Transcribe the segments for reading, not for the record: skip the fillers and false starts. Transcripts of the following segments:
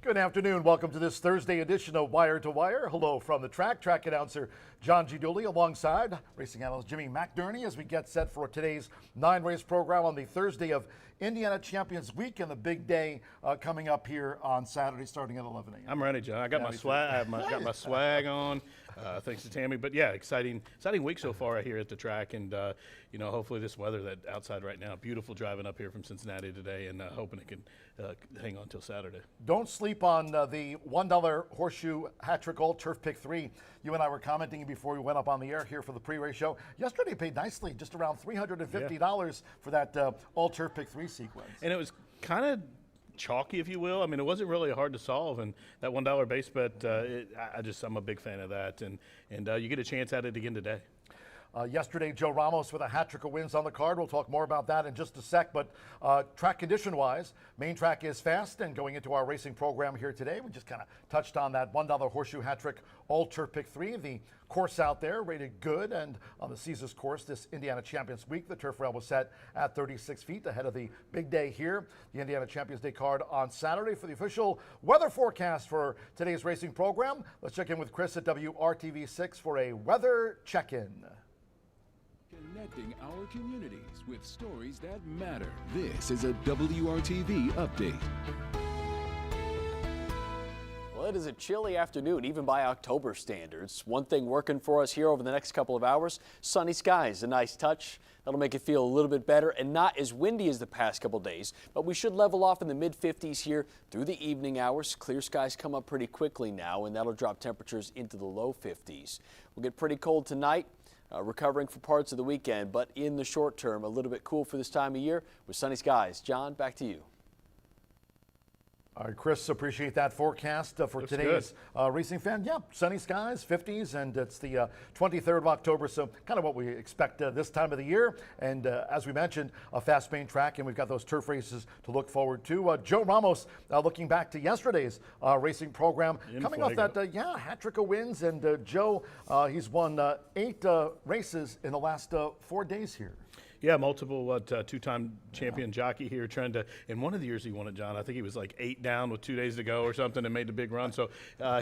Good afternoon. Welcome to this Thursday edition of Wire to Wire. Hello from the track announcer John G. Dooley alongside racing analyst Jimmy McDurney as we get set for today's 9-race program on the Thursday of Indiana Champions Week and the big day coming up here on Saturday starting at 11 a.m. I'm ready, John. I got my swag. Got my swag on. Thanks to Tammy. But yeah, exciting week so far here at the track, and hopefully this weather that outside right now, beautiful driving up here from Cincinnati today, and hoping it can hang on until Saturday. Don't sleep on the $1 Horseshoe Hat-Trick All Turf Pick 3. You and I were commenting before we went up on the air here for the pre-race show. Yesterday paid nicely, just around $350 for that All Turf Pick 3 sequence. And it was kind of chalky, if you will. I mean, it wasn't really hard to solve, and that $1 base bet, I'm a big fan of that, and you get a chance at it again today. Yesterday, Joe Ramos with a hat trick of wins on the card. We'll talk more about that in just a sec. But track condition-wise, main track is fast. And going into our racing program here today, we just kind of touched on that $1 Horseshoe Hat Trick All Turf Pick 3. The course out there rated good. And on the Caesars course this Indiana Champions Week, the turf rail was set at 36 feet ahead of the big day here. The Indiana Champions Day card on Saturday. For the official weather forecast for today's racing program, let's check in with Chris at WRTV6 for a weather check-in. Connecting our communities with stories that matter. This is a WRTV update. Well, it is a chilly afternoon, even by October standards. One thing working for us here over the next couple of hours, sunny skies, a nice touch. That'll make it feel a little bit better and not as windy as the past couple days, but we should level off in the mid-50s here through the evening hours. Clear skies come up pretty quickly now, and that'll drop temperatures into the low 50s. We'll get pretty cold tonight. Recovering for parts of the weekend, but in the short term, a little bit cool for this time of year with sunny skies. John, back to you. All right, Chris, appreciate that forecast for Looks today's racing fan. Yeah, sunny skies, 50s, and it's the 23rd of October, so kind of what we expect this time of the year. And as we mentioned, a fast main track, and we've got those turf races to look forward to. Joe Ramos, looking back to yesterday's racing program, coming off that, hat trick of wins, and Joe, he's won 8 races in the last 4 days here. Yeah, multiple two-time champion jockey here trying to, in one of the years he won it, John, I think he was like 8 down with 2 days to go or something and made the big run. So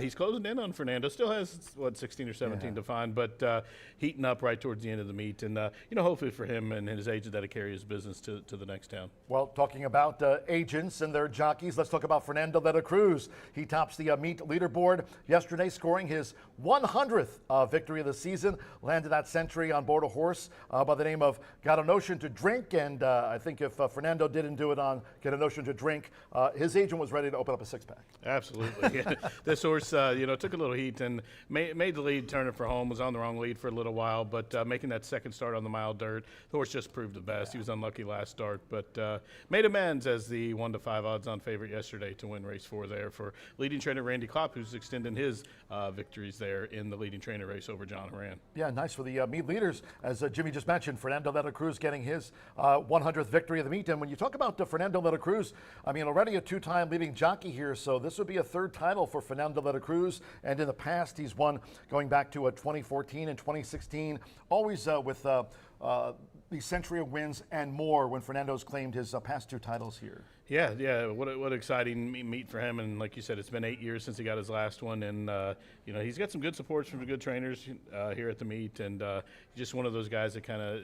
he's closing in on Fernando. Still has, 16 or 17 to find, but heating up right towards the end of the meet. And, hopefully for him and his agent that'll carry his business to the next town. Well, talking about agents and their jockeys, let's talk about Fernando de la Cruz. He tops the meet leaderboard yesterday, scoring his 100th victory of the season. Landed that century on board a horse by the name of Got a Notion to Drink, and I think if Fernando didn't do it on Get a Notion to Drink, his agent was ready to open up a six-pack. Absolutely. This horse, took a little heat and made the lead, turning for home, was on the wrong lead for a little while, but making that second start on the mile dirt, the horse just proved the best. He was unlucky last start, but made amends as the 1-5 odds-on favorite yesterday to win race 4 there for leading trainer Randy Klopp, who's extending his victories there in the leading trainer race over John Horan. Yeah, nice for the meet leaders. As Jimmy just mentioned, Fernando de la Cruz getting his 100th victory of the meet. And when you talk about Fernando de la Cruz, I mean, already a 2-time leading jockey here, so this would be a 3rd title for Fernando de la Cruz. And in the past, he's won going back to 2014 and 2016, always with the century of wins and more when Fernando's claimed his past 2 titles here. Yeah, what an exciting meet for him. And like you said, it's been 8 years since he got his last one. And, he's got some good supports from good trainers here at the meet. And just one of those guys that kind of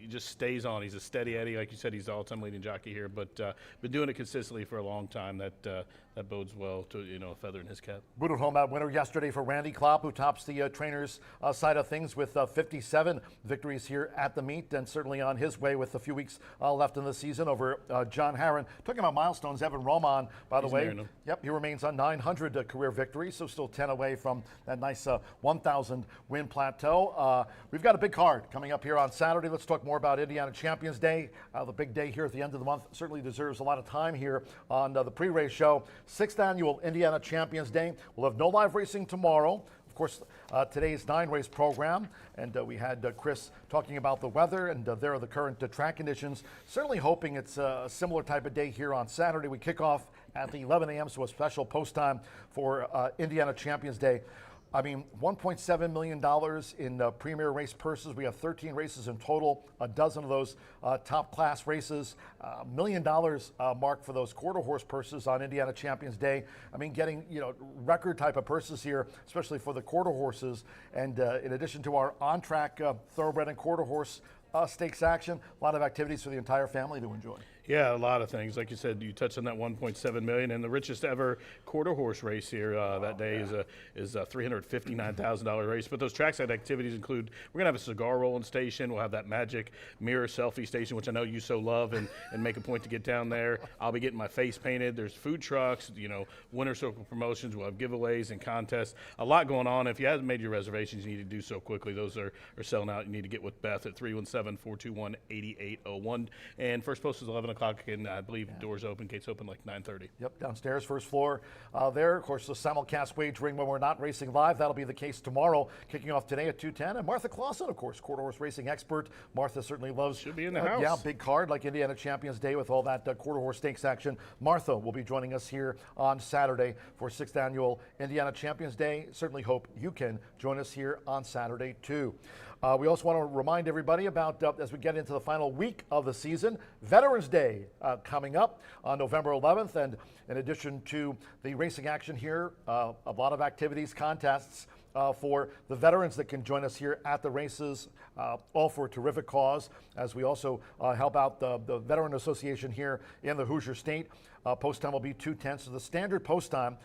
just stays on. He's a steady Eddie. Like you said, he's the all-time leading jockey here. But been doing it consistently for a long time. That bodes well to, a feather in his cap. Brutal home out winner yesterday for Randy Klopp, who tops the trainers' side of things with 57 victories here at the meet. And certainly on his way with a few weeks left in the season over John Herron. Talking about milestones, Evan Roman, by the way, he remains on 900 career victories, so still 10 away from that nice 1,000 win plateau. We've got a big card coming up here on Saturday. Let's talk more about Indiana Champions Day. The big day here at the end of the month certainly deserves a lot of time here on the pre-race show. 6th annual Indiana Champions Day. We'll have no live racing tomorrow. Of course, today's 9-race program, and we had Chris talking about the weather, and there are the current track conditions. Certainly hoping it's a similar type of day here on Saturday. We kick off at the 11 a.m., so a special post time for Indiana Champions Day. I mean, $1.7 million in premier race purses. We have 13 races in total, a dozen of those top class races. $1 million mark for those quarter horse purses on Indiana Champions Day. I mean, getting, record type of purses here, especially for the quarter horses. And in addition to our on-track thoroughbred and quarter horse stakes action, a lot of activities for the entire family to enjoy. Yeah, a lot of things. Like you said, you touched on that 1.7 million, and the richest ever quarter horse race here that day is a $359,000 race. But those trackside activities include, we're gonna have a cigar rolling station. We'll have that magic mirror selfie station, which I know you so love and make a point to get down there. I'll be getting my face painted. There's food trucks, winter circle promotions. We'll have giveaways and contests. A lot going on. If you haven't made your reservations, you need to do so quickly. Those are selling out. You need to get with Beth at 317-421-8801. And first post is 11 o'clock, and I believe doors open, gates open like 9:30. Yep, downstairs, first floor there. Of course, the simulcast wagering when we're not racing live. That'll be the case tomorrow, kicking off today at 2:10. And Martha Clausen, of course, quarter horse racing expert. Martha certainly loves. Should be in the house. Yeah, big card like Indiana Champions Day with all that quarter horse stakes action. Martha will be joining us here on Saturday for 6th annual Indiana Champions Day. Certainly hope you can join us here on Saturday too. We also want to remind everybody about, as we get into the final week of the season, Veterans Day coming up on November 11th. And in addition to the racing action here, a lot of activities, contests for the veterans that can join us here at the races, all for a terrific cause, as we also help out the Veteran Association here in the Hoosier State. Post time will be 2:10, so the standard post time,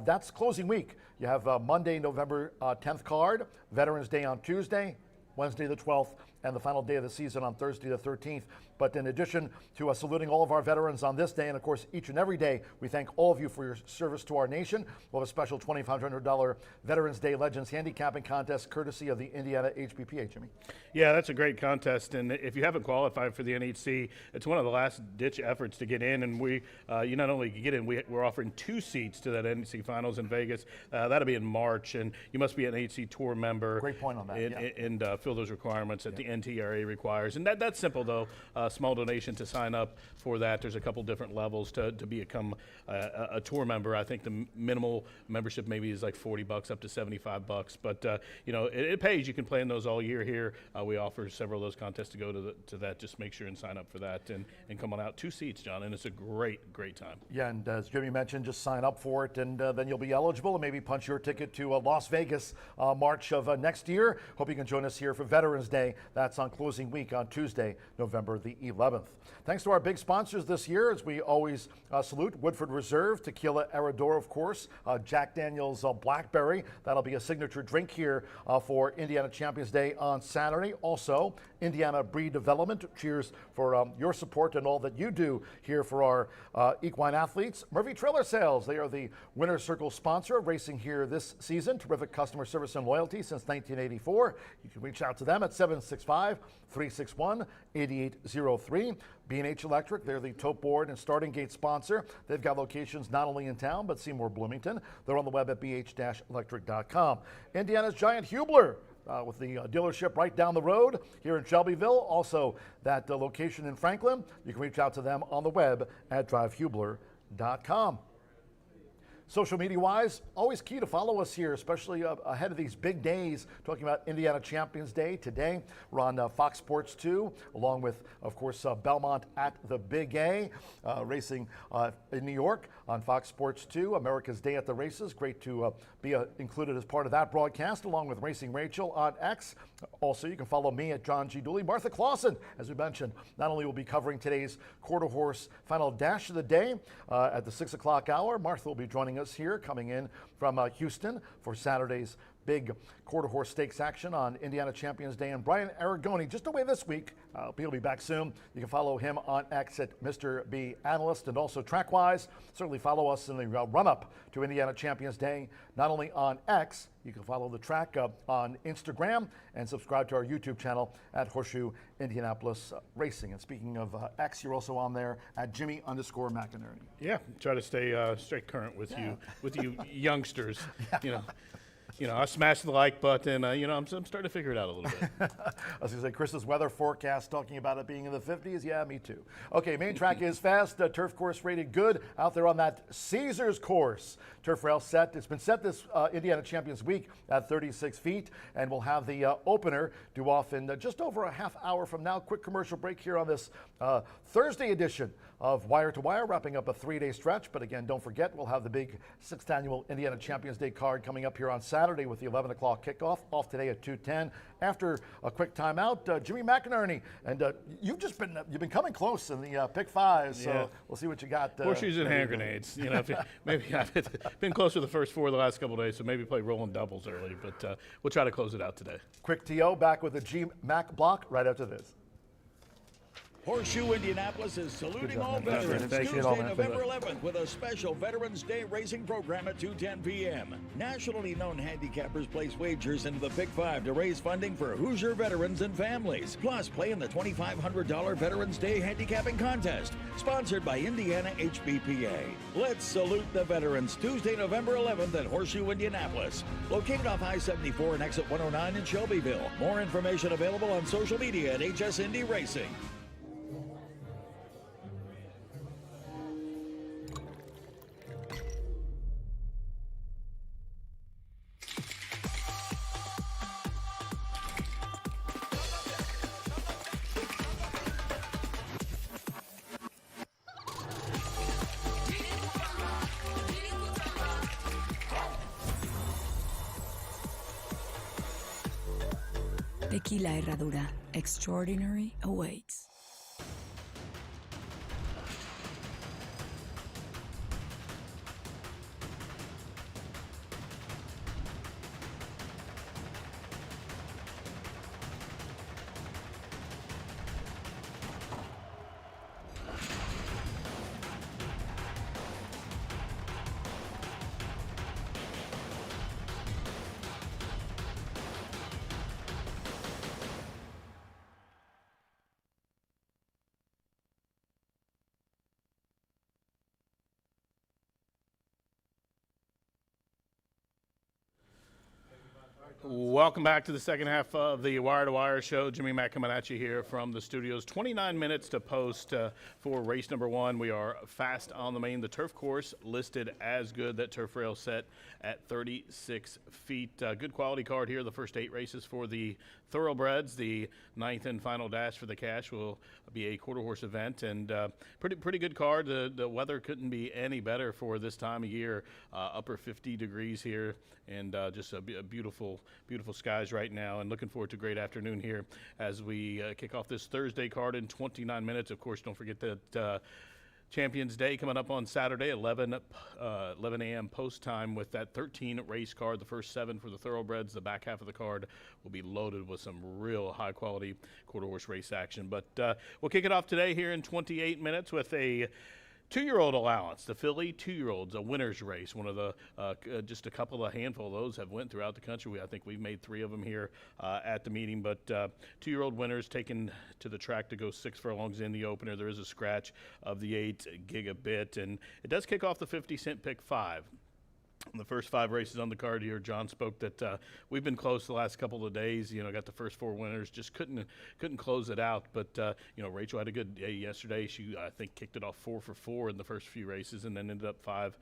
that's closing week. You have Monday, November 10th card, Veterans Day on Tuesday, Wednesday the 12th, and the final day of the season on Thursday the 13th. But in addition to saluting all of our veterans on this day, and of course each and every day, we thank all of you for your service to our nation. We'll have a special $2,500 Veterans Day Legends Handicapping Contest courtesy of the Indiana HBPA, Jimmy. Yeah, that's a great contest, and if you haven't qualified for the NHC, it's one of the last-ditch efforts to get in, and you not only get in, we're offering 2 seats to that NHC Finals in Vegas. That'll be in March, and you must be an NHC Tour member. Great point on that, and fill those requirements that the NTRA requires. And that's simple, though. Small donation to sign up for that. There's a couple different levels to become a tour member. I think the minimal membership maybe is like $40 up to $75, but it pays. You can play in those all year here. We offer several of those contests to go to that. Just make sure and sign up for that and come on out. 2 seats, John, and it's a great time. Yeah, and as Jimmy mentioned, just sign up for it, and then you'll be eligible and maybe punch your ticket to Las Vegas March of next year. Hope you can join us here for Veterans Day. That's on closing week on Tuesday, November the 11th. Thanks to our big sponsors this year, as we always salute Woodford Reserve, Tequila Herrador, of course, Jack Daniel's Blackberry. That'll be a signature drink here for Indiana Champions Day on Saturday. Also, Indiana Breed Development. Cheers for your support and all that you do here for our equine athletes. Murphy Trailer Sales. They are the winner's circle sponsor of racing here this season. Terrific customer service and loyalty since 1984. You can reach out to them at 765-361-8803. B&H Electric, they're the tote board and starting gate sponsor. They've got locations not only in town, but Seymour, Bloomington. They're on the web at bh-electric.com. Indiana's Giant Hubler, with the dealership right down the road here in Shelbyville. Also, that location in Franklin. You can reach out to them on the web at drivehubler.com. Social media-wise, always key to follow us here, especially ahead of these big days, talking about Indiana Champions Day. Today, we're on Fox Sports 2, along with, of course, Belmont at the Big A, racing in New York on Fox Sports 2, America's Day at the Races. Great to be included as part of that broadcast, along with Racing Rachel on X. Also, you can follow me at John G. Dooley. Martha Clausen, as we mentioned, not only will be covering today's quarter horse final dash of the day at the 6 o'clock hour, Martha will be joining us here, coming in from Houston for Saturday's big quarter horse stakes action on Indiana Champions Day. And Brian Aragoni, just away this week. He'll be back soon. You can follow him on X at Mr. B Analyst, and also TrackWise. Certainly follow us in the run-up to Indiana Champions Day, not only on X. You can follow the track on Instagram and subscribe to our YouTube channel at Horseshoe Indianapolis Racing. And speaking of X, you're also on there at Jimmy_McInerney. Yeah, try to stay current with you youngsters. You know. I smashed the like button. I'm starting to figure it out a little bit. I was going to say, Chris's weather forecast talking about it being in the 50s. Yeah, me too. Okay, main track is fast. Turf course rated good out there on that Caesars course. Turf rail set. It's been set this Indiana Champions Week at 36 feet, and we'll have the opener due off in just over a half hour from now. Quick commercial break here on this Thursday edition of Wire to Wire, wrapping up a 3-day stretch. But again, don't forget, we'll have the big 6th annual Indiana Champions Day card coming up here on Saturday with the 11 o'clock kickoff, off today at 2:10. After a quick timeout, Jimmy McInerney, and you've been coming close in the pick 5, so Yeah. we'll see what you got. Horseshoes and hand grenades. Maybe I've been closer to the first 4 the last couple of days, so maybe play rolling doubles early, but we'll try to close it out today. Quick TO back with the G Mac block right after this. Horseshoe Indianapolis is saluting all man. veterans Thank you, Tuesday, all, man. November 11th with a special Veterans Day racing program at 2:10 p.m. Nationally known handicappers place wagers into the Pick 5 to raise funding for Hoosier veterans and families. Plus, play in the $2,500 Veterans Day handicapping contest, sponsored by Indiana HBPA. Let's salute the veterans Tuesday, November 11th at Horseshoe Indianapolis, located off I-74 and exit 109 in Shelbyville. More information available on social media at HS Indy Racing. Tequila Herradura. Extraordinary awaits. Welcome back to the second half of the Wire to Wire show. Jimmy Mack coming at you here from the studios. 29 minutes to post for race number 1. We are fast on the main. The turf course listed as good. That turf rail set at 36 feet. Good quality card here. The first 8 races for the thoroughbreds. The 9th and final dash for the cash will be a quarter horse event, and pretty good card. The weather couldn't be any better for this time of year. Upper 50 degrees here, and just a beautiful skies right now, and looking forward to a great afternoon here as we kick off this Thursday card in 29 minutes. Of course, don't forget that Champions Day coming up on Saturday, 11 a.m. post time with that 13 race card. The first 7 for the thoroughbreds. The back half of the card will be loaded with some real high quality quarter horse race action. But we'll kick it off today here in 28 minutes with a 2-year-old allowance, the Philly 2-year-olds, a winner's race. One of the just a handful of those have went throughout the country. I think we've made 3 of them here at the meeting. But 2-year-old winners taken to the track to go 6 furlongs in the opener. There is a scratch of the 8 gigabit, and it does kick off the 50-cent pick 5. In the first 5 races on the card here, John spoke that we've been close the last couple of days. Got the first 4 winners, just couldn't close it out. But Rachel had a good day yesterday. She I think kicked it off 4 for 4 in the first few races, and then ended up 5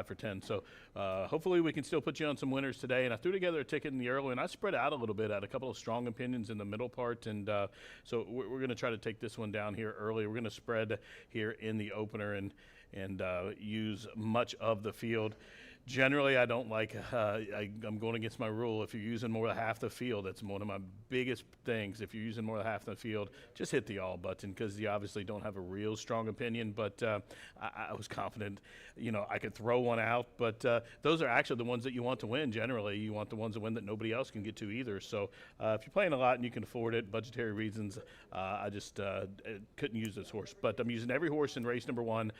for 10. So hopefully we can still put you on some winners today. And I threw together a ticket in the early, and I spread out a little bit. I had a couple of strong opinions in the middle part, and so we're going to try to take this one down here early. We're going to spread here in the opener and use much of the field. Generally, I don't like, I'm going against my rule. If you're using more than half the field, that's one of my biggest things. If you're using more than half the field, just hit the all button, because you obviously don't have a real strong opinion. But I was confident, I could throw one out. But those are actually the ones that you want to win. Generally, you want the ones to win that nobody else can get to either. So if you're playing a lot and you can afford it, budgetary reasons, I just couldn't use this horse. But I'm using every horse in race number 1.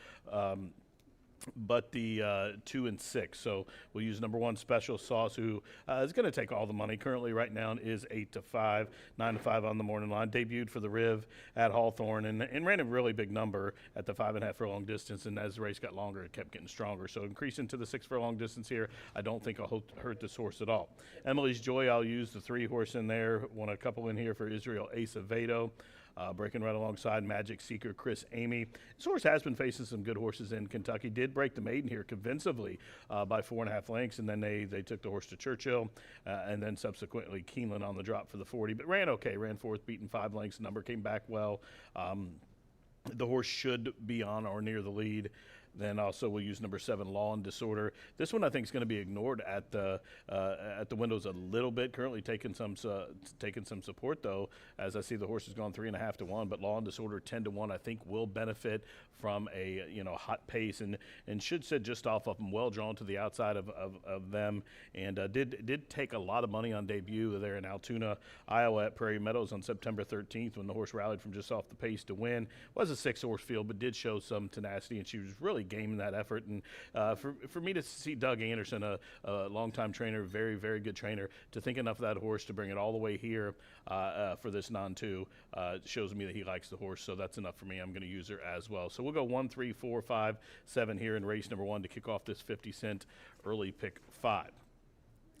but the 2 and 6. So we'll use number 1 Special Sauce, who is going to take all the money. Currently, right now, is 8-5, 9-5 on the morning line. Debuted for the Riv at Hawthorne and ran a really big number at the 5.5 furlong distance. And as the race got longer, it kept getting stronger. So increasing to the 6 furlong distance here, I don't think I'll hurt this horse at all. Emily's Joy, I'll use the 3 horse in there. Want a couple in here for Israel Acevedo. Breaking right alongside Magic Seeker Chris Amy. This horse has been facing some good horses in Kentucky. Did break the maiden here convincingly by 4.5 lengths, and then they took the horse to Churchill, and then subsequently Keeneland on the drop for the 40. But ran okay, ran fourth, beaten 5 lengths. Number came back well. The horse should be on or near the lead. Then also we'll use number 7, Law and Disorder. This one I think is going to be ignored at the windows a little bit. Currently taking some support though, as I see the horse has gone 3.5 to 1. But Law and Disorder 10 to 1 I think will benefit from a hot pace and should sit just off of them, well drawn to the outside of them, and did take a lot of money on debut there in Altoona, Iowa at Prairie Meadows on September 13th when the horse rallied from just off the pace to win. Was a 6-horse field, but did show some tenacity, and she was really gaming that effort. And for me to see Doug Anderson, a longtime trainer, very, very good trainer, to think enough of that horse to bring it all the way here for this non-2 shows me that he likes the horse. So that's enough for me. I'm going to use her as well. So we'll go 1, 3, 4, 5, 7 here in race number 1 to kick off this 50-cent early pick 5.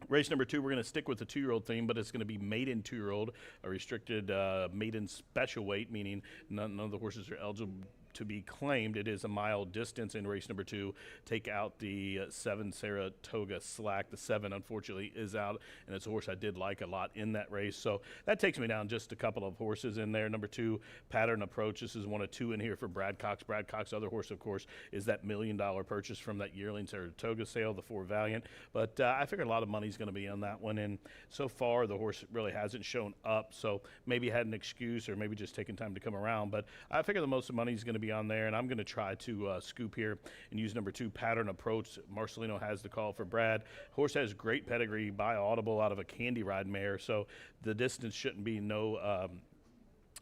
Race number 2, we're going to stick with the 2-year-old theme, but it's going to be maiden 2-year-old, a restricted maiden special weight, meaning none of the horses are eligible to be claimed. It is a mile distance in race number 2. Take out the 7 Saratoga Slack. The 7 unfortunately is out, and it's a horse I did like a lot in that race. So that takes me down just a couple of horses in there. Number 2, Pattern Approach. This is 1 of 2 in here for Brad Cox. Brad Cox's other horse, of course, is that $1 million purchase from that yearling Saratoga sale, the 4 Valiant. But I figured a lot of money's going to be on that one, and so far the horse really hasn't shown up. So maybe had an excuse, or maybe just taking time to come around. But I figure the most of the money's going to be on there, and I'm going to try to scoop here and use number 2, Pattern Approach. Marcelino has the call for Brad. Horse has great pedigree by Audible out of a Candy Ride mare, so the distance shouldn't be no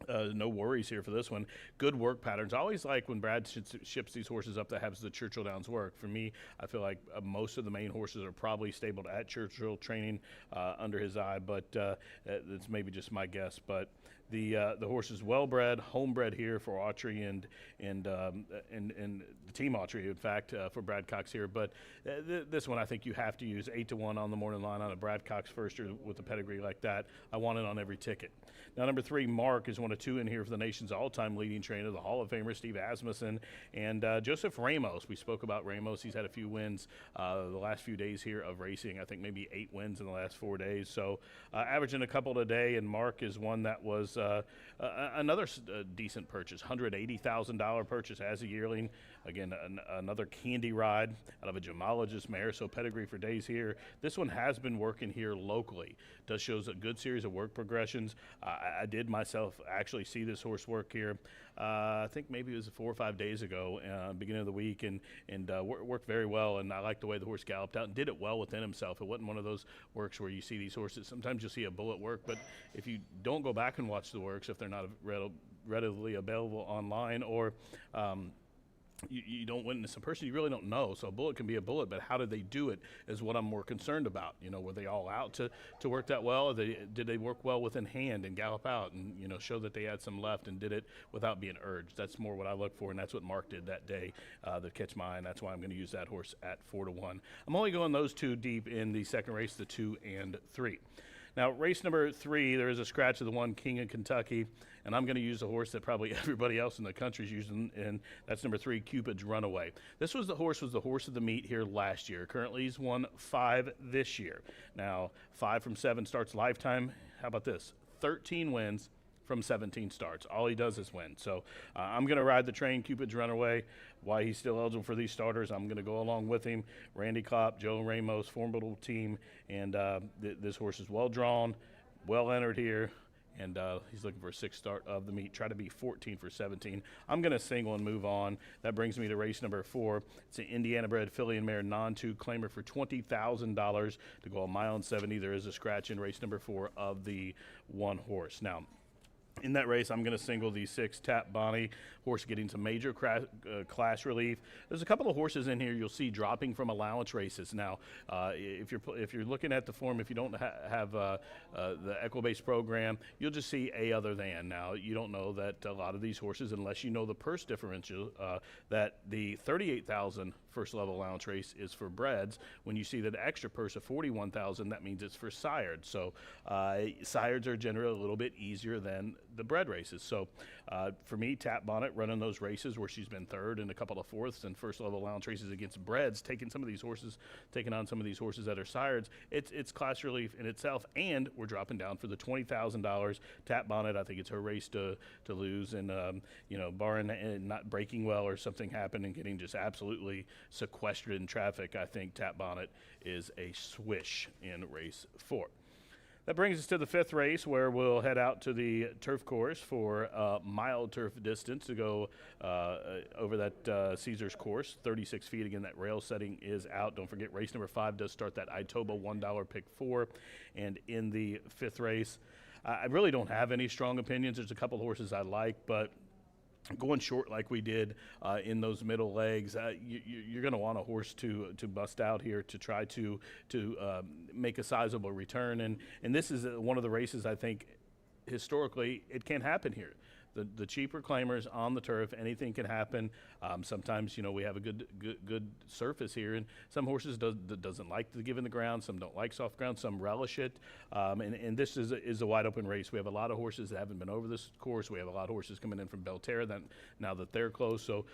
worries here for this one. Good work patterns. I always like when Brad ships these horses up that has the Churchill Downs work. For me, I feel like most of the main horses are probably stabled at Churchill, training under his eye, but it's maybe just my guess. But the horse is well-bred, homebred here for Autry and the team Autry, in fact, for Brad Cox here. But this one I think you have to use 8 to 1 on the morning line on a Brad Cox firster with a pedigree like that. I want it on every ticket. Now, number 3, Mark, is 1 of 2 in here for the nation's all-time leading trainer, the Hall of Famer Steve Asmussen, and Joseph Ramos. We spoke about Ramos. He's had a few wins the last few days here of racing. I think maybe 8 wins in the last 4 days. So averaging a couple a day, and Mark is one that was another decent purchase, $180,000 purchase as a yearling. Again, another Candy Ride out of a gemologist mare, so pedigree for days here. This one has been working here locally. Does shows a good series of work progressions. I did myself actually see this horse work here. I think maybe it was 4 or 5 days ago, beginning of the week, and worked very well. And I liked the way the horse galloped out and did it well within himself. It wasn't one of those works where you see these horses. Sometimes you'll see a bullet work, but if you don't go back and watch the works, if they're not readily available online, or you don't witness a person, you really don't know. So a bullet can be a bullet, but how did they do it is what I'm more concerned about. Were they all out to work that well? Or did they work well within hand and gallop out and, show that they had some left and did it without being urged? That's more what I look for, and that's what Mark did that day that catch my eye, and that's why I'm going to use that horse at 4 to 1. I'm only going those 2 deep in the second race, the 2 and 3. Now, race number 3, there is a scratch of the 1, King of Kentucky, and I'm going to use the horse that probably everybody else in the country is using, and that's number 3, Cupid's Runaway. This was the horse of the meet here last year. Currently, he's won 5 this year. Now, 5 from 7 starts lifetime. How about this? 13 wins from 17 starts. All he does is win. So I'm going to ride the train, Cupid's Runaway. Why he's still eligible for these starters, I'm going to go along with him. Randy Klopp, Joe Ramos, formidable team, and this horse is well drawn, well entered here, and he's looking for a 6th start of the meet. Try to be 14 for 17. I'm going to single and move on. That brings me to race number 4. It's an Indiana-bred filly and mare non-2 claimer for $20,000 to go a mile and 70. There is a scratch in race number 4 of the 1 horse. Now, In that race, I'm going to single the 6 Tap Bonnie horse, getting some major class relief. There's a couple of horses in here you'll see dropping from allowance races. Now, if you're looking at the form, if you don't have the Equibase program, you'll just see a other than. Now, you don't know that a lot of these horses, unless you know the purse differential, that the 38,000 first level allowance race is for breds. When you see that extra purse of 41,000, that means it's for sires. So sires are generally a little bit easier than the bred races. So for me, Tap Bonnet running those races where she's been third and a couple of fourths and first level allowance races against breds, taking on some of these horses that are sires, it's class relief in itself. And we're dropping down for the $20,000. Tap Bonnet, I think it's her race to lose, and barring not breaking well or something happen and getting just absolutely sequestered in traffic, I think Tap Bonnet is a swish in race 4. That brings us to the 5th race, where we'll head out to the turf course for a mile turf distance to go over that Caesars course, 36 feet. Again, that rail setting is out. Don't forget, race number 5 does start that Itoba $1 pick 4. And in the 5th race, I really don't have any strong opinions. There's a couple of horses I like, but going short like we did in those middle legs, you're going to want a horse to bust out here to try to make a sizable return. And this is one of the races I think historically it can happen here. The cheaper claimers on the turf, anything can happen. Sometimes, we have a good surface here, and some horses doesn't like to give in the ground. Some don't like soft ground. Some relish it. And this is a wide open race. We have a lot of horses that haven't been over this course. We have a lot of horses coming in from Belterra now that they're close. So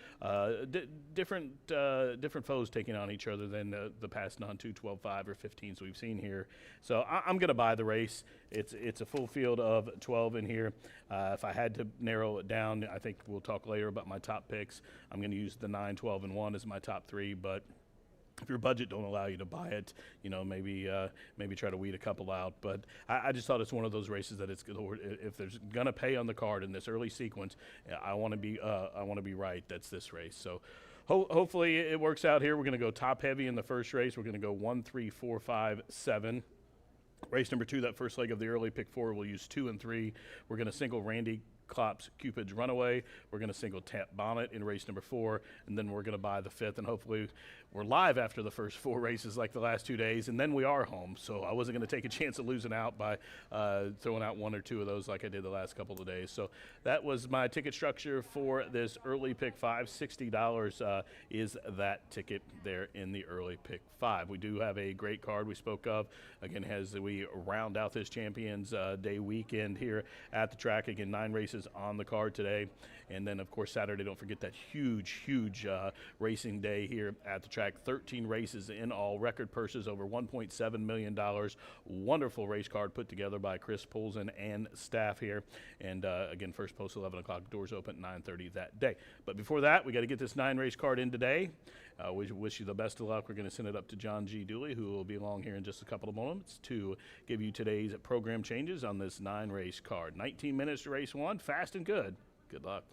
different foes taking on each other than the past non-2, 12-5 or 15s we've seen here. So I'm going to buy the race. It's a full field of 12 in here. If I had to narrow it down, I think we'll talk later about my top picks. I'm going to use the 9, 12, and 1 as my top 3, but if your budget don't allow you to buy it, maybe try to weed a couple out. But I just thought it's one of those races that it's good. If there's gonna pay on the card in this early sequence, I want to be right. That's this race. So hopefully it works out here. We're gonna go top heavy in the first race. We're gonna go 1, 3, 4, 5, 7. Race number 2, that first leg of the early pick 4, we'll use 2 and 3. We're gonna single Randy Klopp's Cupid's Runaway. We're going to single Tap Bonnet in race number 4, and then we're going to buy the 5th, and hopefully we're live after the first 4 races like the last 2 days, and then we are home. So I wasn't going to take a chance of losing out by throwing out 1 or 2 of those like I did the last couple of days. So that was my ticket structure for this early pick 5. $60 is that ticket there in the early pick 5. We do have a great card we spoke of, again, as we round out this Champions Day weekend here at the track. Again, 9 races on the card today, and then of course Saturday, don't forget that huge racing day here at the track. 13 races in all, record purses over $1.7 million. Wonderful race card put together by Chris Poulsen and staff here, and again, first post 11 o'clock, doors open 9:30 that day. But before that, we got to get this 9 race card in today. We wish you the best of luck. We're going to send it up to John G. Dooley, who will be along here in just a couple of moments to give you today's program changes on this 9 race card. 19 minutes to race 1, fast and good. Good luck.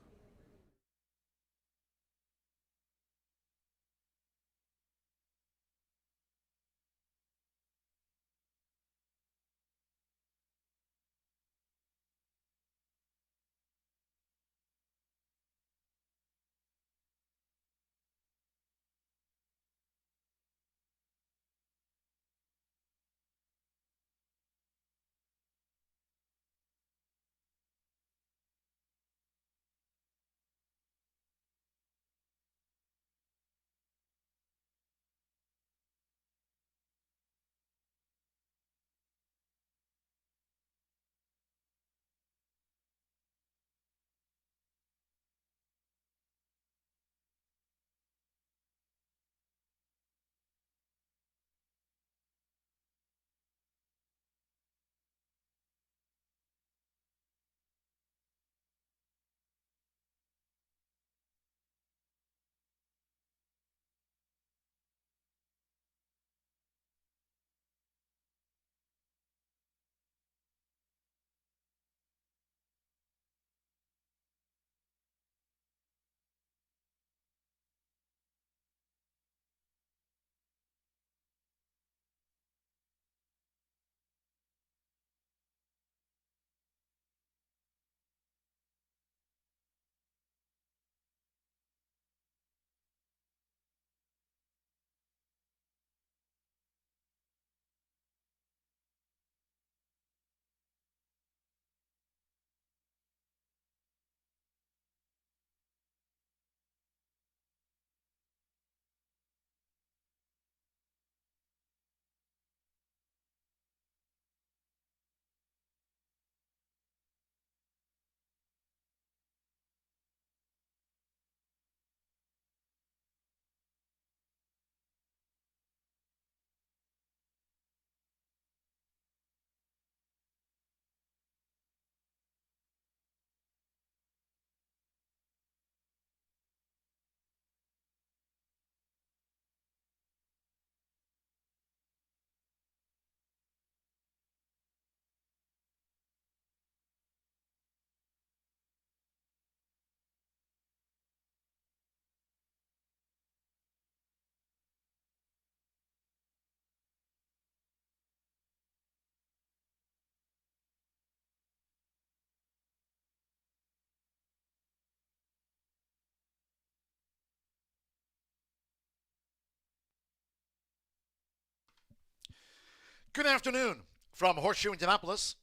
Good afternoon from Horseshoe Indianapolis.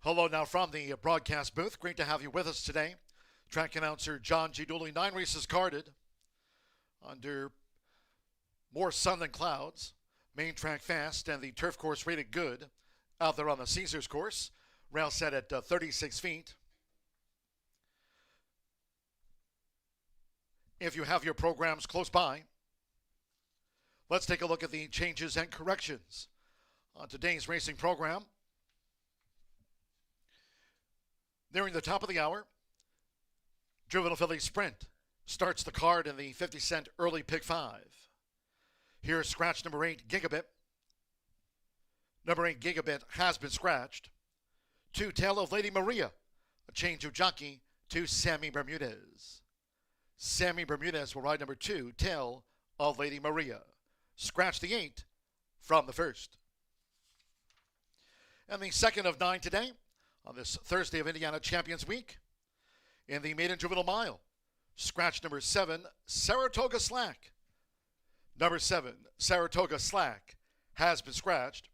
Hello now from the broadcast booth. Great to have you with us today. Track announcer John G. Dooley. 9 races carded under more sun than clouds. Main track fast and the turf course rated good out there on the Caesars course. Rail set at 36 feet. If you have your programs close by, let's take a look at the changes and corrections on today's racing program. Nearing the top of the hour, Juvenile Filly Sprint starts the card in the 50-cent early pick 5. Here's scratch number 8, Gigabit. Number 8, Gigabit has been scratched. 2, Tale of Lady Maria, a change of jockey to Sammy Bermudez. Sammy Bermudez will ride number 2, Tale of Lady Maria. Scratch the 8 from the first. And the second of 9 today, on this Thursday of Indiana Champions Week, in the maiden juvenile mile. Scratch number 7, Saratoga Slack. Number 7, Saratoga Slack, has been scratched.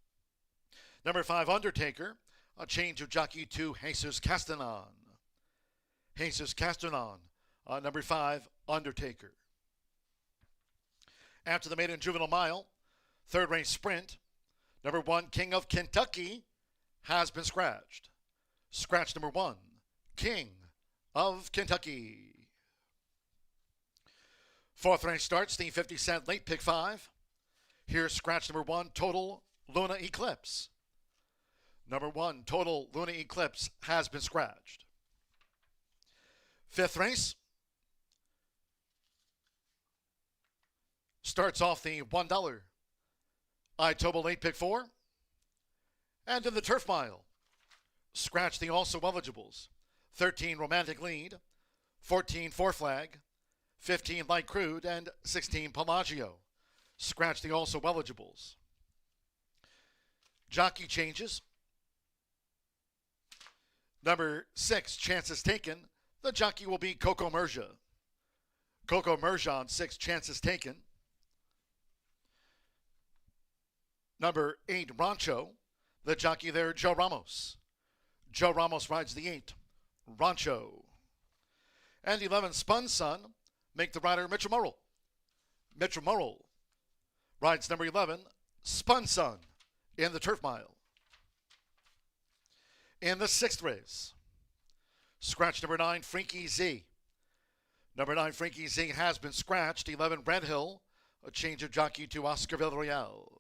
Number 5, Undertaker, a change of jockey to Jesus Castanon. Jesus Castanon, number 5, Undertaker. After the maiden juvenile mile, third race sprint, number 1, King of Kentucky, has been scratched. Scratch number 1, King of Kentucky. Fourth race starts the 50-cent late pick 5. Here's scratch number 1, Total Luna Eclipse. Number 1, Total Luna Eclipse, has been scratched. Fifth race starts off the $1 Itoba late pick 4. And in the turf mile, scratch the also eligibles. 13, Romantic Lead. 14, Four Flag. 15, Light Crude. And 16, Pelagio. Scratch the also eligibles. Jockey changes. Number 6, Chances Taken. The jockey will be Coco Merja. Coco Merja on 6, Chances Taken. Number 8, Rancho. The jockey there, Joe Ramos. Joe Ramos rides the 8, Rancho. And 11, Spun Sun, make the rider Mitchell Murrell. Mitchell Murrell rides number 11, Spun Sun, in the turf mile. In the sixth race, scratch number 9, Frankie Z. Number 9, Frankie Z has been scratched. 11, Red Hill, a change of jockey to Oscar Villarreal.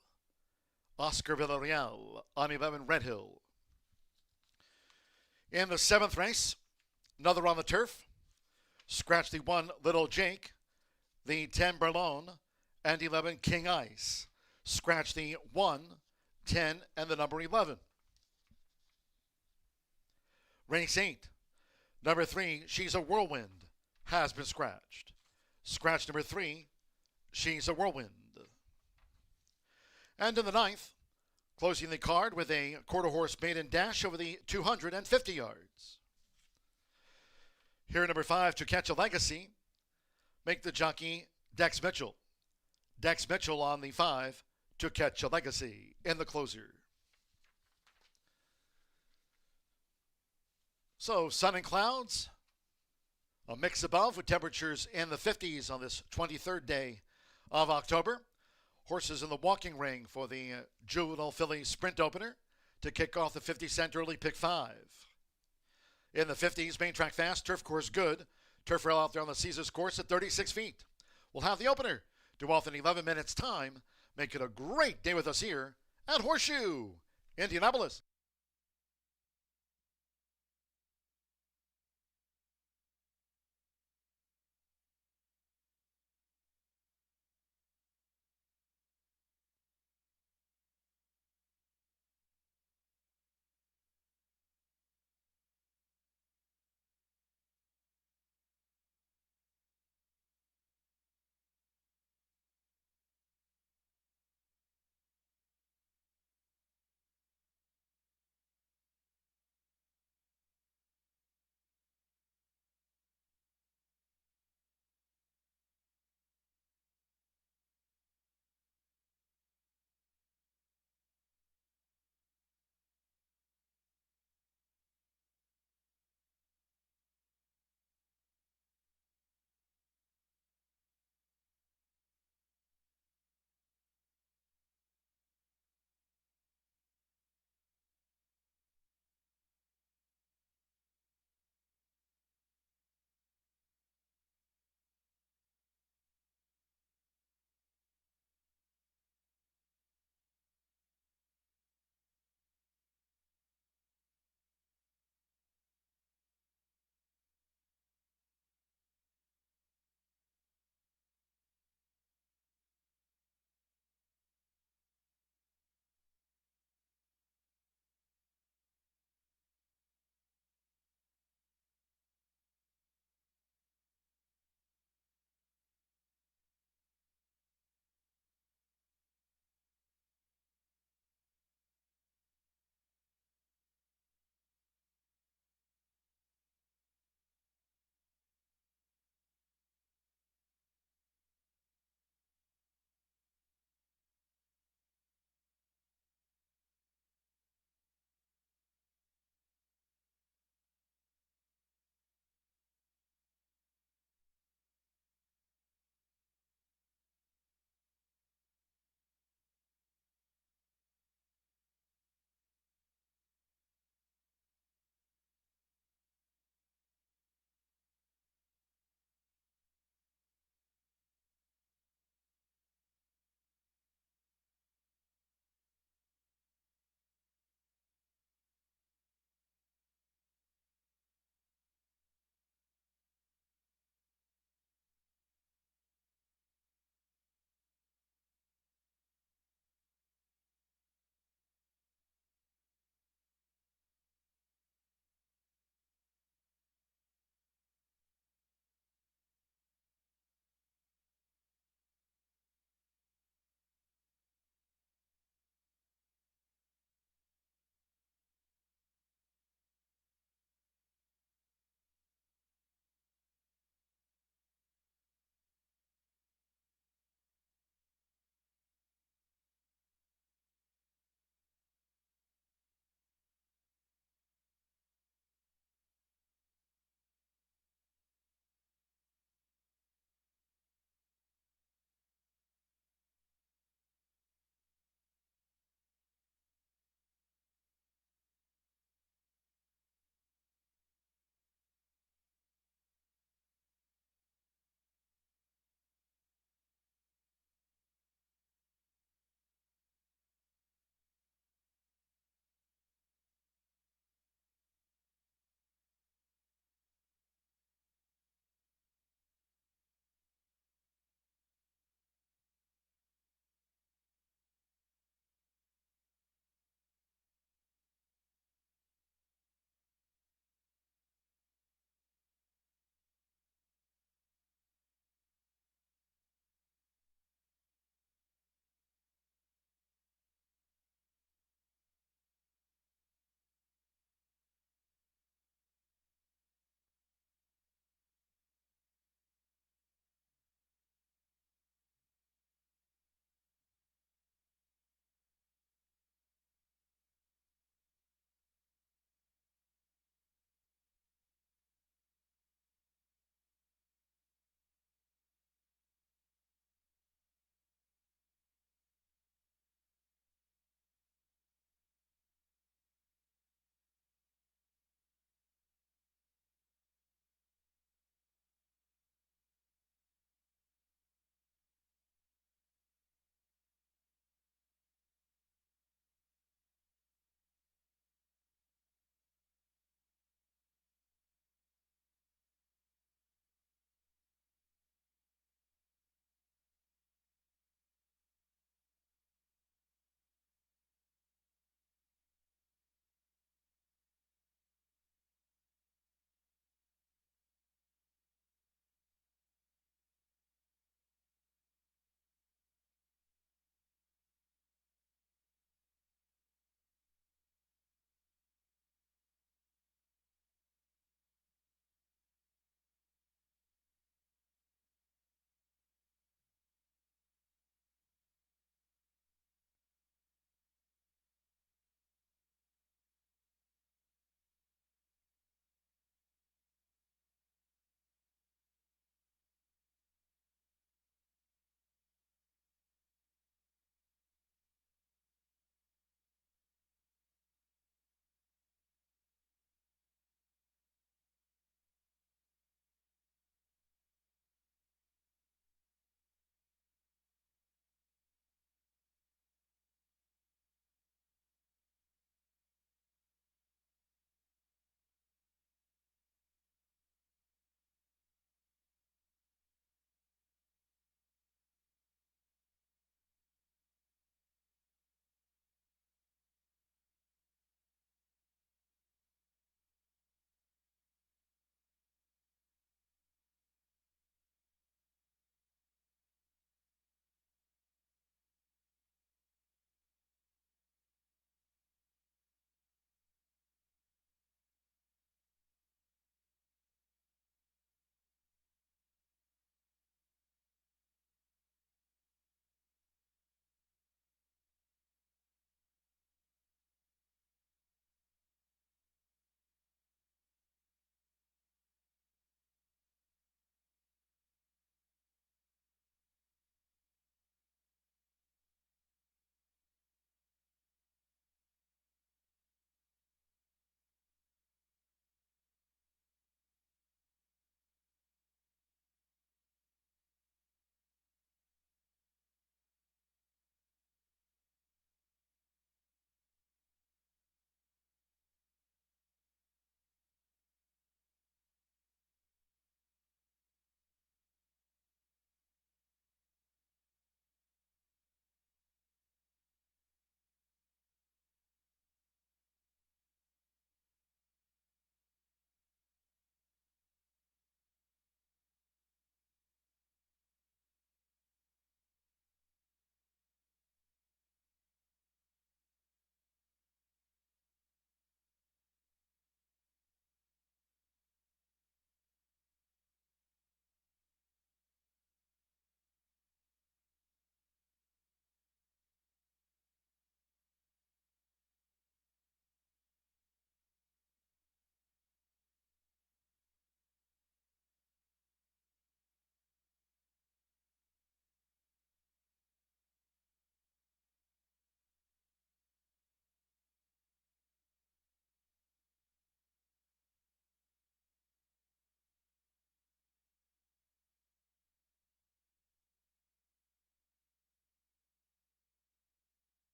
Oscar Villarreal on 11, Red Hill. In the seventh race, another on the turf. Scratch the 1, Little Jake, the 10, Berlone, and 11, King Ice. Scratch the 1, 10, and the number 11. Race 8, number 3, She's a Whirlwind, has been scratched. Scratch number 3, She's a Whirlwind. And in the ninth, closing the card with a quarter-horse maiden dash over the 250 yards. Here, number 5, To Catch a Legacy, make the jockey Dex Mitchell. Dex Mitchell on the 5, To Catch a Legacy, in the closer. So, sun and clouds, a mix above with temperatures in the 50s on this 23rd day of October. Horses in the walking ring for the Juvenile Filly Sprint opener to kick off the 50-cent early pick 5. In the 50s, main track fast, turf course good. Turf rail out there on the Caesars course at 36 feet. We'll have the opener due off in 11 minutes time. Make it a great day with us here at Horseshoe Indianapolis.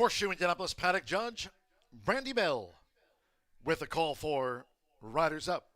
Horseshoe Indianapolis paddock judge Brandy Bell with a call for Riders Up.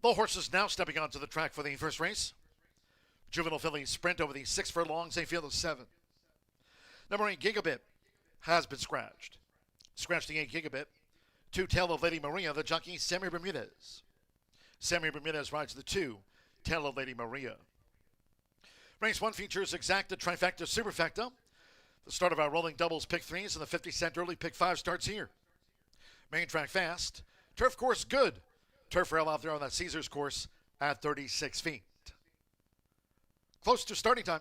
The horses now stepping onto the track for the first race. Juvenile fillies sprint over the 6 furlongs, a field of 7. Number 8, Gigabit, has been scratched. Scratched the 8 Gigabit. 2, Tail of Lady Maria, the jockey Sammy Bermudez. Sammy Bermudez rides the 2, Tail of Lady Maria. Race 1 features Exacta, Trifecta, Superfecta. The start of our rolling doubles pick 3s and the 50-cent early pick 5 starts here. Main track fast. Turf course good. Turf rail out there on that Caesars course at 36 feet. Close to starting time.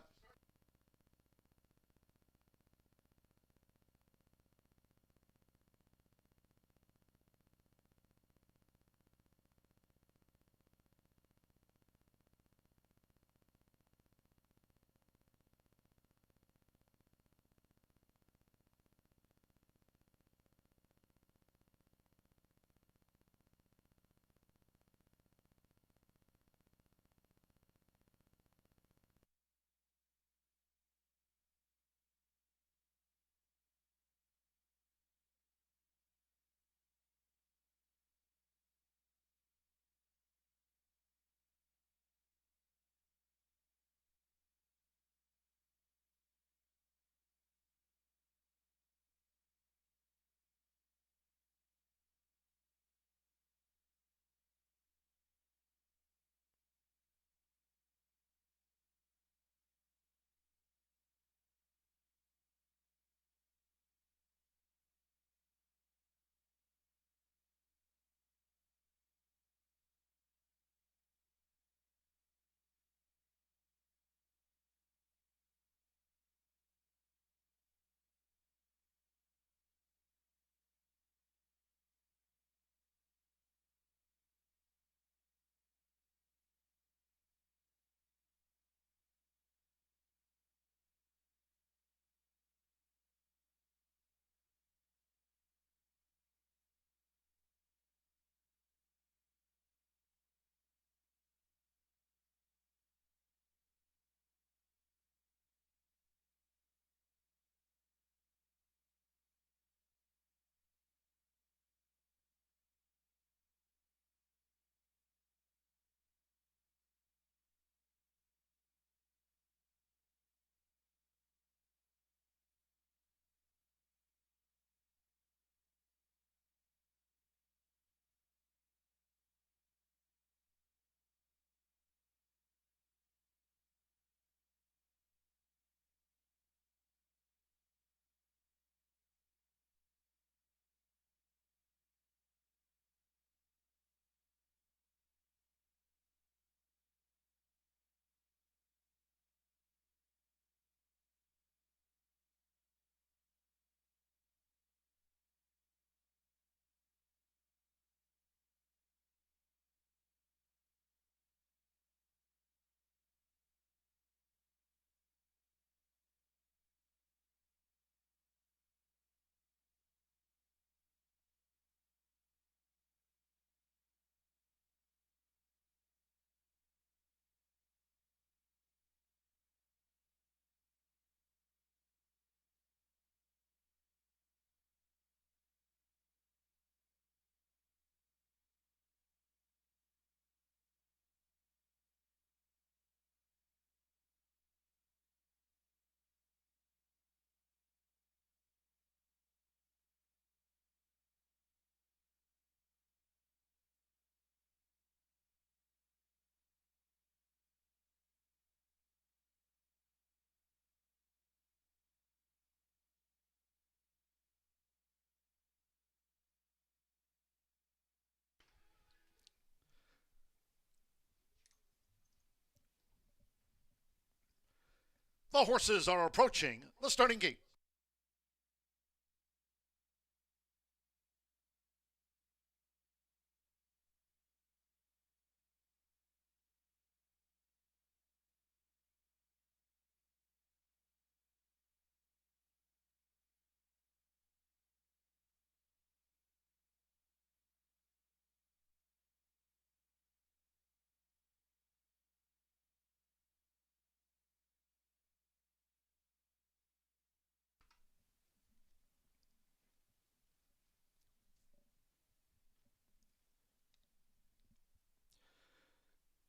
The horses are approaching the starting gate.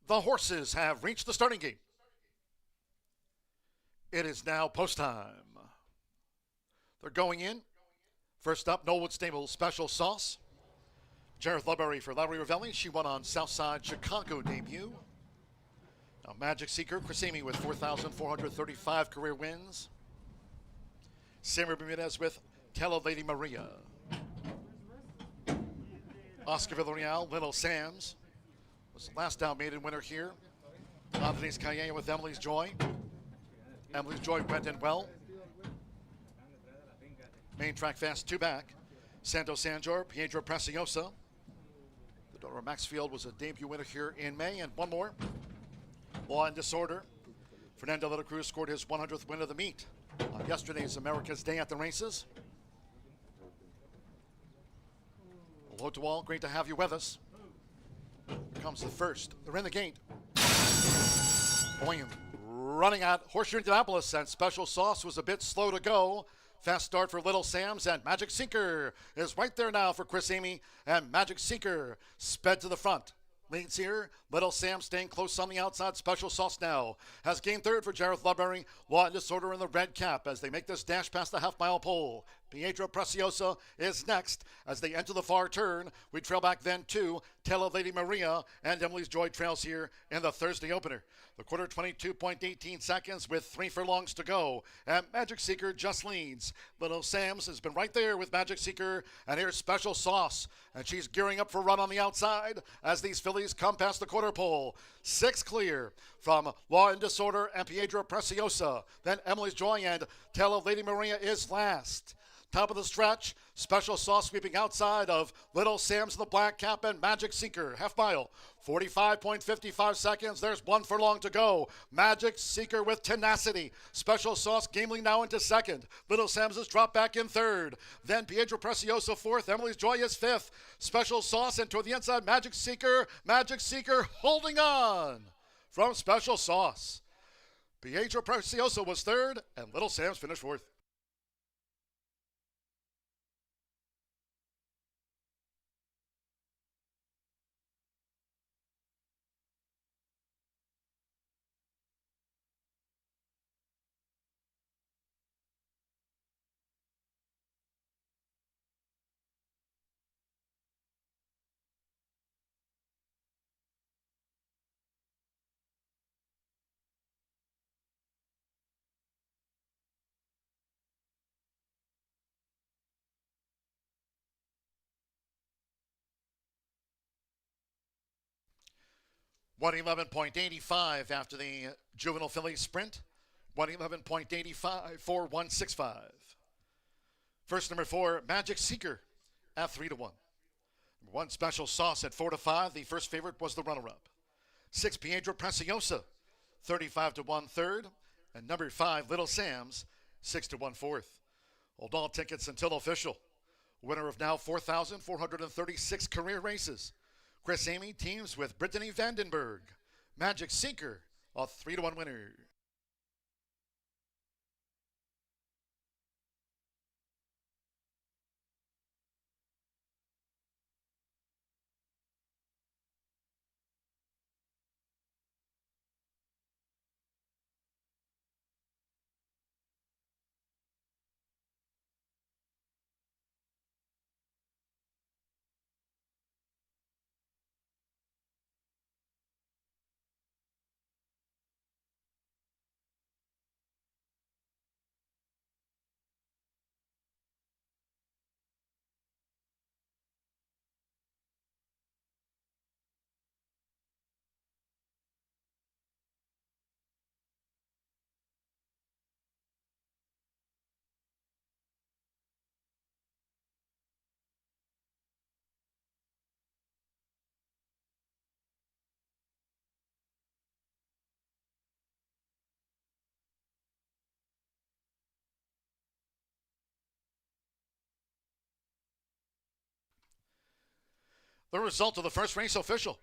The horses have reached the starting gate. It is now post time. They're going in. First up, Knollwood Stables Special Sauce. Jareth Ludbury for Larry Ravelli. She won on Southside Chicago debut. Now Magic Seeker, Chris Amy with 4,435 career wins. Sammy Bermudez with Tell Lady Maria. Oscar Villarreal, Little Sam's was the last down maiden winner here. Denise Cayenne with Emily's Joy. Emily's Joy went in well. Main track fast, two back. Santo Sanjor, Pietro Preciosa. The daughter of Maxfield was a debut winner here in May. And one more. Law and Disorder. Fernando Little Cruz scored his 100th win of the meet on yesterday's America's Day at the Races. Hello to all. Great to have you with us. Here comes the first. They're in the gate. Boing. Running at Horseshoe Indianapolis, and Special Sauce was a bit slow to go. Fast start for Little Sam's, and Magic Seeker is right there now for Chris Amy, and Magic Seeker sped to the front. Leads here, Little Sam staying close on the outside. Special Sauce now has gained third for Jareth Ludbury. Law and Disorder in the red cap as they make this dash past the half-mile pole. Pietro Preciosa is next as they enter the far turn. We trail back then to Tell Lady Maria, and Emily's Joy trails here in the Thursday opener. The quarter 22.18 seconds with 3 furlongs to go, and Magic Seeker just leads. Little Sam's has been right there with Magic Seeker, and here's Special Sauce, and she's gearing up for a run on the outside as these fillies come past the quarter pole. 6 clear from Law and Disorder and Pietro Preciosa. Then Emily's Joy and Tell Lady Maria is last. Top of the stretch, Special Sauce sweeping outside of Little Sam's in the black cap and Magic Seeker. Half mile, 45.55 seconds. There's 1 furlong to go. Magic Seeker with tenacity. Special Sauce gamely now into second. Little Sam's has dropped back in third. Then Pietro Preciosa fourth. Emily's Joy is fifth. Special Sauce and toward the inside, Magic Seeker. Magic Seeker holding on from Special Sauce. Pietro Preciosa was third, and Little Sam's finished fourth. $111.85 after the juvenile filly sprint. $111.85 for 165. First, number 4, Magic Seeker at 3-1. Number 1, Special Sauce at 4-5. The first favorite was the runner-up. 6, Pietro Preciosa, 35-1 third. And number 5, Little Sam's, 6-1 fourth. Hold all tickets until official. Winner of now 4,436 career races. Chris Amy teams with Brittany Vandenberg. Magic Seeker, a 3-1 winner. The result of the first race official.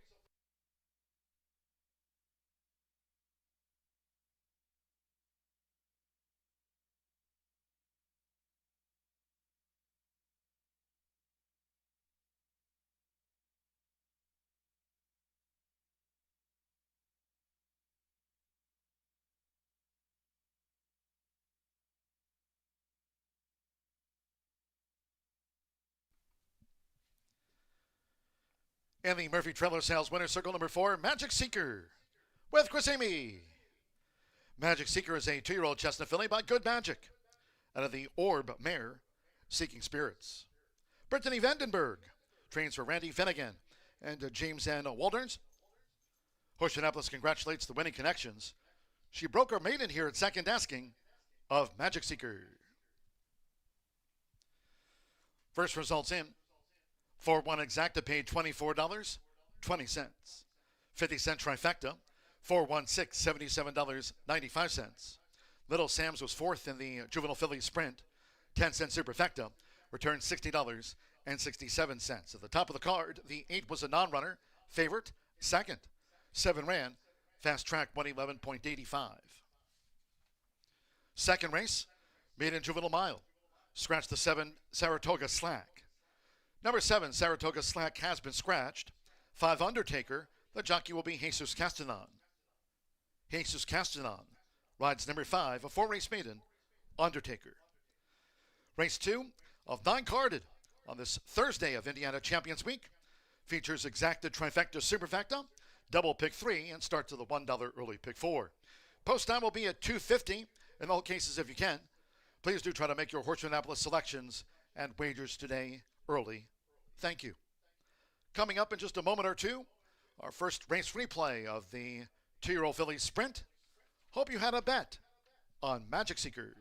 In the Murphy Trailer Sales winner circle number 4, Magic Seeker with Chris Amy. Magic Seeker is a 2-year-old chestnut filly by Good Magic out of the Orb mare, Seeking Spirits. Brittany Vandenberg trains for Randy Finnegan and James Ann Walders. Horseshoe Indianapolis congratulates the winning connections. She broke her maiden here at second asking of Magic Seeker. First results in. 4-1 exacta paid $24.20. 50-cent trifecta, 4-1-6, $77.95. Little Sam's was fourth in the Juvenile Filly Sprint. 10-cent superfecta, returned $60.67. At the top of the card, the 8 was a non-runner, favorite, second. 7 ran, fast track 111.85. Second race, maiden juvenile mile. Scratch the 7, Saratoga Slack. Number 7, Saratoga Slack has been scratched. 5, Undertaker. The jockey will be Jesus Castanon. Jesus Castanon rides number 5, a 4-race maiden, Undertaker. Race 2 of 9 carded on this Thursday of Indiana Champions Week. Features exacta trifecta superfecta, double pick 3, and starts to the $1 early pick 4. Post time will be at 2:50 in all cases if you can. Please do try to make your Horseshoe Indianapolis selections and wagers today early. Thank you. Coming up in just a moment or two, our first race replay of the 2-year-old filly Sprint. Hope you had a bet on Magic Seeker.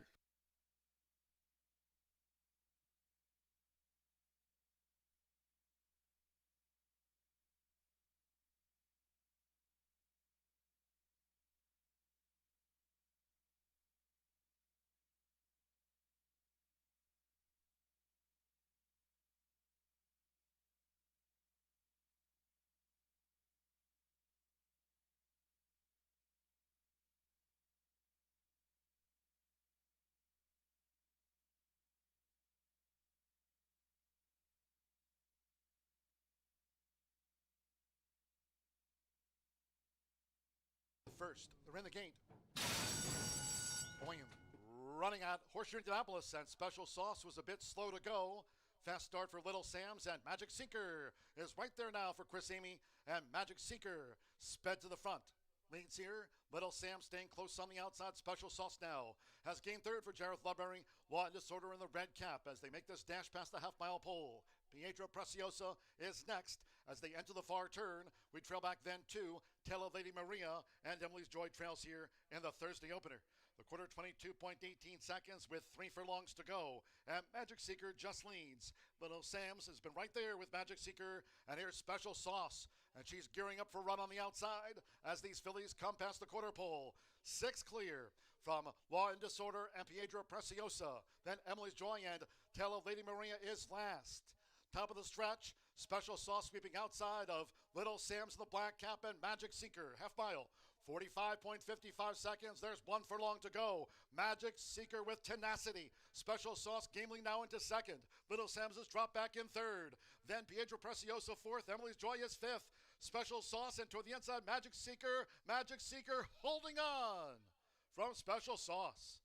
First, they're in the gate. Running at Horseshoe Indianapolis, and Special Sauce was a bit slow to go. Fast start for Little Sam's, and Magic Seeker is right there now for Chris Amy, and Magic Seeker sped to the front. Leads here, Little Sam staying close on the outside. Special Sauce now has gained third for Jareth Ludbury. Law and Disorder in the red cap as they make this dash past the half-mile pole. Pietro Preciosa is next as they enter the far turn. We trail back then to Tell of Lady Maria, and Emily's Joy trails here in the Thursday opener. The quarter 22.18 seconds with 3 furlongs to go. And Magic Seeker just leads. Little Sam's has been right there with Magic Seeker. And here's Special Sauce. And she's gearing up for a run on the outside as these fillies come past the quarter pole. 6 clear from Law and Disorder and Pietro Preciosa. Then Emily's Joy and Tell of Lady Maria is last. Top of the stretch, Special Sauce sweeping outside of Little Sam's the black cap and Magic Seeker. Half mile, 45.55 seconds. There's 1 furlong to go. Magic Seeker with tenacity. Special Sauce gaming now into second. Little Sam's has dropped back in third. Then Pietro Preciosa fourth. Emily's Joy is fifth. Special Sauce and toward the inside, Magic Seeker. Magic Seeker holding on from Special Sauce.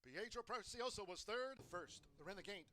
Pietro Preciosa was third. First, they're in the gate.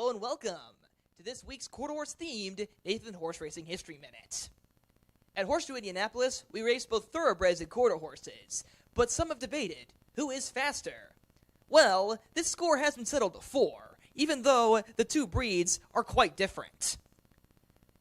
Hello and welcome to this week's quarter horse themed Nathan Horse Racing History Minute. At Horseshoe Indianapolis, we race both thoroughbreds and quarter horses, but some have debated who is faster. Well, this score has been settled before, even though the two breeds are quite different.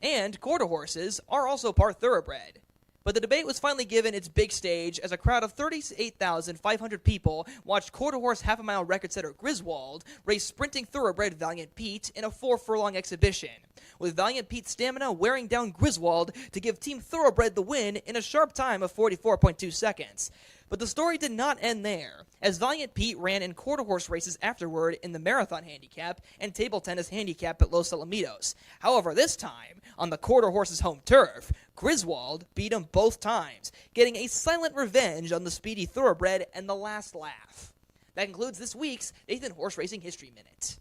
And quarter horses are also part thoroughbred. But the debate was finally given its big stage as a crowd of 38,500 people watched quarter horse half-a-mile record setter Griswold race sprinting thoroughbred Valiant Pete in a 4-furlong exhibition, with Valiant Pete's stamina wearing down Griswold to give Team Thoroughbred the win in a sharp time of 44.2 seconds. But the story did not end there, as Valiant Pete ran in quarter horse races afterward in the Marathon Handicap and Table Tennis Handicap at Los Alamitos. However, this time, on the quarter horse's home turf, Griswold beat him both times, getting a silent revenge on the speedy thoroughbred and the last laugh. That concludes this week's Nathan Horse Racing History Minute.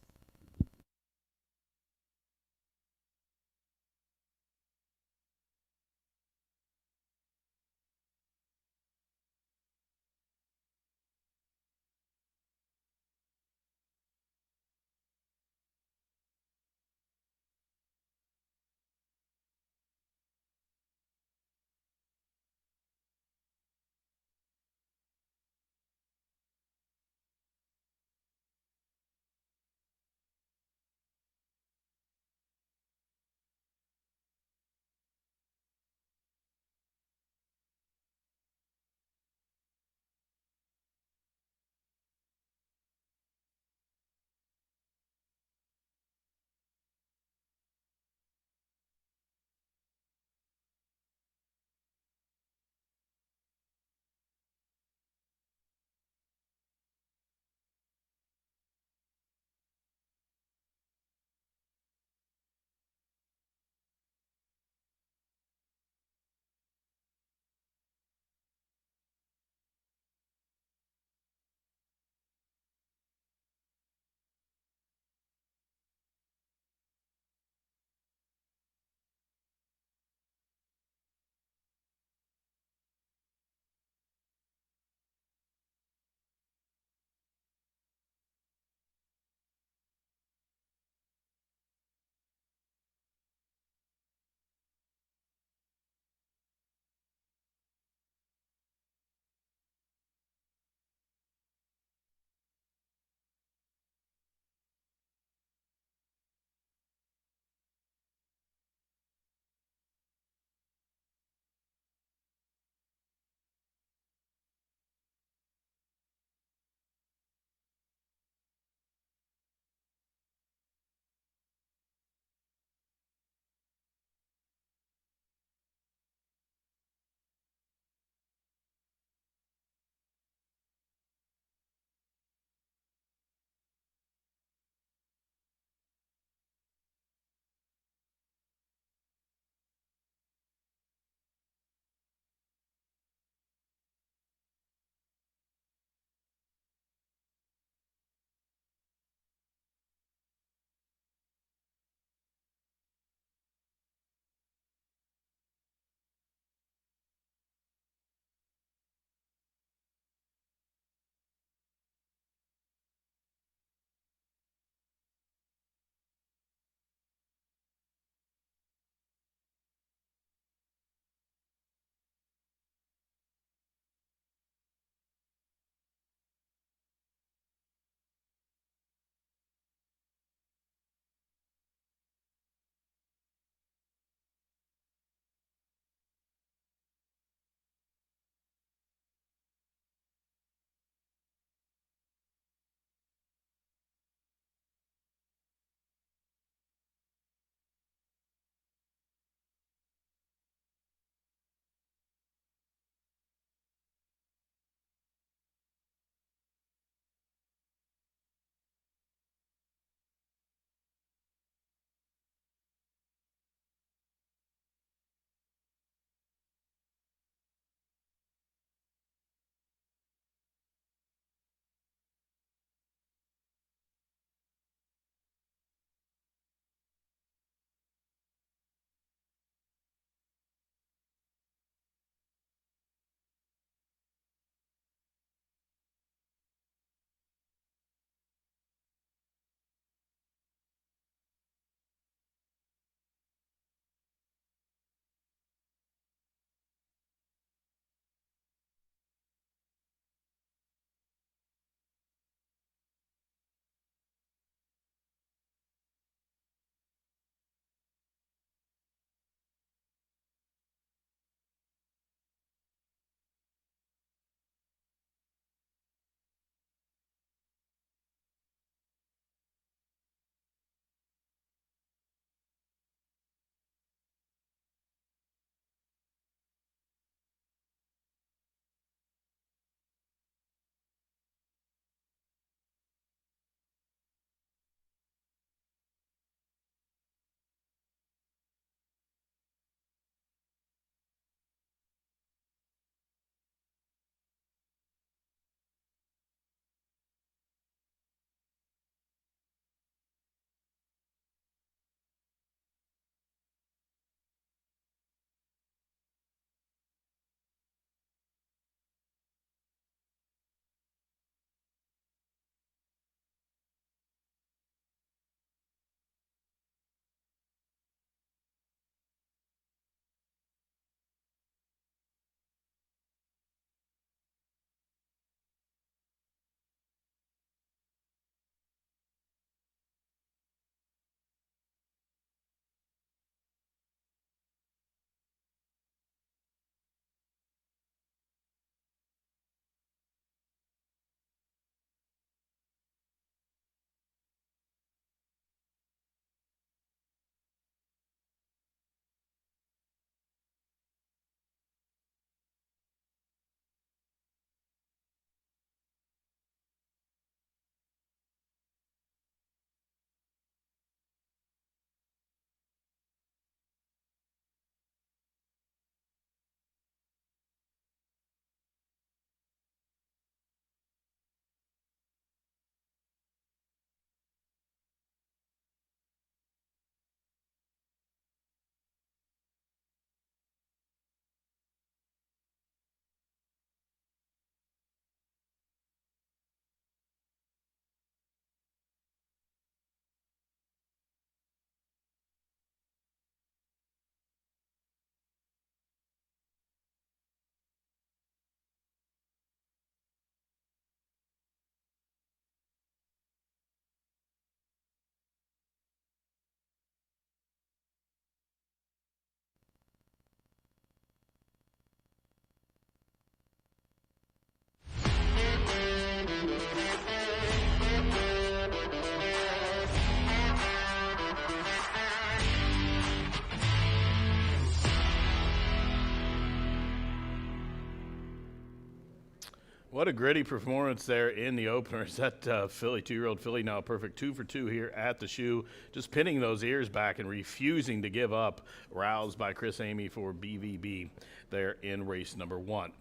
What a gritty performance there in the openers. That filly, 2-year-old filly, now a perfect 2 for 2 here at the shoe. Just pinning those ears back and refusing to give up. Roused by Chris Amy for BVB there in race number 1.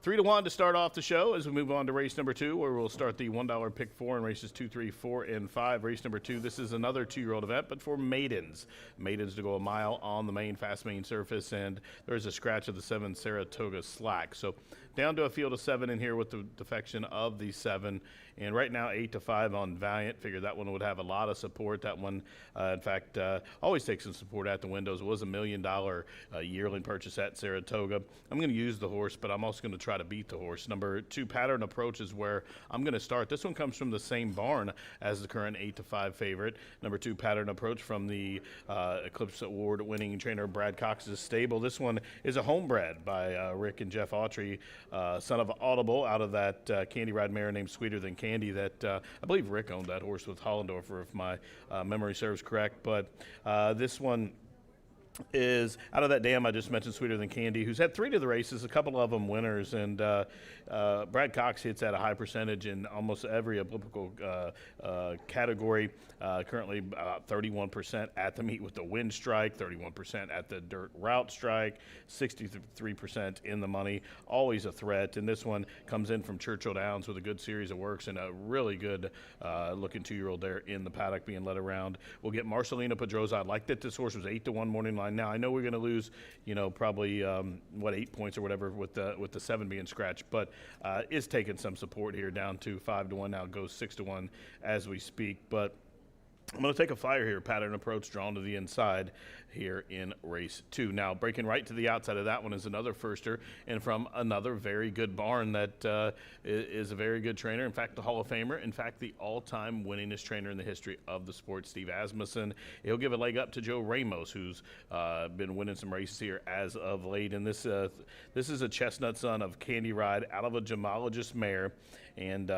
3-1 to start off the show as we move on to race number 2, where we'll start the $1 pick 4 in races 2, 3, 4, and 5. Race number 2, this is another 2-year-old event, but for maidens. Maidens to go a mile on the main, fast main surface, and there's a scratch of the 7 Saratoga Slack. So down to a field of 7 in here with the defection of the 7. And right now 8-5 on Valiant. Figured that one would have a lot of support. That one, in fact, always takes some support at the windows. It was $1 million yearling purchase at Saratoga. I'm going to use the horse, but I'm also going to try to beat the horse. Number 2, Pattern Approach is where I'm going to start. This one comes from the same barn as the current 8-5 favorite. Number 2, Pattern Approach from the Eclipse Award-winning trainer Brad Cox's stable. This one is a homebred by Rick and Jeff Autry, son of Audible, out of that Candy Ride mare named Sweeter Than Candy that I believe Rick owned that horse with Hollendorfer, if my memory serves correct. But this one is out of that dam I just mentioned, Sweeter Than Candy, who's had 3 to the races, a couple of them winners, and Brad Cox hits at a high percentage in almost every applicable category. Currently 31% at the meet with the wind strike, 31% at the dirt route strike, 63% in the money, always a threat. And this one comes in from Churchill Downs with a good series of works and a really good looking 2-year-old there in the paddock being led around. We'll get Marcelina Pedrosa. I like that this horse was 8-1 morning line. Now I know we're going to lose, probably 8 points or whatever with the 7 being scratched, but is taking some support here down to 5-1. Now it goes 6-1 as we speak. But I'm going to take a flyer here, Pattern Approach, drawn to the inside here in race 2. Now, breaking right to the outside of that one is another firster, and from another very good barn that is a very good trainer. In fact, the Hall of Famer. In fact, the all-time winningest trainer in the history of the sport, Steve Asmussen. He'll give a leg up to Joe Ramos, who's been winning some races here as of late. And this is a chestnut son of Candy Ride out of a gemologist mare. And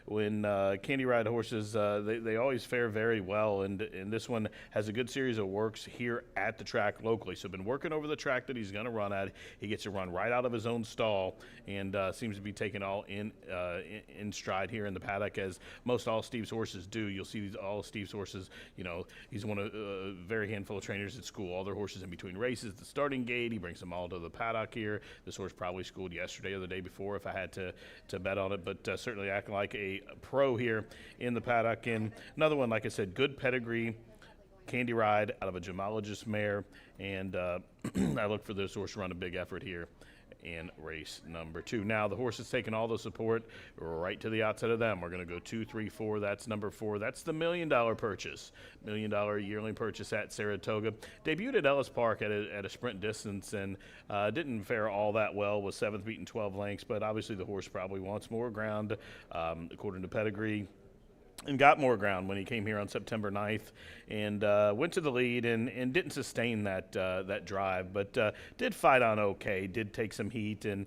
when Candy Ride horses, they always fare very well, and this one has a good series of works here at the track locally. So been working over the track that he's going to run at. He gets to run right out of his own stall, and seems to be taking all in stride here in the paddock, as most all Steve's horses do. You'll see all Steve's horses, he's one of a very handful of trainers at school. All their horses in between races, the starting gate, he brings them all to the paddock here. This horse probably schooled yesterday or the day before if I had to bet on it, but certainly acting like a pro here in the paddock. And another one, like I said, good pedigree, Candy Ride out of a gemologist mare, and I look for this horse to run a big effort here in race number 2. Now the horse has taken all the support right to the outside of them. We're going to go 2, 3, 4. That's number 4. That's the $1 million purchase, $1 million yearling purchase at Saratoga. Debuted at Ellis Park at a sprint distance and didn't fare all that well. Was 7th beaten 12 lengths, but obviously the horse probably wants more ground, according to pedigree. And got more ground when he came here on September 9th and went to the lead and didn't sustain that drive, but did fight on okay, did take some heat and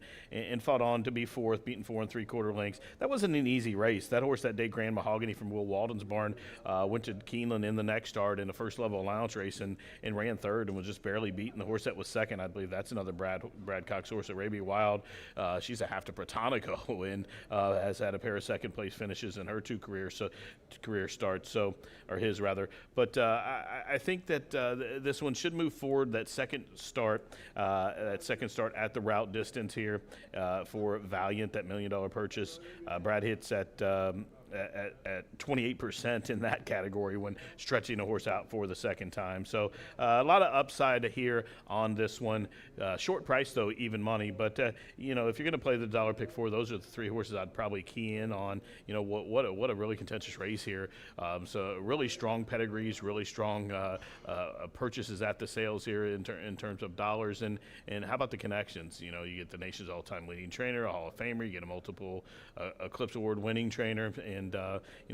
fought on to be 4th, beaten 4 3/4 lengths. That wasn't an easy race. That horse that day, Grand Mahogany from Will Walden's barn, went to Keeneland in the next start in a first level allowance race and ran 3rd and was just barely beaten. The horse that was 2nd, I believe that's another Brad Cox horse, Arabia Wild. She's a half to Protonico and has had a pair of 2nd place finishes in her 2 career starts, or his rather. But I think that this one should move forward. That second start at the route distance here for Valiant, that $1 million purchase. Brad hits at 28% in that category when stretching a horse out for the second time. So a lot of upside here on this one. Short price though, even money. But if you're going to play the $1 pick 4, those are the 3 horses I'd probably key in on. What a really contentious race here. So really strong pedigrees, really strong purchases at the sales here in terms of dollars. And how about the connections? You get the nation's all-time leading trainer, a Hall of Famer. You get a multiple Eclipse Award winning trainer, and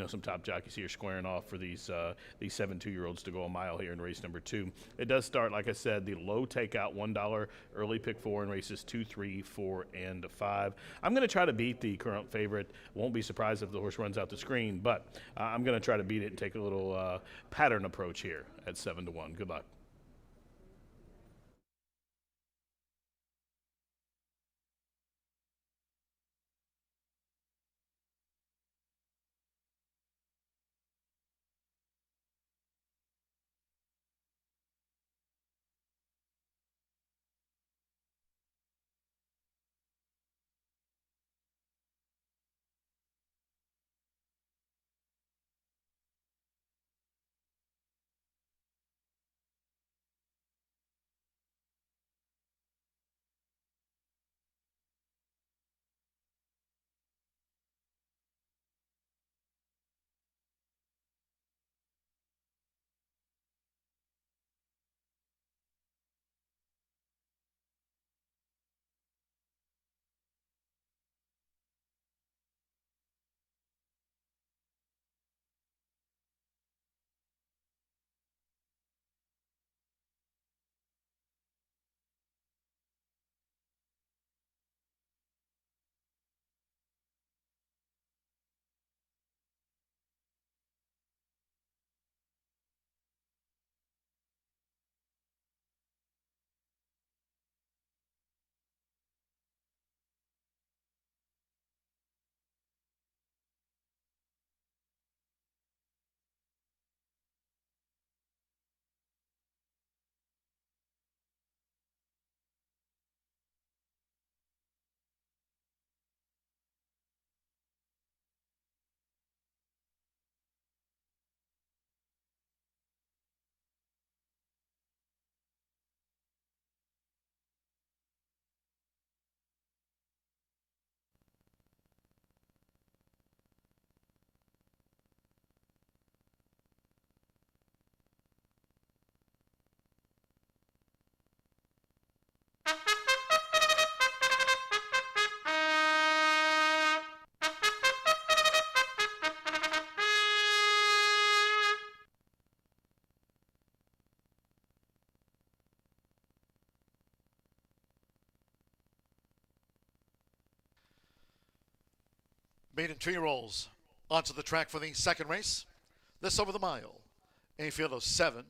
some top jockeys here squaring off for these 7 2-year-olds to go a mile here in race number 2. It does start, like I said, the low takeout $1 early pick 4 in races 2, 3, 4, and 5. I'm going to try to beat the current favorite. Won't be surprised if the horse runs out the screen, but I'm going to try to beat it and take a little pattern approach here at 7-1. Good luck. Maiden 2-year-olds onto the track for the second race. This over the mile. A field of 7.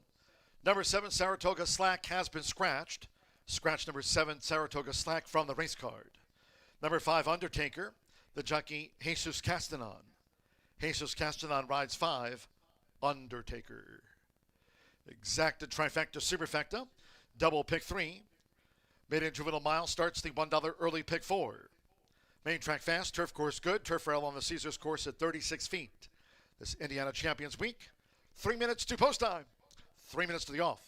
Number 7, Saratoga Slack, has been scratched. Scratch number 7, Saratoga Slack from the race card. Number 5, Undertaker, the jockey Jesus Castanon. Jesus Castanon rides 5, Undertaker. Exacta, trifecta, superfecta, double pick 3. Maiden Juvenile Mile starts the $1 early pick 4. Main track fast, turf course good, turf rail on the Caesars course at 36 feet. This Indiana Champions Week, 3 minutes to post time, 3 minutes to the off.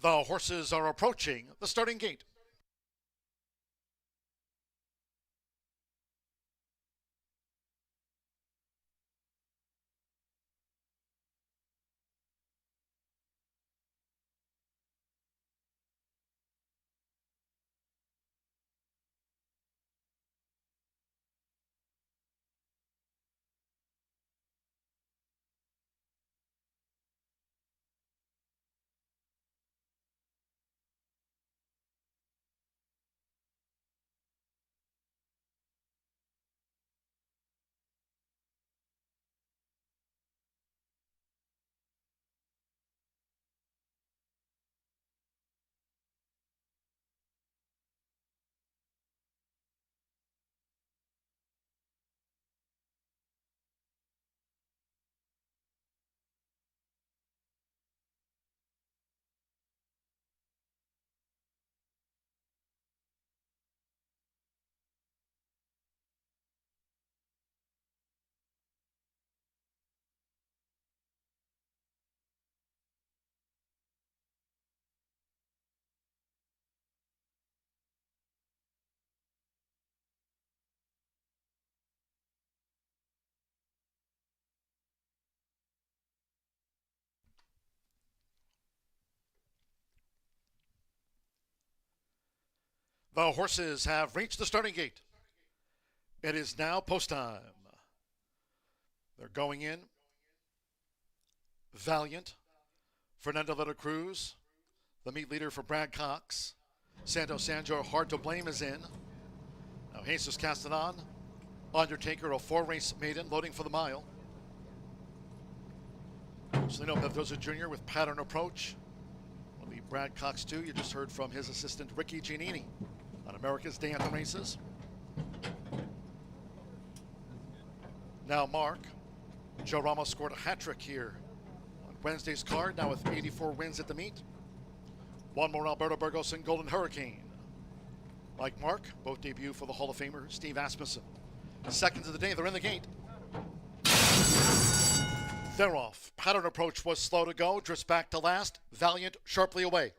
The horses are approaching the starting gate. The horses have reached the starting gate. It is now post time. They're going in. Valiant, Fernando de la Cruz, the meet leader for Brad Cox. Santo Sanjo, Hard to Blame, is in. Now Jesus Castanon, Undertaker, a 4-race maiden, loading for the mile. Celino Mendoza Jr. with Pattern Approach. Will be Brad Cox too. You just heard from his assistant Ricky Giannini on America's Day Anthem Races. Now Mark. Joe Ramos scored a hat trick here on Wednesday's card, now with 84 wins at the meet. One more Alberto Burgos and Golden Hurricane. Like Mark, both debut for the Hall of Famer Steve Asmussen. Seconds of the day, they're in the gate. They're off. Pattern Approach was slow to go, drifts back to last. Valiant sharply away.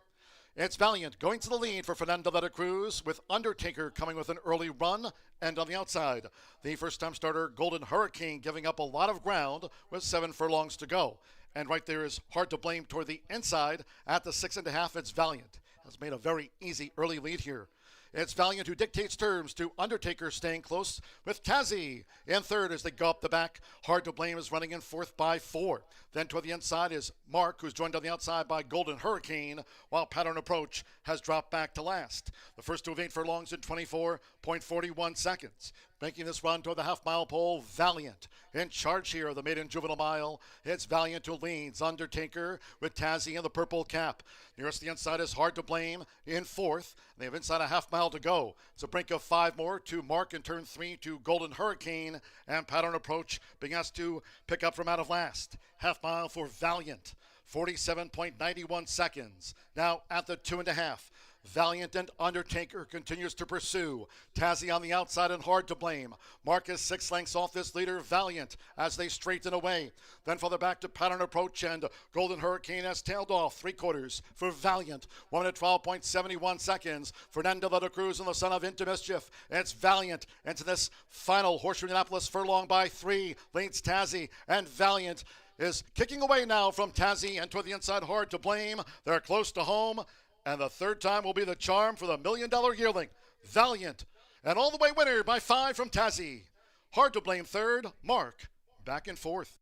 It's Valiant going to the lead for Fernando de la Cruz, with Undertaker coming with an early run. And on the outside, the first-time starter Golden Hurricane giving up a lot of ground with 7 furlongs to go. And right there is Hard to Blame toward the inside. At the 6.5, it's Valiant. Has made a very easy early lead here. It's Valiant who dictates terms to Undertaker, staying close with Tazzy in third as they go up the back. Hard to Blame is running in fourth by 4. Then toward the inside is Mark, who's joined on the outside by Golden Hurricane, while Pattern Approach has dropped back to last. The first two of 8 furlongs in 24.41 seconds. Making this run toward the half-mile pole, Valiant. In charge here of the maiden juvenile mile, it's Valiant who leads. Undertaker with Tazzy in the purple cap. Nearest the inside is Hard to Blame in fourth. They have inside a half-mile to go. It's a brink of 5 more to Mark in turn 3 to Golden Hurricane, and Pattern Approach being asked to pick up from out of last. Half-mile for Valiant. 47.91 seconds. Now at the 2.5. Valiant and Undertaker continues to pursue. Tazzy on the outside and Hard to Blame. Mark is 6 lengths off this leader, Valiant, as they straighten away. Then further back to Pattern Approach, and Golden Hurricane has tailed off 3/4 for Valiant. 1 minute 12.71 seconds. Fernando de la Cruz and the son of Into Mischief. It's Valiant into this final Horseshoe Indianapolis furlong by 3. Leads Tazzy, and Valiant is kicking away now from Tazzy, and toward the inside, Hard to Blame. They're close to home. And the third time will be the charm for the $1 million yearling, Valiant. And all the way winner by 5 from Tazzy. Hard to Blame third, Mark back in fourth.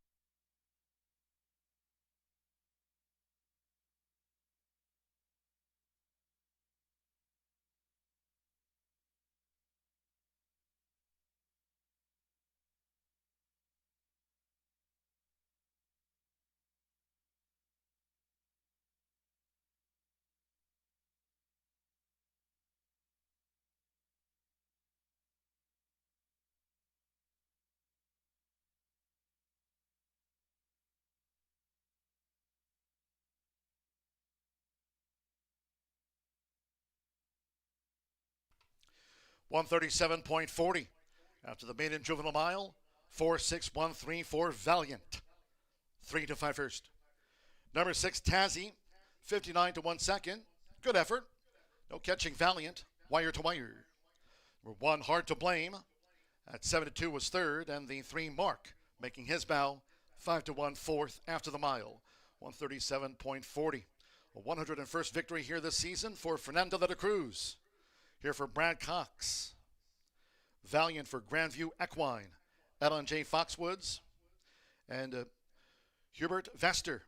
$137.40 after the maiden juvenile mile. 4.6134 Valiant. 3 to 5 first. Number 6 Tazzy. 59 to 1 second. Good effort. No catching Valiant. Wire to wire. Number 1, Hard to Blame. At 7 to 2 was third. And the 3, Mark, making his bow. 5 to 1 fourth after the mile. 137.40. A 101st victory here this season for Fernando de la Cruz. Here for Brad Cox. Valiant for Grandview Equine. Ellen J. Foxwoods. And Hubert Vester.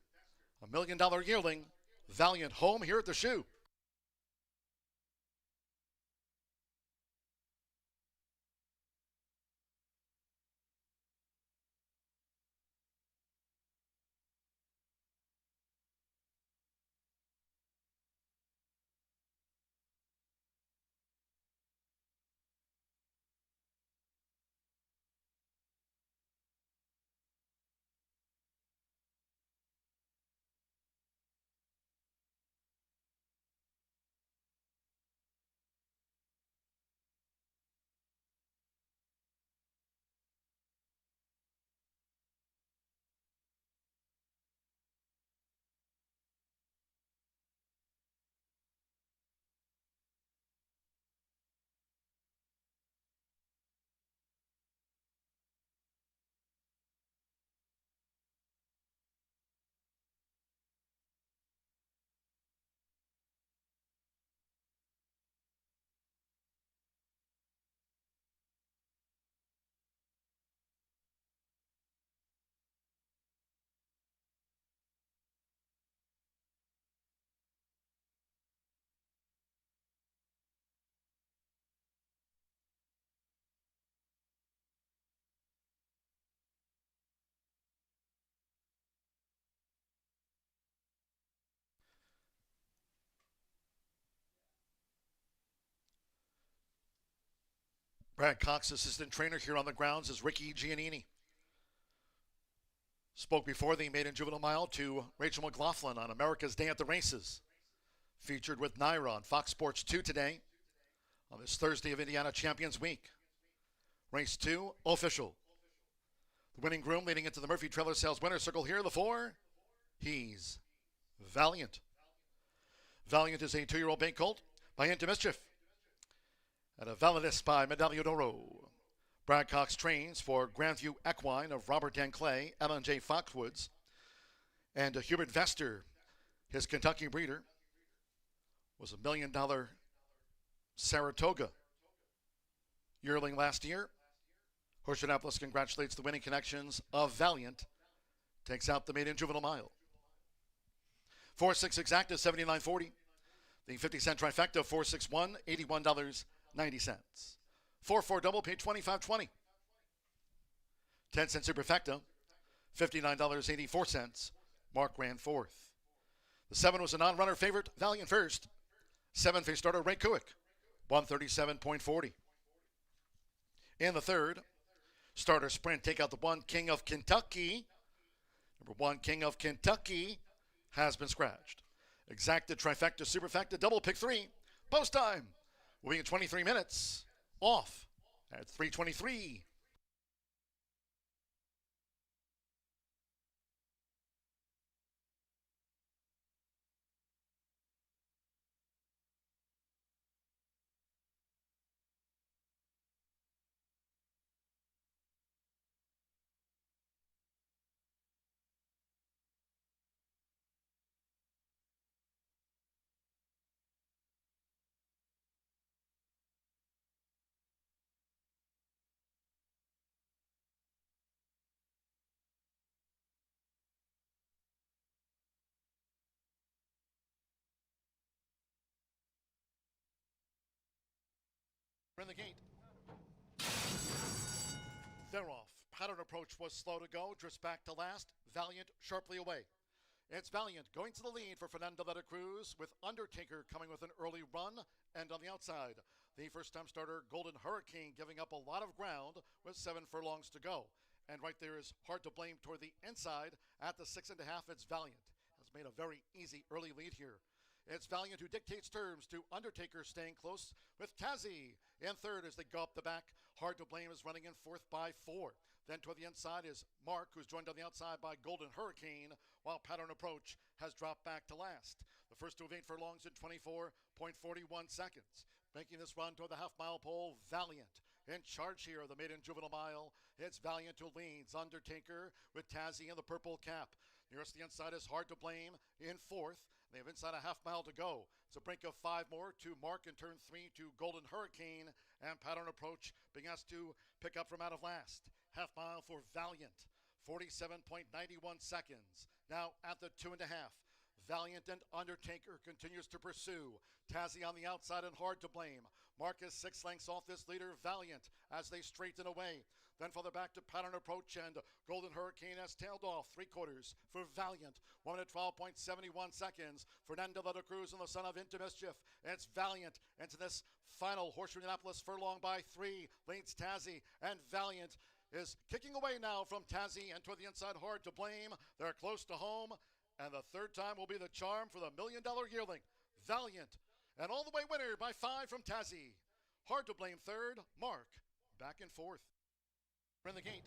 $1 million yearling. Valiant home here at the shoe. Brad Cox, assistant trainer here on the grounds, is Ricky Giannini. Spoke before the maiden juvenile mile to Rachel McLaughlin on America's Day at the Races. Featured with Naira on Fox Sports 2 today on this Thursday of Indiana Champions Week. Race 2, official. The winning groom leading into the Murphy Trailer Sales winner circle here, the 4. He's Valiant. Valiant is a 2-year-old bay colt by Into Mischief. And a Validus by Medallion d'Oro. Brad Cox trains for Grandview Equine of Robert Dan Clay, Ellen J. Foxwoods, and Hubert Vester, his Kentucky breeder, was $1 million Saratoga yearling last year. Horseshoe Indianapolis congratulates the winning connections of Valiant. Takes out the maiden juvenile mile. 4-6 exacta, $79.40. The 50-cent trifecta, 4-6-1, $81.90. 4-4 double, paid $25.20. 10-cent superfecta, $59.84. Mark ran fourth. The 7 was a non-runner favorite, Valiant first. 7 face starter Ray Kuick, 137.40. In the third, starter sprint, take out the 1, King of Kentucky. Number 1, King of Kentucky, has been scratched. Exacta, trifecta, superfecta, double pick 3. Post time will be in 23 minutes. Off at 3:23. In the gate. They're off. Pattern approach was slow to go. Drifts back to last. Valiant sharply away. It's Valiant going to the lead for Fernando de la Cruz, with Undertaker coming with an early run. And on the outside, the first-time starter Golden Hurricane giving up a lot of ground with 7 furlongs to go. And right there is Hard to Blame toward the inside. At the 6.5, it's Valiant. Has made a very easy early lead here. It's Valiant who dictates terms to Undertaker, staying close with Tazzy in third as they go up the back. Hard to Blame is running in fourth by 4. Then toward the inside is Mark, who's joined on the outside by Golden Hurricane, while Pattern Approach has dropped back to last. The first two of 8 furlongs in 24.41 seconds. Making this run toward the half-mile pole, Valiant. In charge here of the maiden juvenile mile, it's Valiant who leads. Undertaker with Tazzy in the purple cap. Nearest the inside is Hard to Blame in fourth. They have inside a half mile to go. It's a brink of 5 more to Mark in turn 3 to Golden Hurricane, and Pattern Approach being asked to pick up from out of last. Half mile for Valiant, 47.91 seconds. Now at the 2.5. Valiant and Undertaker continues to pursue. Tazzy on the outside and Hard to Blame. Mark is 6 lengths off this leader, Valiant, as they straighten away. Then further back to Pattern Approach, and Golden Hurricane has tailed off 3/4 for Valiant. 1 minute 12.71 seconds. Fernando de la Cruz and the son of Into Mischief. It's Valiant into this final Horseshoe Indianapolis furlong by 3. Leads Tazzy, and Valiant is kicking away now from Tazzy, and toward the inside, Hard to Blame. They're close to home. And the third time will be the charm for the $1 million yearling, Valiant. And all the way winner by 5 from Tazzy. Hard to Blame third, Mark back in fourth. We're in the gate.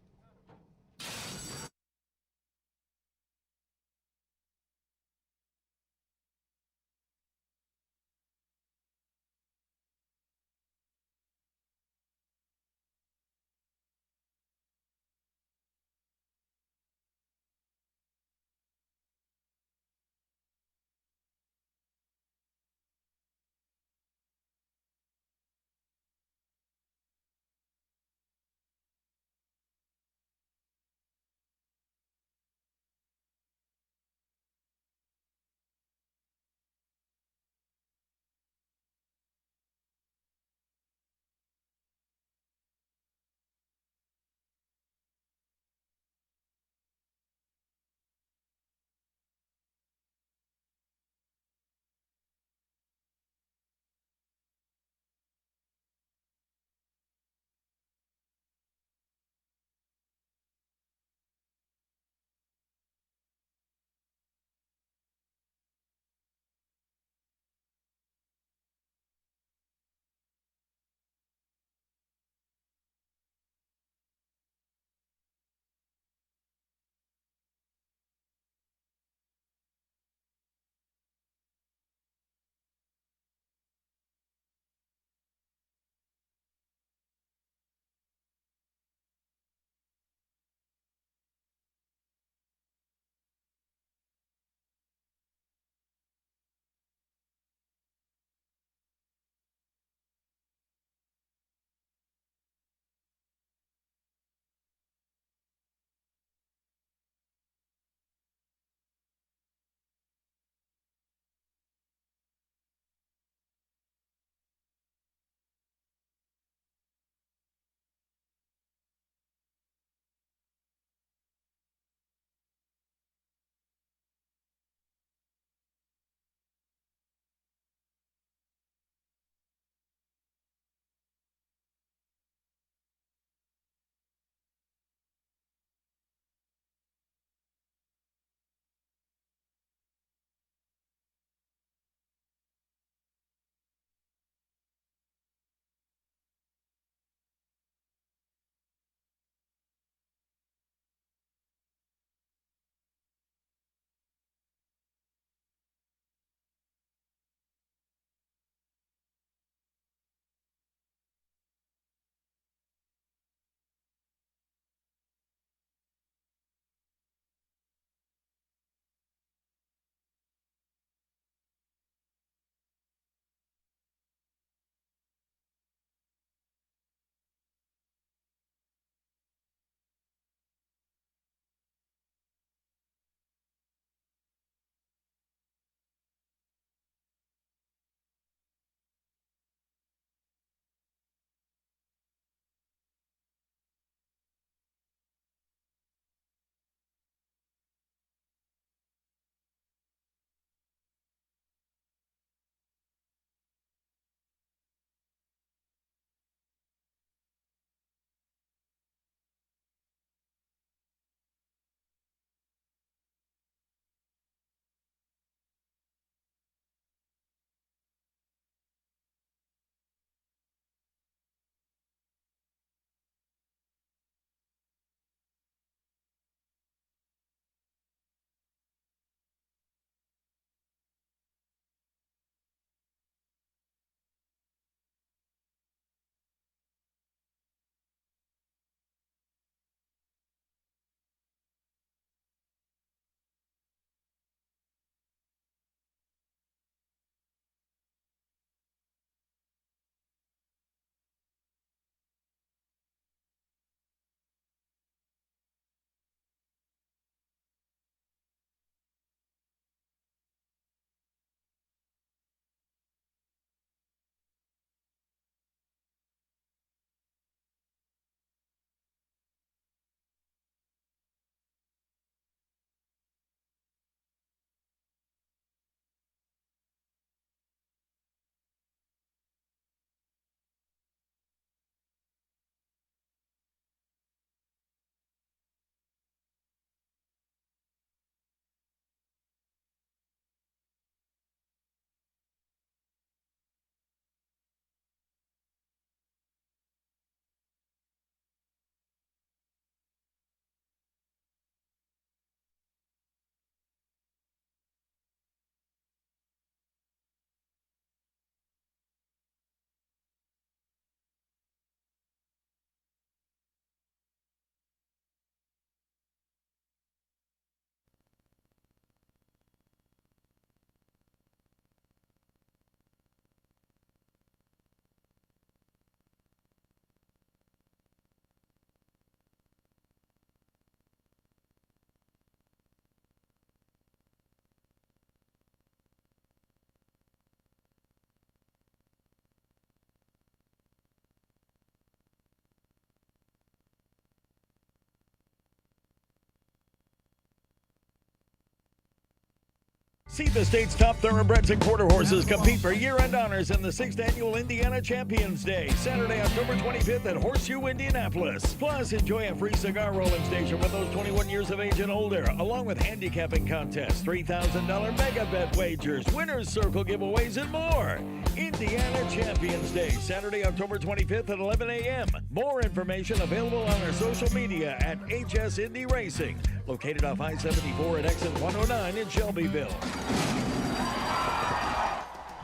See the state's top thoroughbreds and quarter horses compete for year-end honors in the 6th Annual Indiana Champions Day, Saturday, October 25th at Horseshoe Indianapolis. Plus, enjoy a free cigar rolling station with those 21 years of age and older, along with handicapping contests, $3,000 mega bet wagers, winner's circle giveaways, and more. Indiana Champions Day, Saturday, October 25th at 11 a.m. More information available on our social media at HS Indy Racing, located off I-74 at exit 109 in Shelbyville.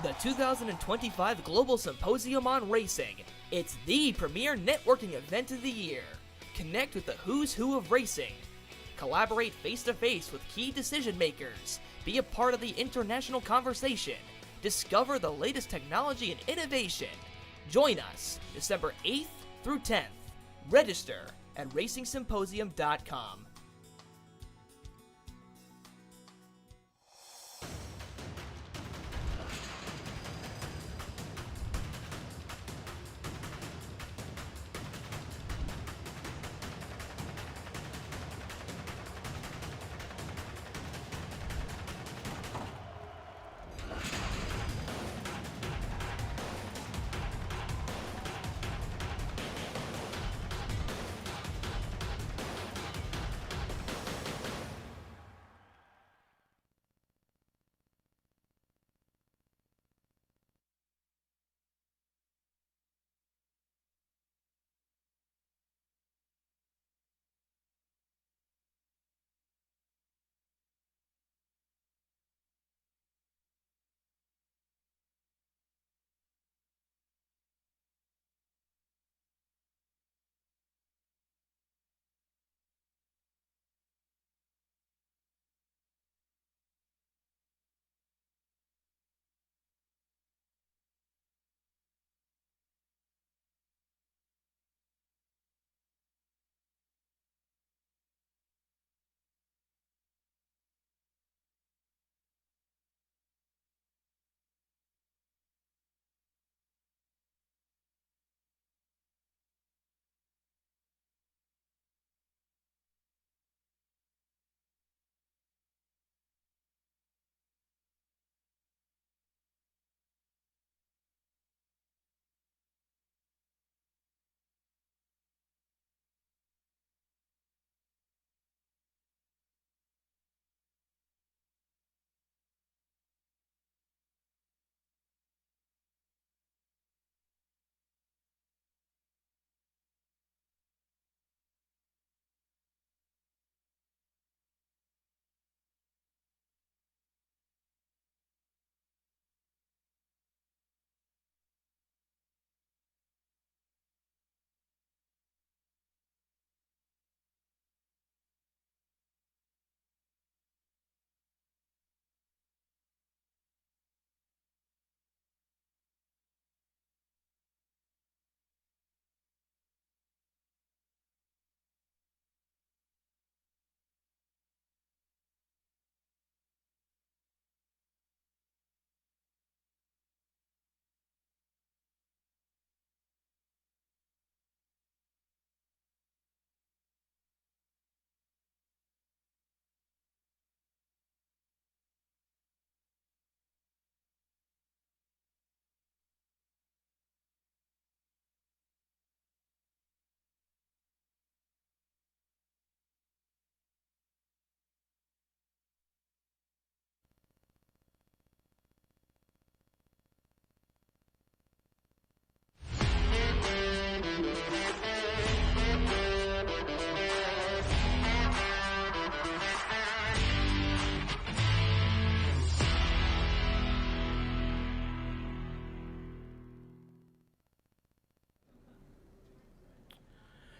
The 2025 Global Symposium on Racing. It's the premier networking event of the year. Connect with the who's who of racing. Collaborate face-to-face with key decision makers. Be a part of the international conversation. Discover the latest technology and innovation. Join us December 8th through 10th. Register at racingsymposium.com.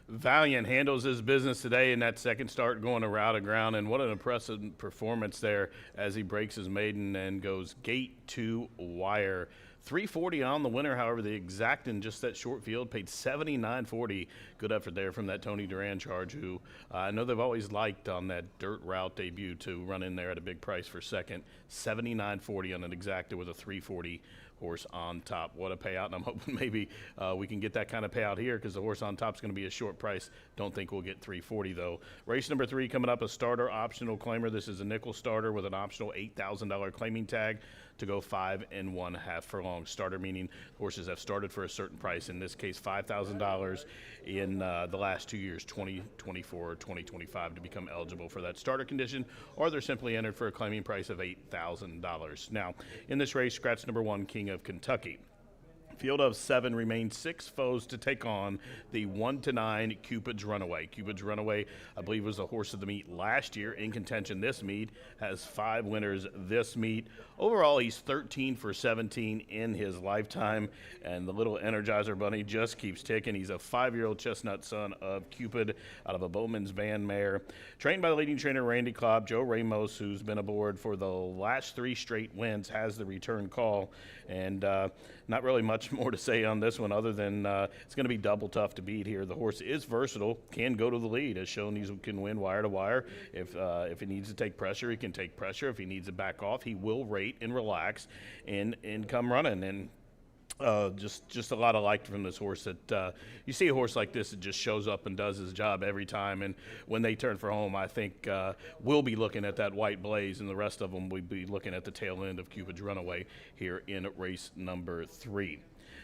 Valiant handles his business today in that second start going around and ground, and what an impressive performance there as he breaks his maiden and goes gate to wire. 340 on the winner. However, the exact in just that short field paid $79.40. Good effort there from that Tony Duran charge, who I know they've always liked on that dirt route debut to run in there at a big price for second. $79.40 on an exacta with a 340 horse on top. What a payout, and I'm hoping maybe we can get that kind of payout here because the horse on top is going to be a short price. Don't think we'll get 340 though. Race number 3 coming up, a starter optional claimer. This is a nickel starter with an optional $8,000 claiming tag to go 5 1/2 furlong. Starter meaning horses have started for a certain price, in this case $5,000 in the last 2 years, 2024 or 2025, to become eligible for that starter condition, or they're simply entered for a claiming price of $8,000. Now, in this race, scratch number 1, King of Kentucky. Field of 7 remains 6 foes to take on the 1-9 Cupid's Runaway. Cupid's Runaway, I believe, was the horse of the meet last year, in contention this meet, has 5 winners this meet. Overall, he's 13 for 17 in his lifetime, and the little Energizer Bunny just keeps ticking. He's a 5-year-old chestnut son of Cupid out of a Bowman's Band mare. Trained by the leading trainer, Randy Klopp. Joe Ramos, who's been aboard for the last 3 straight wins, has the return call, and not really much more to say on this one other than it's going to be double tough to beat here. The horse is versatile, can go to the lead, has shown he can win wire to wire. If he needs to take pressure, he can take pressure. If he needs to back off, he will rate and relax and come running. And just a lot of like from this horse. That you see a horse like this that just shows up and does his job every time, and when they turn for home, I think we'll be looking at that White Blaze, and the rest of them will be looking at the tail end of Cupid's Runaway here in race number 3.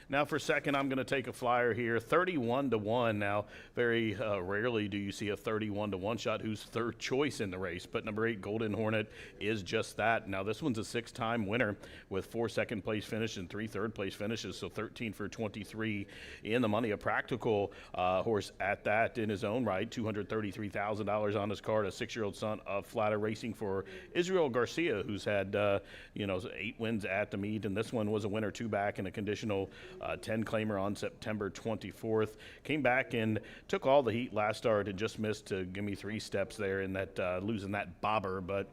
Now for second, I'm going to take a flyer here, 31-1. Now, very rarely do you see a 31-1 shot who's third choice in the race, but number 8, Golden Hornet, is just that. Now, this one's a 6-time winner with 4 second-place finishes and 3 third-place finishes, so 13 for 23 in the money. A practical horse at that in his own right, $233,000 on his card, a 6-year-old son of Flatter, racing for Israel Garcia, who's had 8 wins at the meet, and this one was a winner 2 back in a conditional 10 claimer on September 24th. Came back and took all the heat last start and just missed to give me 3 steps there in that losing that bobber, but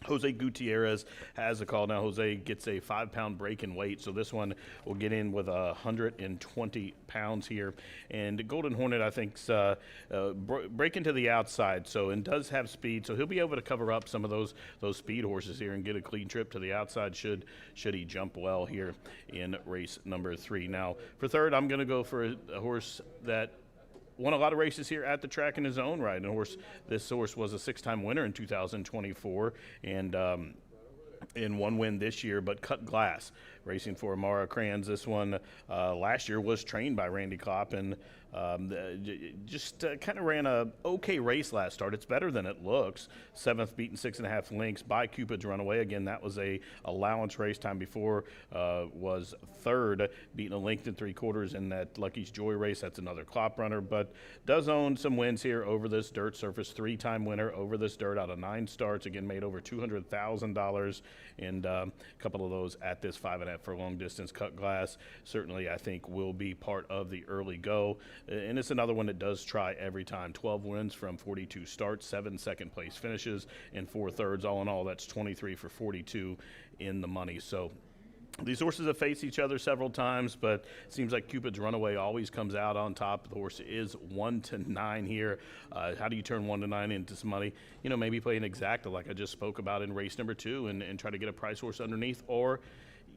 Jose Gutierrez has a call. Now Jose gets a 5-pound break in weight, so this one will get in with 120 pounds here. And Golden Hornet, I think, breaking to the outside, and does have speed, so he'll be able to cover up some of those speed horses here and get a clean trip to the outside should he jump well here in race number 3. Now for third, I'm going to go for a horse that won a lot of races here at the track in his own right. And this horse was a 6-time winner in 2024 and in 1 win this year, but Cut Glass, racing for Amara Kranz. This one last year was trained by Randy Klopp and just kind of ran a okay race last start. It's better than it looks. 7th, beaten 6.5 lengths by Cupid's Runaway. Again, that was a allowance race. Time before was 3rd, beating a length and 3/4 in that Lucky's Joy race. That's another Klopp runner, but does own some wins here over this dirt surface. 3-time winner over this dirt out of 9 starts. Again, made over $200,000, and a couple of those at this 5.5 furlong distance. Cut Glass certainly, I think, will be part of the early go. And it's another one that does try every time. 12 wins from 42 starts, 7 second-place finishes, and 4 thirds. All in all, that's 23 for 42 in the money. So these horses have faced each other several times, but it seems like Cupid's Runaway always comes out on top. The horse is 1-9 here. How do you turn 1-9 into some money? Maybe play an exacta like I just spoke about in race number 2 and try to get a price horse underneath, or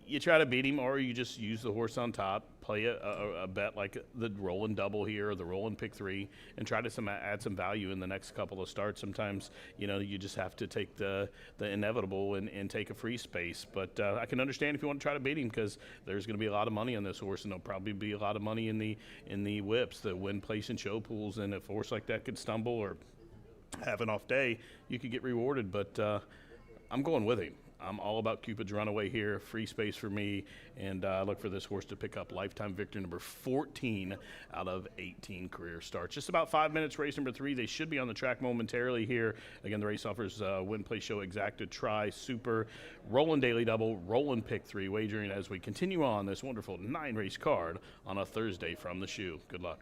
you try to beat him, or you just use the horse on top, play a bet like the roll and double here, or the roll and pick 3, and try to add some value in the next couple of starts. Sometimes, you just have to take the inevitable and take a free space. But I can understand if you want to try to beat him, because there's going to be a lot of money on this horse, and there'll probably be a lot of money in the whips, the win, place, and show pools. And if a horse like that could stumble or have an off day, you could get rewarded. But I'm going with him. I'm all about Cupid's Runaway here. Free space for me, and I look for this horse to pick up lifetime victory number 14 out of 18 career starts. Just about 5 minutes, race number 3. They should be on the track momentarily here. Again, the race offers win, play, show, exacta, try, super, roll-in daily double, roll-in pick 3 wagering as we continue on this wonderful 9-race card on a Thursday from the shoe. Good luck.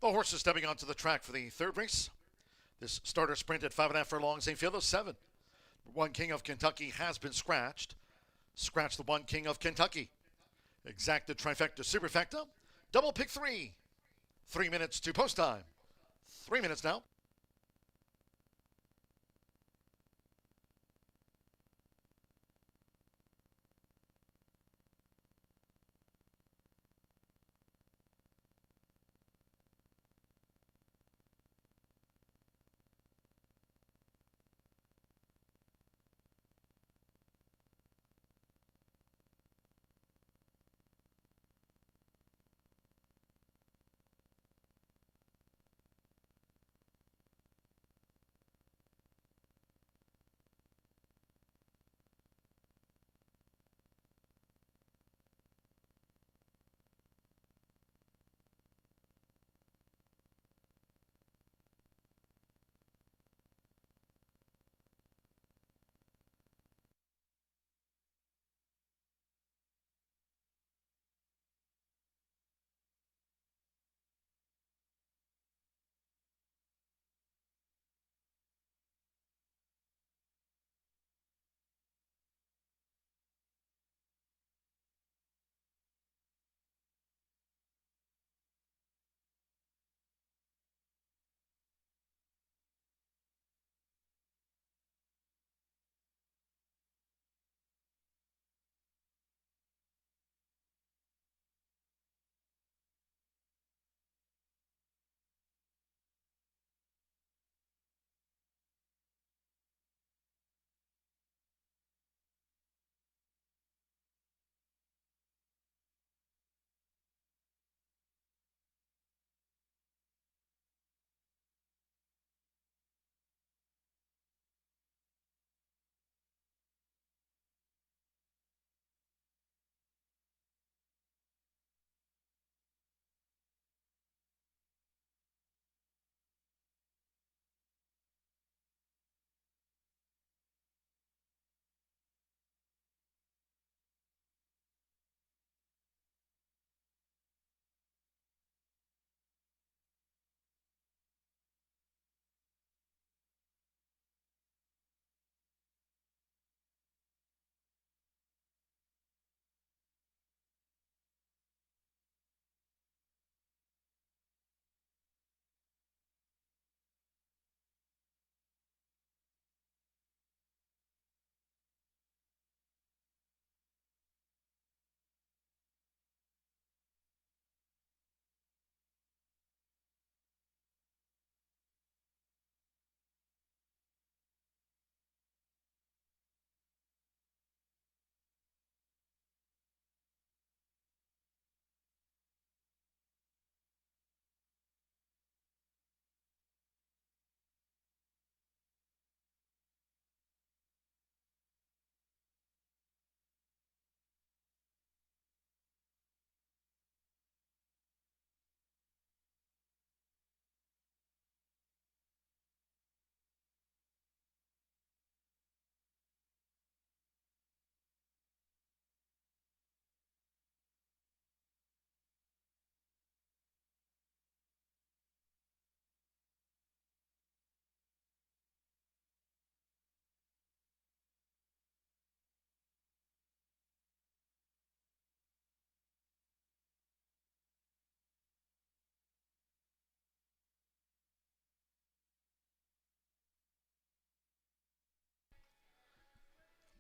The horses stepping onto the track for the third race. This starter sprint at 5.5 furlongs, a field of 7. One King of Kentucky has been scratched. Scratch the One King of Kentucky. Exacta, trifecta, superfecta. Double pick 3. 3 minutes to post time. 3 minutes now.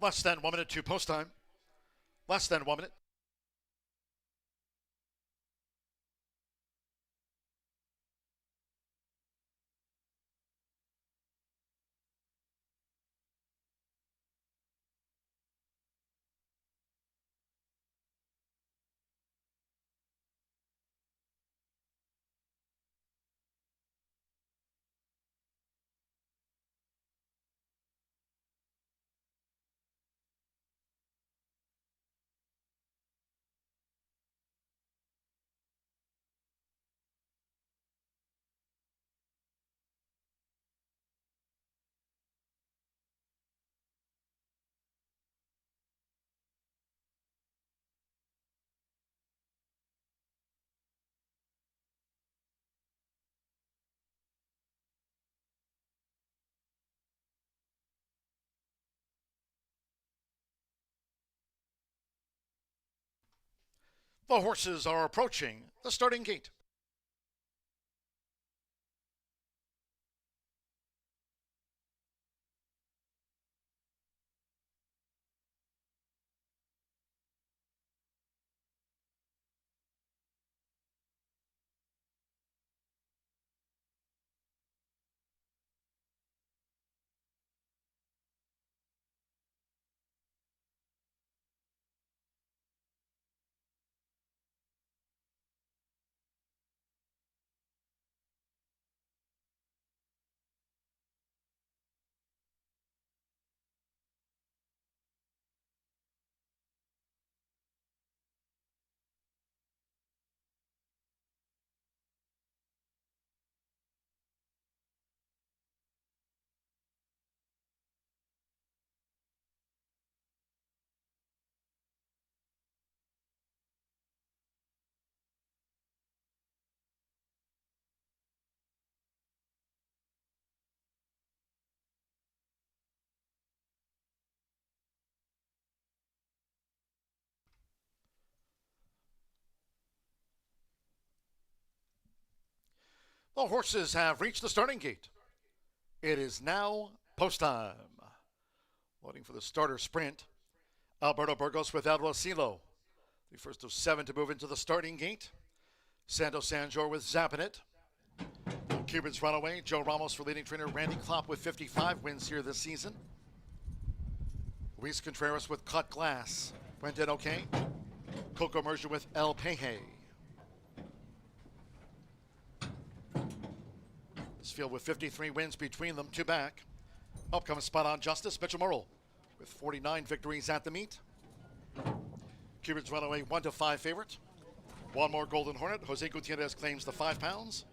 Less than 1 minute to post time. Less than 1 minute. The horses are approaching the starting gate. The horses have reached the starting gate. It is now post time. Loading for the starter sprint. Alberto Burgos with El Rosilo, the first of 7 to move into the starting gate. Santo Sanjor with Zappinit. Cubans Runaway. Joe Ramos for leading trainer Randy Klopp with 55 wins here this season. Luis Contreras with Cut Glass. Brendan O'Kane. Coco Merger with El Peje. This field with 53 wins between them, 2 back. Up comes Spot On Justice, Mitchell Murrell with 49 victories at the meet. Cubans Runaway 1-5 favorite. One more Golden Hornet. Jose Gutierrez claims the 5 pounds.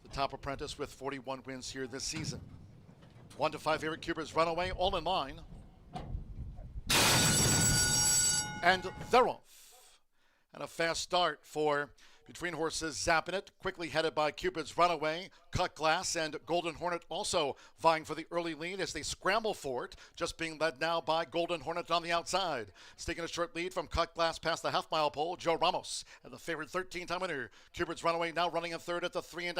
The top apprentice with 41 wins here this season. 1-5 favorite Cubans Runaway, all in line. And they're off. And a fast start for between horses Zappin' It, quickly headed by Cupid's Runaway, Cut Glass, and Golden Hornet also vying for the early lead as they scramble for it, just being led now by Golden Hornet on the outside. It's taking a short lead from Cut Glass past the half-mile pole, Joe Ramos, and the favorite 13-time winner, Cupid's Runaway, now running in third at the 3.5.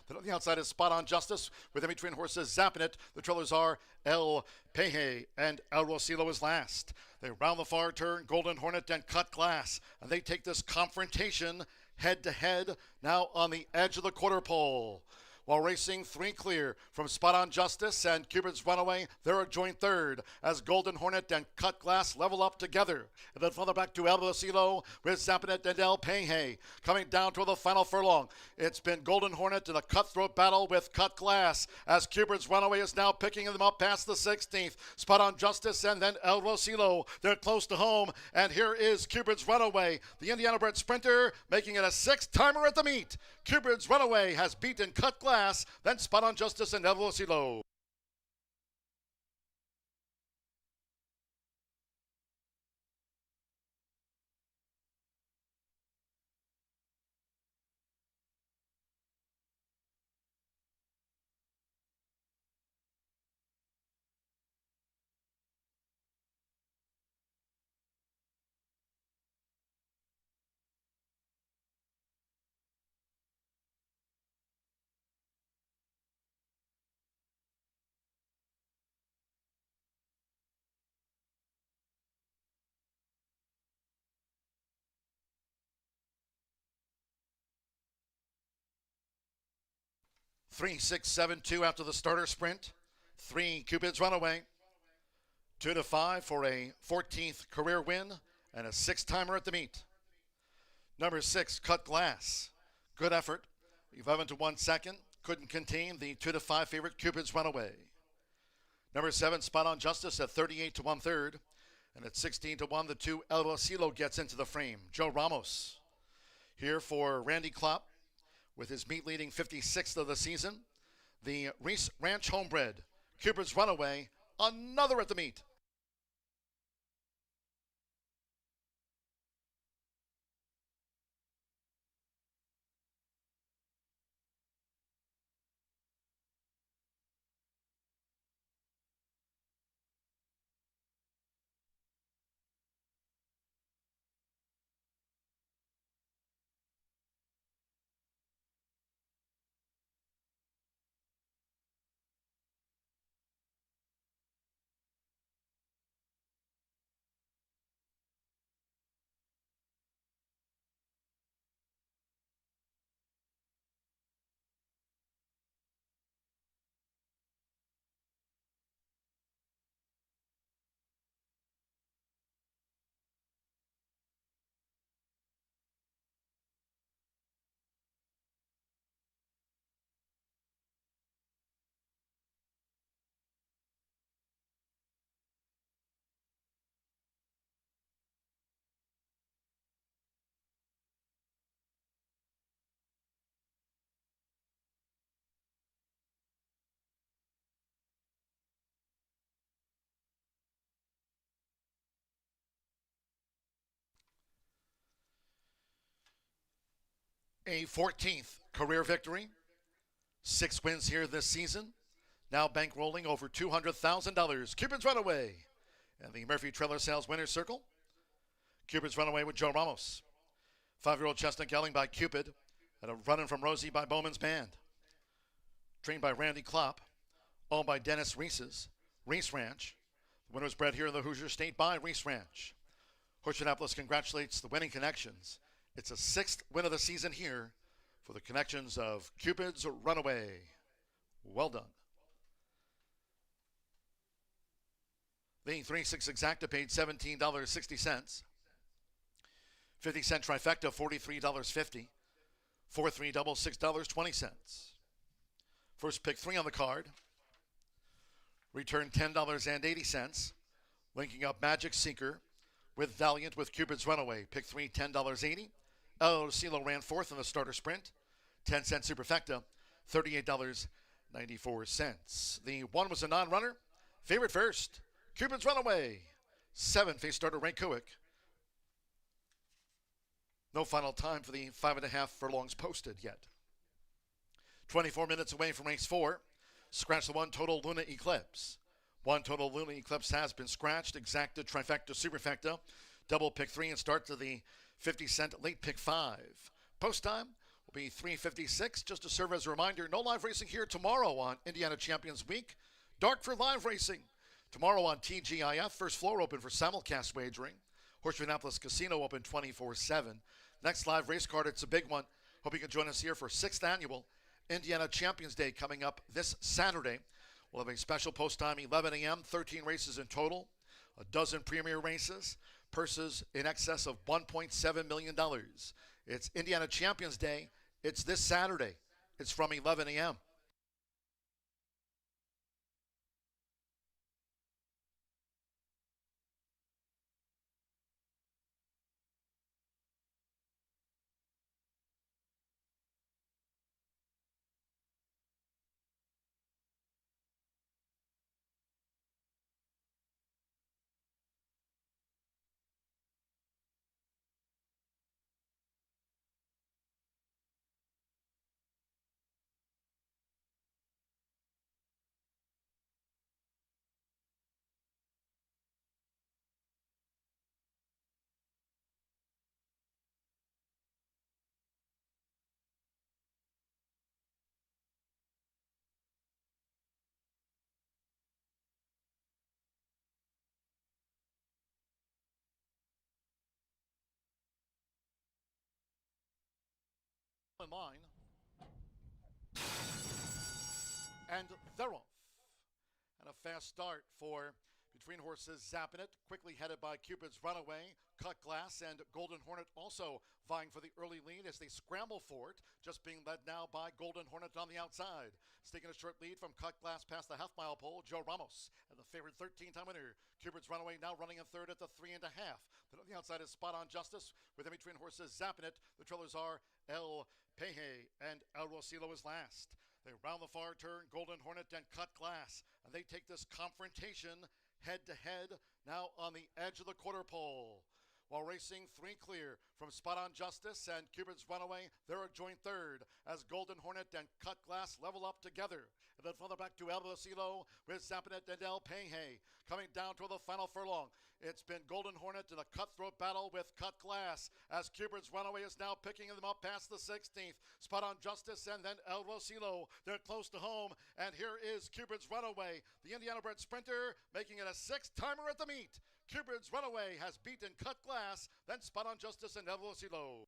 Then on the outside is Spot On Justice, with in between horses Zappin' It. The trailers are El Peje and El Rosilo is last. They round the far turn, Golden Hornet and Cut Glass, and they take this confrontation head-to-head now on the edge of the quarter pole. While racing 3 clear from Spot On Justice and Cupid's Runaway, they're a joint third as Golden Hornet and Cut Glass level up together. And then further back to El Rosilo with Zappinit and El Peje. Coming down to the final furlong. It's been Golden Hornet in a cutthroat battle with Cut Glass as Cupid's Runaway is now picking them up past the 16th. Spot On Justice and then El Rosilo. They're close to home. And here is Cupid's Runaway, the Indiana bred sprinter, making it a 6-timer at the meet. Cupid's Runaway has beaten Cut Glass, then Spot On Justice and El Rosilo. Three, 6, 7, 2 after the starter sprint. 3, Cupid's Runaway. 2-5 for a 14th career win and a 6-timer at the meet. Number 6, Cut Glass. Good effort. 11-1 second. Couldn't contain the 2-5 favorite Cupid's Runaway. Number 7, Spot On Justice at 38-1 third. And at 16-1, the 2 El Rosilo gets into the frame. Joe Ramos here for Randy Klopp, with his meet leading 56th of the season. The Reese Ranch Homebred, Cupid's Runaway, another at the meet. A 14th career victory. 6 wins here this season. Now bankrolling over $200,000. Cupid's Runaway. And the Murphy Trailer Sales Winners Circle. Cupid's Runaway with Joe Ramos. 5-year-old chestnut gelding by Cupid. And a Runnin' from Rosie by Bowman's Band. Trained by Randy Klopp. Owned by Dennis Reese's Reese Ranch. The winner was bred here in the Hoosier State by Reese Ranch. Horseshoe Indianapolis congratulates the winning connections. It's a 6th win of the season here for the connections of Cupid's Runaway. Well done. The 3-6 exacta paid $17.60. 50-cent trifecta, $43.50. 4-3 double, $6.20. First pick 3 on the card. Return $10.80. Linking up Magic Seeker with Valiant with Cupid's Runaway. Pick 3, $10.80. El Cielo ran 4th in the starter sprint. 10-cent superfecta, $38.94. The 1 was a non-runner. Favorite first, Cupid's Runaway. 7, face starter Ray Kuick. No final time for the 5.5 furlongs posted yet. 24 minutes away from race 4. Scratch the 1 total Luna Eclipse. 1 total Luna Eclipse has been scratched. Exacta, trifecta, superfecta. Double pick 3 and start to the 50-cent late pick 5. Post time will be 3:56. Just to serve as a reminder, no live racing here tomorrow on Indiana Champions Week. Dark for live racing. Tomorrow on TGIF, first floor open for simulcast wagering. Horseshoe Indianapolis Casino open 24/7. Next live race card, it's a big one. Hope you can join us here for 6th annual Indiana Champions Day coming up this Saturday. We'll have a special post time, 11 a.m., 13 races in total, a dozen premier races, purses in excess of $1.7 million. It's Indiana Champions Day. It's this Saturday. It's from 11 a.m. In line. And they're off. And a fast start for Between Horses Zappin' It, quickly headed by Cupid's Runaway. Cut Glass and Golden Hornet also vying for the early lead as they scramble for it, just being led now by Golden Hornet on the outside. Taking a short lead from Cut Glass past the half-mile pole, Joe Ramos, and the favorite 13-time winner, Cupid's Runaway, now running in third at the 3.5. Then on the outside is Spot On Justice, with In Between Horses Zappin' It. The trailers are El Peje and El Rosilo is last. They round the far turn, Golden Hornet and Cut Glass, and they take this confrontation head-to-head now on the edge of the quarter pole. While racing 3 clear from Spot On Justice and Cupid's Runaway, they're a joint third as Golden Hornet and Cut Glass level up together. And then further back to El Vacilo with Zappin' It and El Peje. Coming down to the final furlong, it's been Golden Hornet in a cutthroat battle with Cut Glass as Cupid's Runaway is now picking them up past the 16th. Spot On Justice and then El Rosilo. They're close to home, and here is Cupid's Runaway, the Indiana-bred sprinter, making it a 6th-timer at the meet. Cupid's Runaway has beaten Cut Glass, then Spot On Justice and El Rosilo.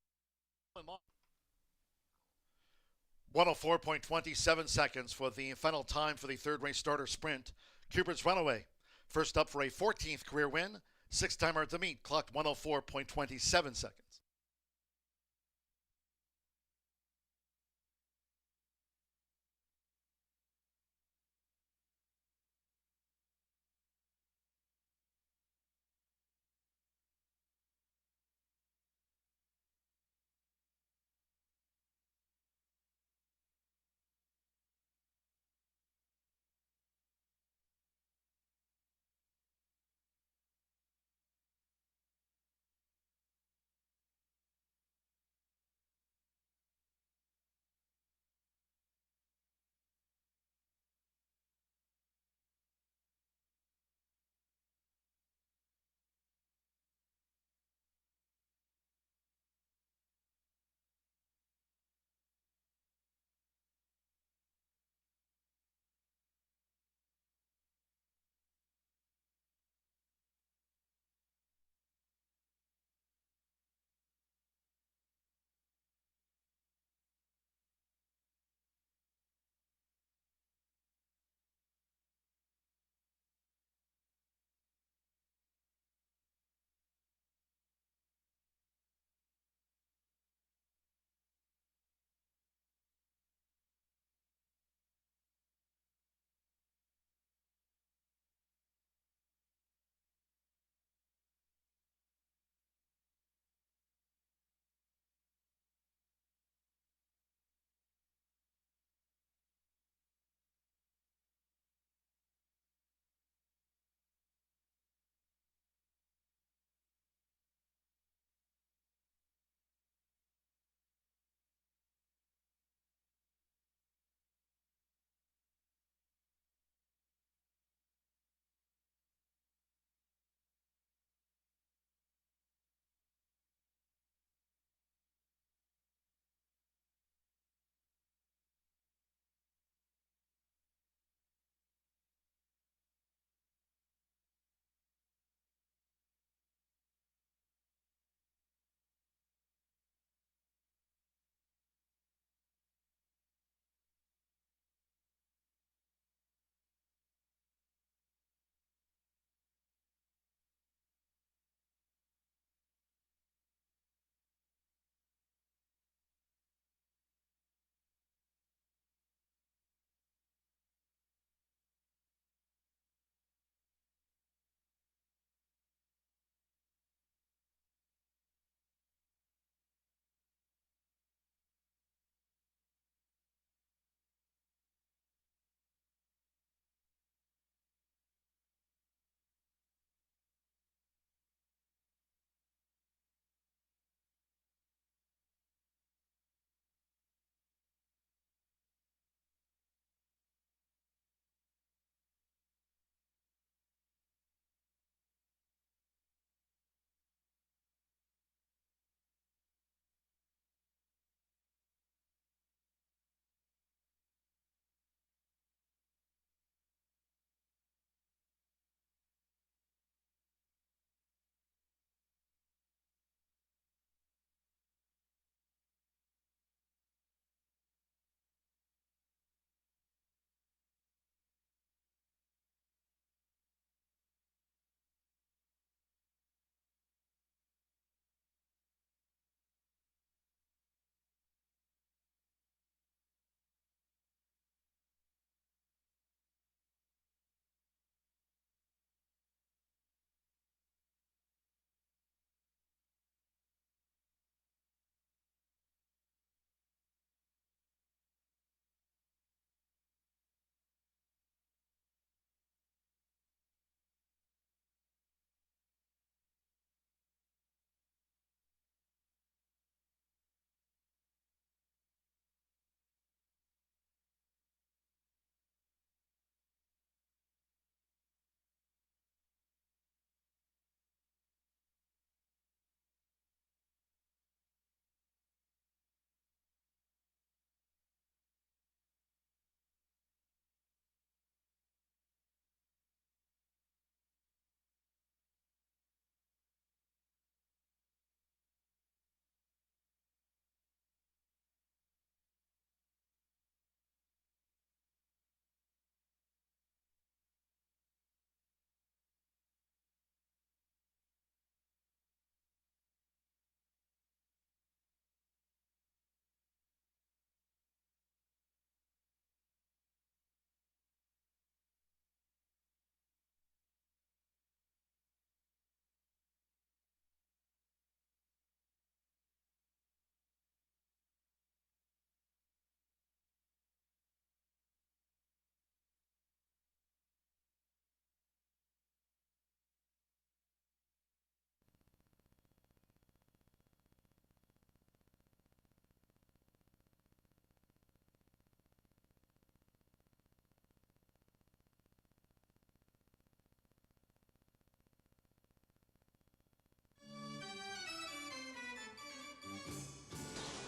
104.27 seconds for the final time for the third race starter sprint. Cupid's Runaway, first up for a 14th career win. 6th-timer at the meet, clocked 104.27 seconds.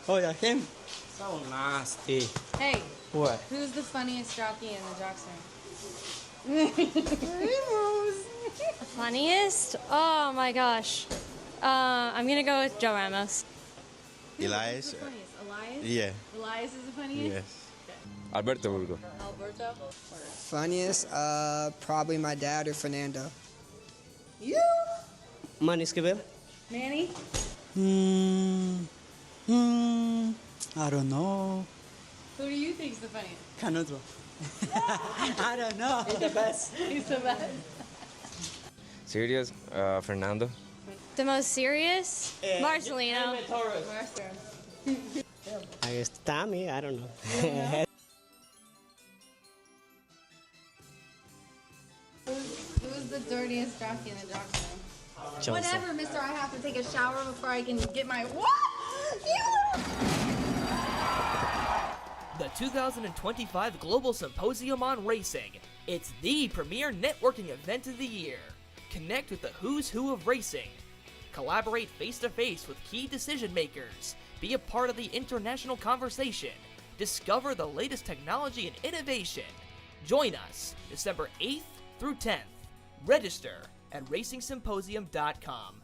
Oh yeah, him. So nasty. Hey, What? who's the funniest jockey in the jock Funniest? Oh my gosh. I'm gonna go with Joe Ramos. Elias. Who's the funniest? Elias? Yeah. Elias is the funniest? Yes. Alberto Burgo. Alberto? Funniest? Probably my dad or Fernando. You? Manny Esquivel. Manny? I don't know. Who do you think's the funniest? Canuto. I don't know. He's the best. He's the best. Serious? Fernando. The most serious? Marcelino. I guess Tommy. I don't know. Who's the dirtiest jockey in the jock ring? Whatever, mister. I have to take a shower before I can get my... What? The 2025 Global Symposium on Racing. It's the premier networking event of the year. Connect with the who's who of racing. Collaborate face-to-face with key decision makers. Be a part of the international conversation. Discover the latest technology and innovation. Join us December 8th through 10th. Register at racingsymposium.com.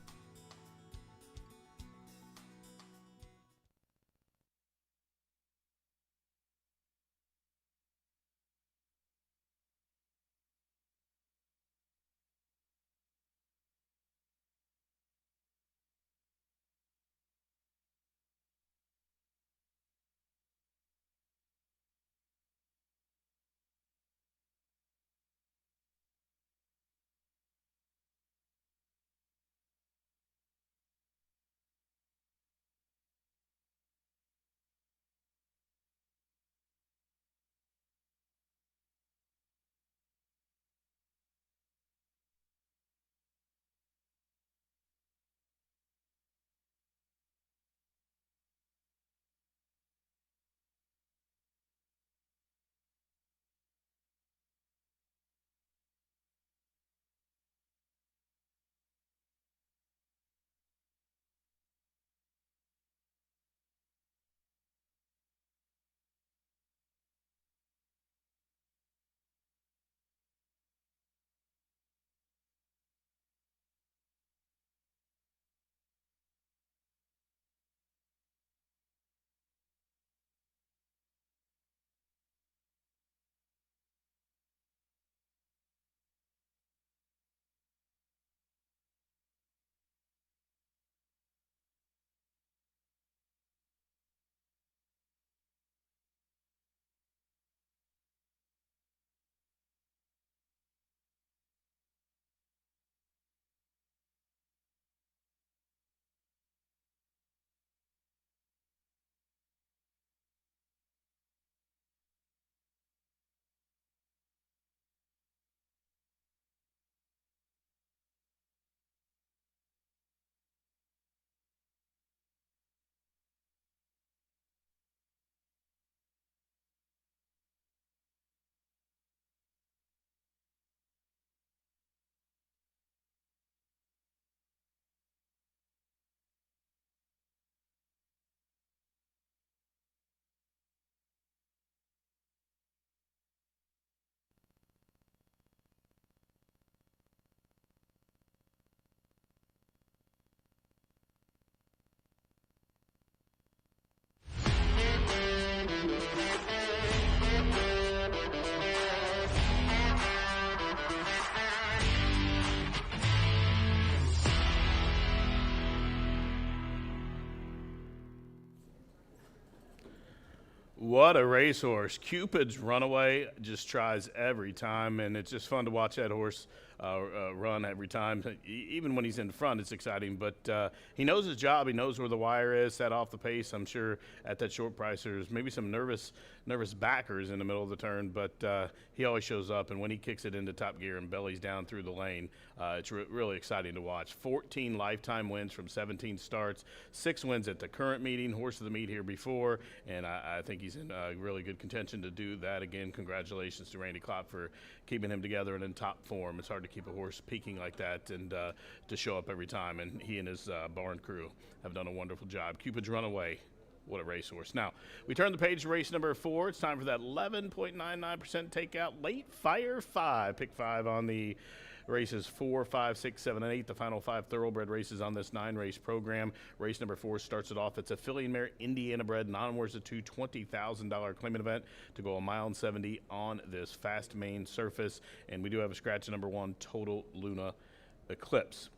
What a racehorse. Cupid's Runaway just tries every time, and it's just fun to watch that horse run every time. Even when he's in front, it's exciting, but he knows his job. He knows where the wire is, set off the pace. I'm sure at that short price there's maybe some nervous backers in the middle of the turn, but he always shows up, and when he kicks it into top gear and bellies down through the lane, it's really exciting to watch. 14 lifetime wins from 17 starts, 6 wins at the current meeting, horse of the meet here before, and I think he's in really good contention to do that again. Congratulations to Randy Klopp for keeping him together and in top form. It's hard to keep a horse peaking like that and to show up every time, and he and his barn crew have done a wonderful job. Cupid's Runaway, What a racehorse. Now, we turn the page to race number 4. It's time for that 11.99% takeout late fire 5. Pick 5 on the races 4, 5, 6, 7, and 8. The final 5 thoroughbred races on this 9-race program. Race number 4 starts it off. It's a filly and mare Indiana bred non-worth a $2 $20,000 claimant event to go a mile and 70 on this fast main surface. And we do have a scratch number 1, Total Luna Eclipse.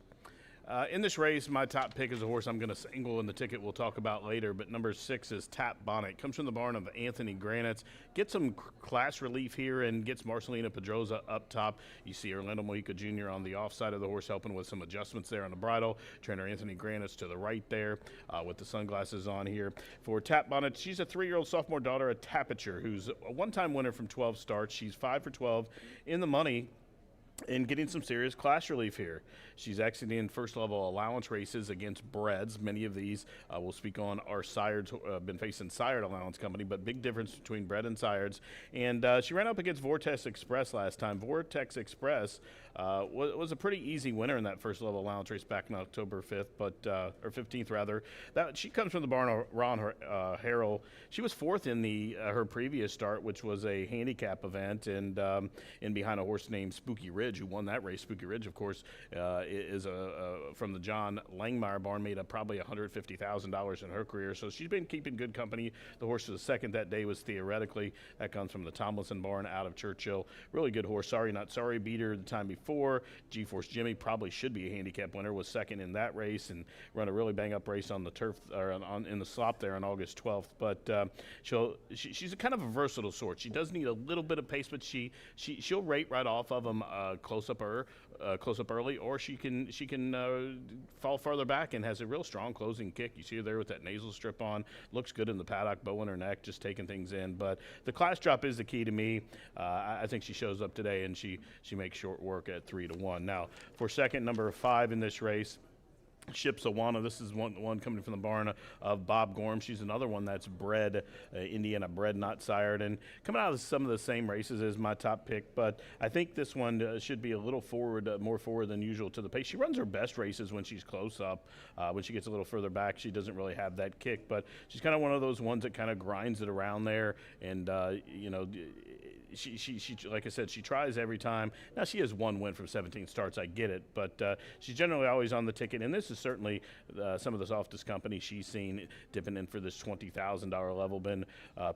In this race, my top pick is a horse I'm going to single in the ticket we'll talk about later, but number 6 is Tap Bonnet. Comes from the barn of Anthony Granitz. Gets some class relief here and gets Marcelina Pedroza up top. You see Orlando Mojica Jr. on the offside of the horse helping with some adjustments there on the bridle. Trainer Anthony Granitz to the right there with the sunglasses on here. For Tap Bonnet, she's a 3-year-old sophomore daughter of Tapiture, who's a one-time winner from 12 starts. She's 5 for 12 in the money and getting some serious class relief here. She's exiting first-level allowance races against breds. Many of these we'll speak on are sireds, been facing sired allowance company, but big difference between bred and sireds. And she ran up against Vortex Express last time. Vortex Express was a pretty easy winner in that first-level allowance race back on October 5th, or 15th rather. She comes from the barn of Ron Harrell. She was 4th in her previous start, which was a handicap event, and in behind a horse named Spooky Ridge, who won that race. Spooky Ridge, of course, is from the John Langmeyer barn, made up probably $150,000 in her career. So she's been keeping good company. The horse was second that day was Theoretically. That comes from the Tomlinson barn out of Churchill. Really good horse. Sorry Not Sorry beat her the time before. G-Force Jimmy probably should be a handicap winner. Was second in that race and run a really bang-up race on the turf or in the slop there on August 12th. But she's a kind of a versatile sort. She does need a little bit of pace, but she'll rate right off of them close up early, or she can fall farther back and has a real strong closing kick. You see her there with that nasal strip on. Looks good in the paddock, bow in her neck, just taking things in. But the class drop is the key to me. I think she shows up today, and she makes short work at 3-1. Now, for second, number 5 in this race, Ships Awana. This is one coming from the barn of Bob Gorm. She's another one that's bred, Indiana bred, not sired, and coming out of some of the same races as my top pick. But I think this one should be a little more forward than usual to the pace. She runs her best races when she's close up. When she gets a little further back, she doesn't really have that kick. But she's kind of one of those ones that kind of grinds it around there, and she like I said, she tries every time. Now she has 1 win from 17 starts, I get it, but she's generally always on the ticket, and this is certainly some of the softest company she's seen dipping in for this $20,000 level. Been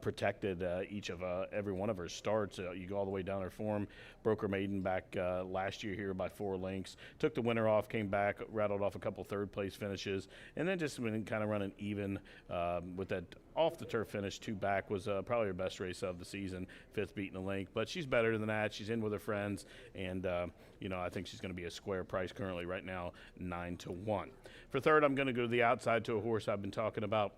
protected every one of her starts. You go all the way down her form. Broke her maiden back last year here by 4 lengths. Took the winner off, came back, rattled off a couple third-place finishes, and then just been kind of running even with that off-the-turf finish. 2 back was probably her best race of the season, 5th beating a length, but she's better than that. She's in with her friends, and I think she's going to be a square price currently right now, 9-1. For third, I'm going to go to the outside to a horse I've been talking about.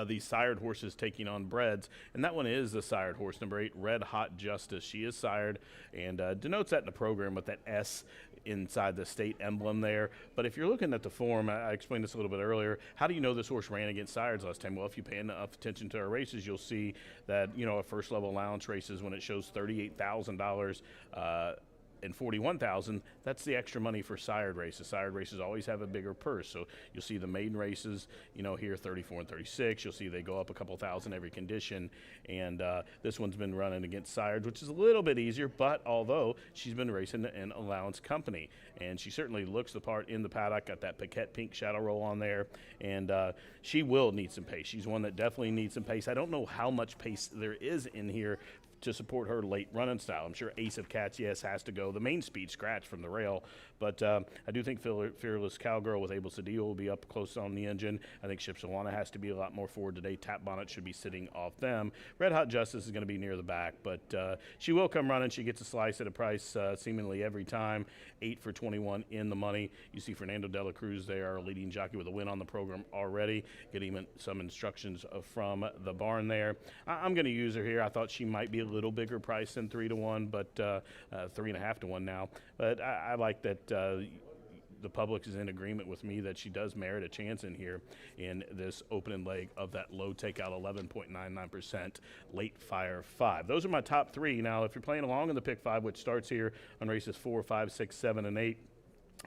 These sired horses taking on breds, and that one is the sired horse, number 8, Red Hot Justice. She is sired and denotes that in the program with that S inside the state emblem there. But if you're looking at the form, I explained this a little bit earlier, how do you know this horse ran against sireds last time? Well, if you pay enough attention to our races, you'll see that, a first level allowance races, when it shows $38,000 and $41,000, that's the extra money for sired races. Sired races always have a bigger purse, so you'll see the maiden races, here 34 and 36. You'll see they go up a couple thousand every condition, and this one's been running against sireds, which is a little bit easier. But although she's been racing in allowance company, and she certainly looks the part in the paddock, got that Paquette pink shadow roll on there, and she will need some pace. She's one that definitely needs some pace. I don't know how much pace there is in here to support her late running style. I'm sure Ace of Cats, yes, has to go. The main speed scratch from the rail, but I do think Fearless Cowgirl with Abel Cedillo will be up close on the engine. I think Ships Awana has to be a lot more forward today. Tap Bonnet should be sitting off them. Red Hot Justice is going to be near the back, but she will come running. She gets a slice at a price seemingly every time. 8 for 21 in the money. You see Fernando de la Cruz there, our leading jockey with a win on the program already, getting some instructions from the barn there. I'm going to use her here. I thought she might be a little bigger price than 3-1, but 3.5-1 now. But I like that the public is in agreement with me that she does merit a chance in here in this opening leg of that low takeout 11.99% late fire 5. Those are my top 3. Now, if you're playing along in the pick 5, which starts here on races 4, 5, 6, 7, and 8,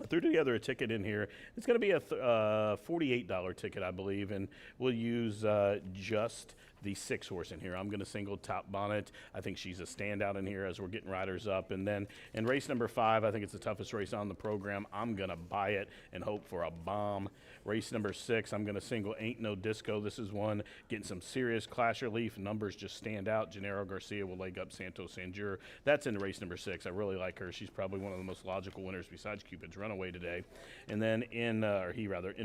threw together a ticket in here. It's going to be a $48 ticket, I believe, and we'll use just the 6 horse in here. I'm going to single Top Bonnet. I think she's a standout in here as we're getting riders up. And then in race number 5, I think it's the toughest race on the program. I'm going to buy it and hope for a bomb. Race number 6, I'm going to single Ain't No Disco. This is one getting some serious clash relief. Numbers just stand out. Gennaro Garcia will leg up Santos Sanjur. That's in race number 6. I really like her. She's probably one of the most logical winners besides Cupid's Runaway today. And then in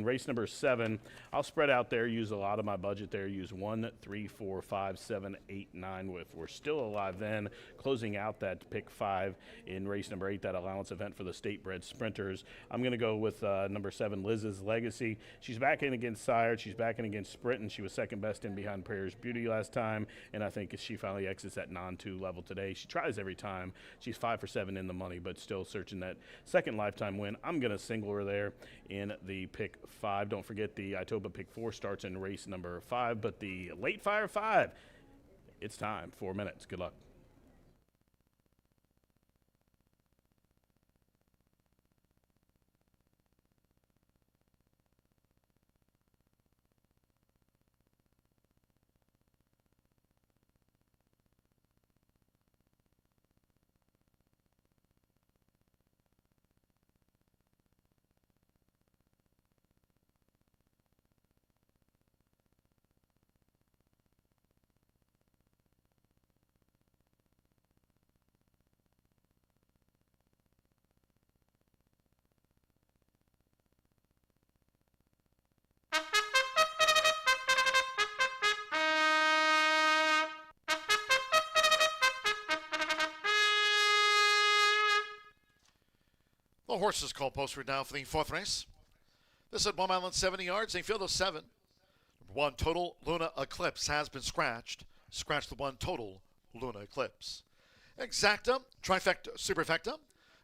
race number 7, I'll spread out there, use a lot of my budget there, use 1, 3, 4, 5, 7, 8, 9 with We're Still Alive then, closing out that pick 5 in race number 8, that allowance event for the state bred sprinters. I'm going to go with number 7, Liz's Legacy. She's back in against Sire. She's back in against Sprint, and she was second best in behind Prayer's Beauty last time, and I think she finally exits that non-2 level today. She tries every time. She's 5 for 7 in the money, but still searching that second lifetime win. I'm going to single her there in the pick 5. Don't forget the Itoba pick 4 starts in race number 5, but the late fire 5, it's time. 4 minutes. Good luck. The horses call postward now for the 4th race. This is at 1 mile and 70 yards. They field of 7. Number 1, Total Luna Eclipse has been scratched. Scratch the 1, Total Luna Eclipse. Exacta, Trifecta, Superfecta.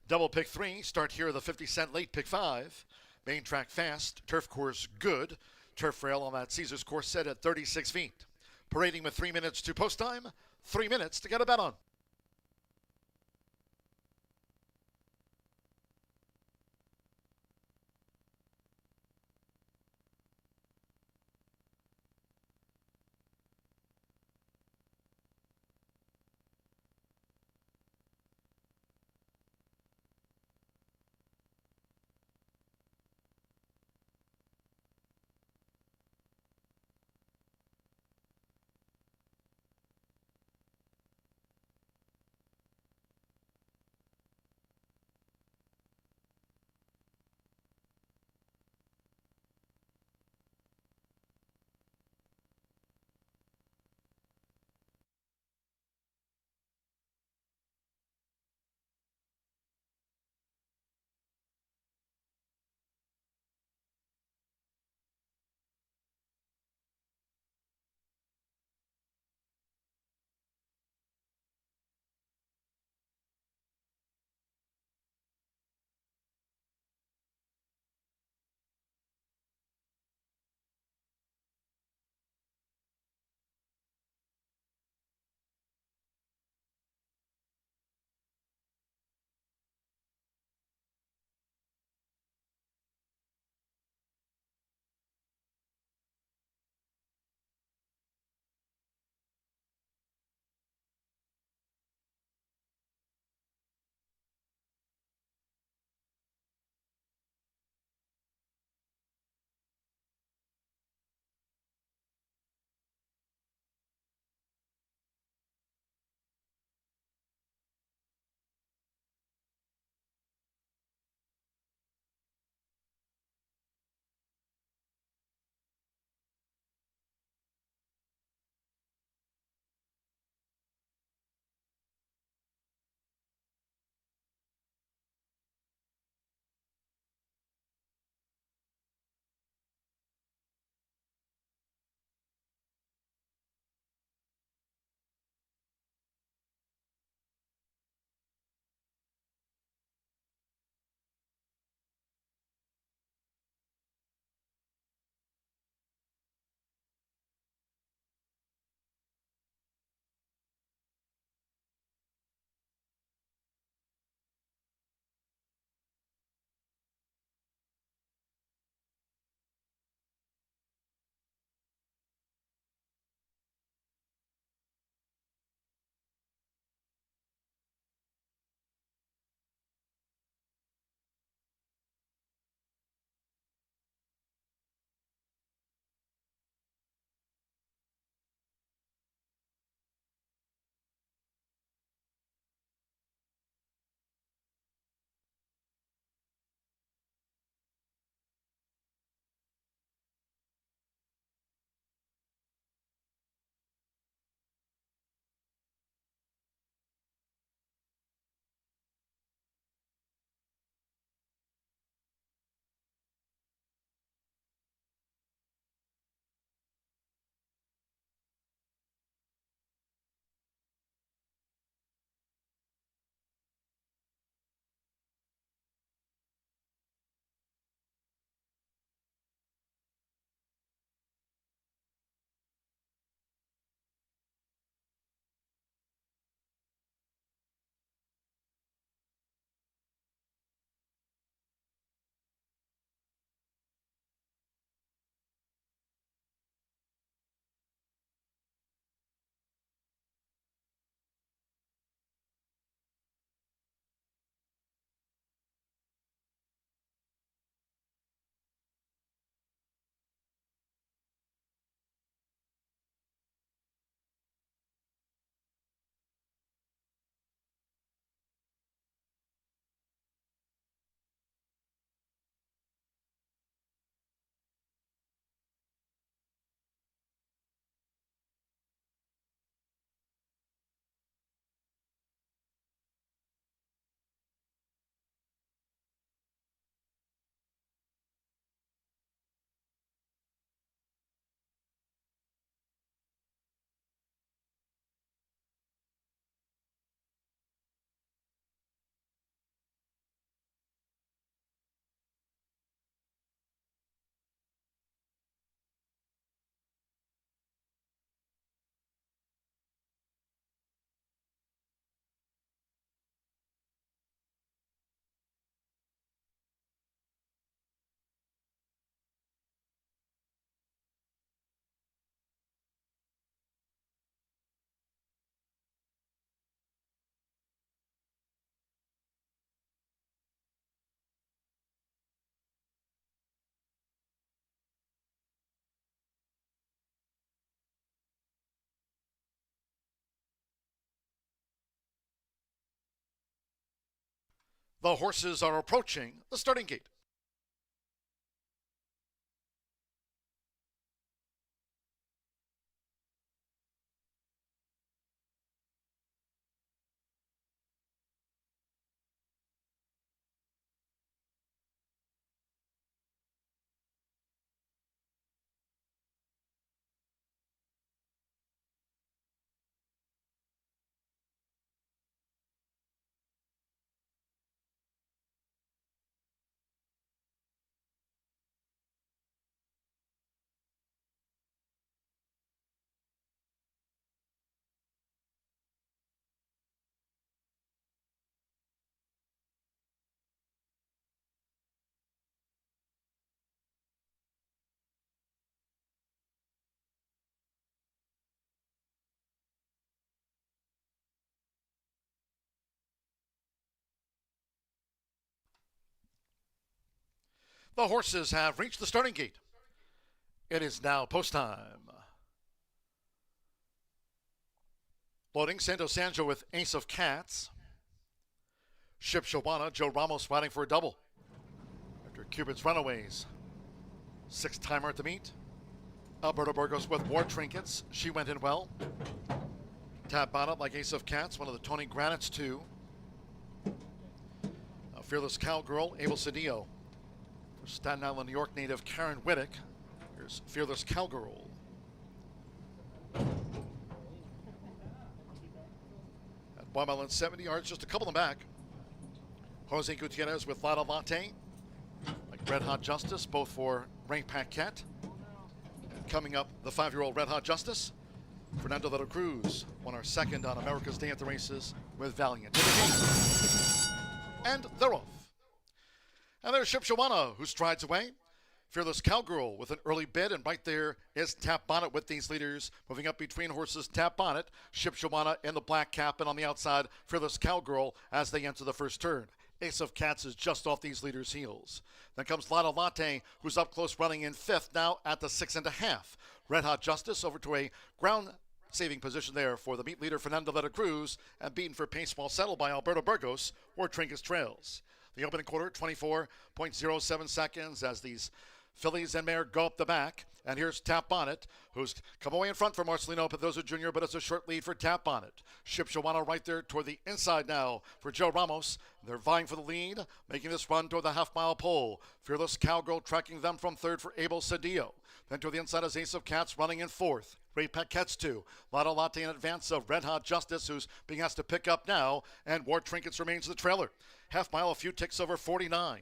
Double pick 3. Start here the 50-cent late pick 5. Main track fast. Turf course good. Turf rail on that Caesars course set at 36 feet. Parading with 3 minutes to post time. 3 minutes to get a bet on. The horses are approaching the starting gate. The horses have reached the starting gate. It is now post time. Loading Santo Sanjo with Ace of Cats. Ship Shawana, Joe Ramos riding for a double. After Cupid's Runaways. Sixth timer at the meet. Alberto Burgos with more trinkets. She went in well. Tap Bonnet like Ace of Cats, one of the Tony Granites too. Fearless Cowgirl, Abel Cedillo. Staten Island, New York native Karen Whittick. Here's Fearless Cowgirl. At 1 mile and 70 yards, just a couple of them back. Jose Gutierrez with Lada Latte. Like Red Hot Justice, both for Ray Paquette. And coming up, the 5-year-old Red Hot Justice. Fernando de la Cruz won our second on America's Day at the Races with Valiant. And they're off. And there's Ship Shawana, who strides away. Fearless Cowgirl with an early bid, and right there is Tap Bonnet with these leaders. Moving up between horses, Tap Bonnet, Ship Shawana in the black cap, and on the outside, Fearless Cowgirl as they enter the first turn. Ace of Cats is just off these leaders' heels. Then comes Lada Latte, who's up close running in fifth, now at the 6.5. Red Hot Justice over to a ground saving position there for the meet leader Fernando de la Cruz, and beaten for pace while settled by Alberto Burgos or Trinkets Trails. The opening quarter, 24.07 seconds as these fillies and mare go up the back. And here's Tap Bonnet, who's come away in front for Marcelino Pedroza Jr., but it's a short lead for Tap Bonnet. Ship Shawana right there toward the inside now for Joe Ramos. They're vying for the lead, making this run toward the half-mile pole. Fearless Cowgirl tracking them from third for Abel Cedillo. Then to the inside is Ace of Cats running in fourth. Ray Paquette's two. Lada Latte in advance of Red Hot Justice, who's being asked to pick up now, and War Trinkets remains the trailer. Half mile, a few ticks over 49.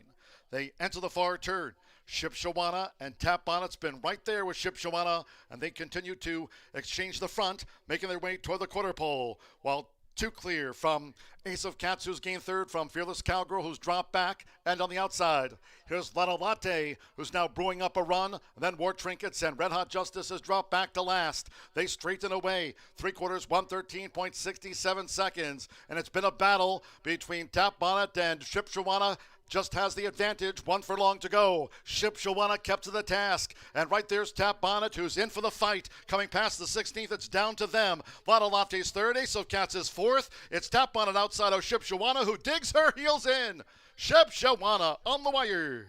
They enter the far turn. Ship Shawana and Tap Bonnet's been right there with Ship Shawana, and they continue to exchange the front, making their way toward the quarter pole, while two clear from Ace of Cats, who's gained third, from Fearless Cowgirl, who's dropped back, and on the outside, here's Lada Latte, who's now brewing up a run, and then War Trinkets and Red Hot Justice has dropped back to last. They straighten away, 3/4, 113.67 seconds, and it's been a battle between Tap Bonnet and Ship Shawana. Just has the advantage, one furlong to go. Ship Shawana kept to the task. And right there's Tap Bonnet, who's in for the fight. Coming past the 16th, it's down to them. Lada Latte's third, Ace of Cats is fourth. It's Tap Bonnet outside of Ship Shawana, who digs her heels in. Ship Shawana on the wire.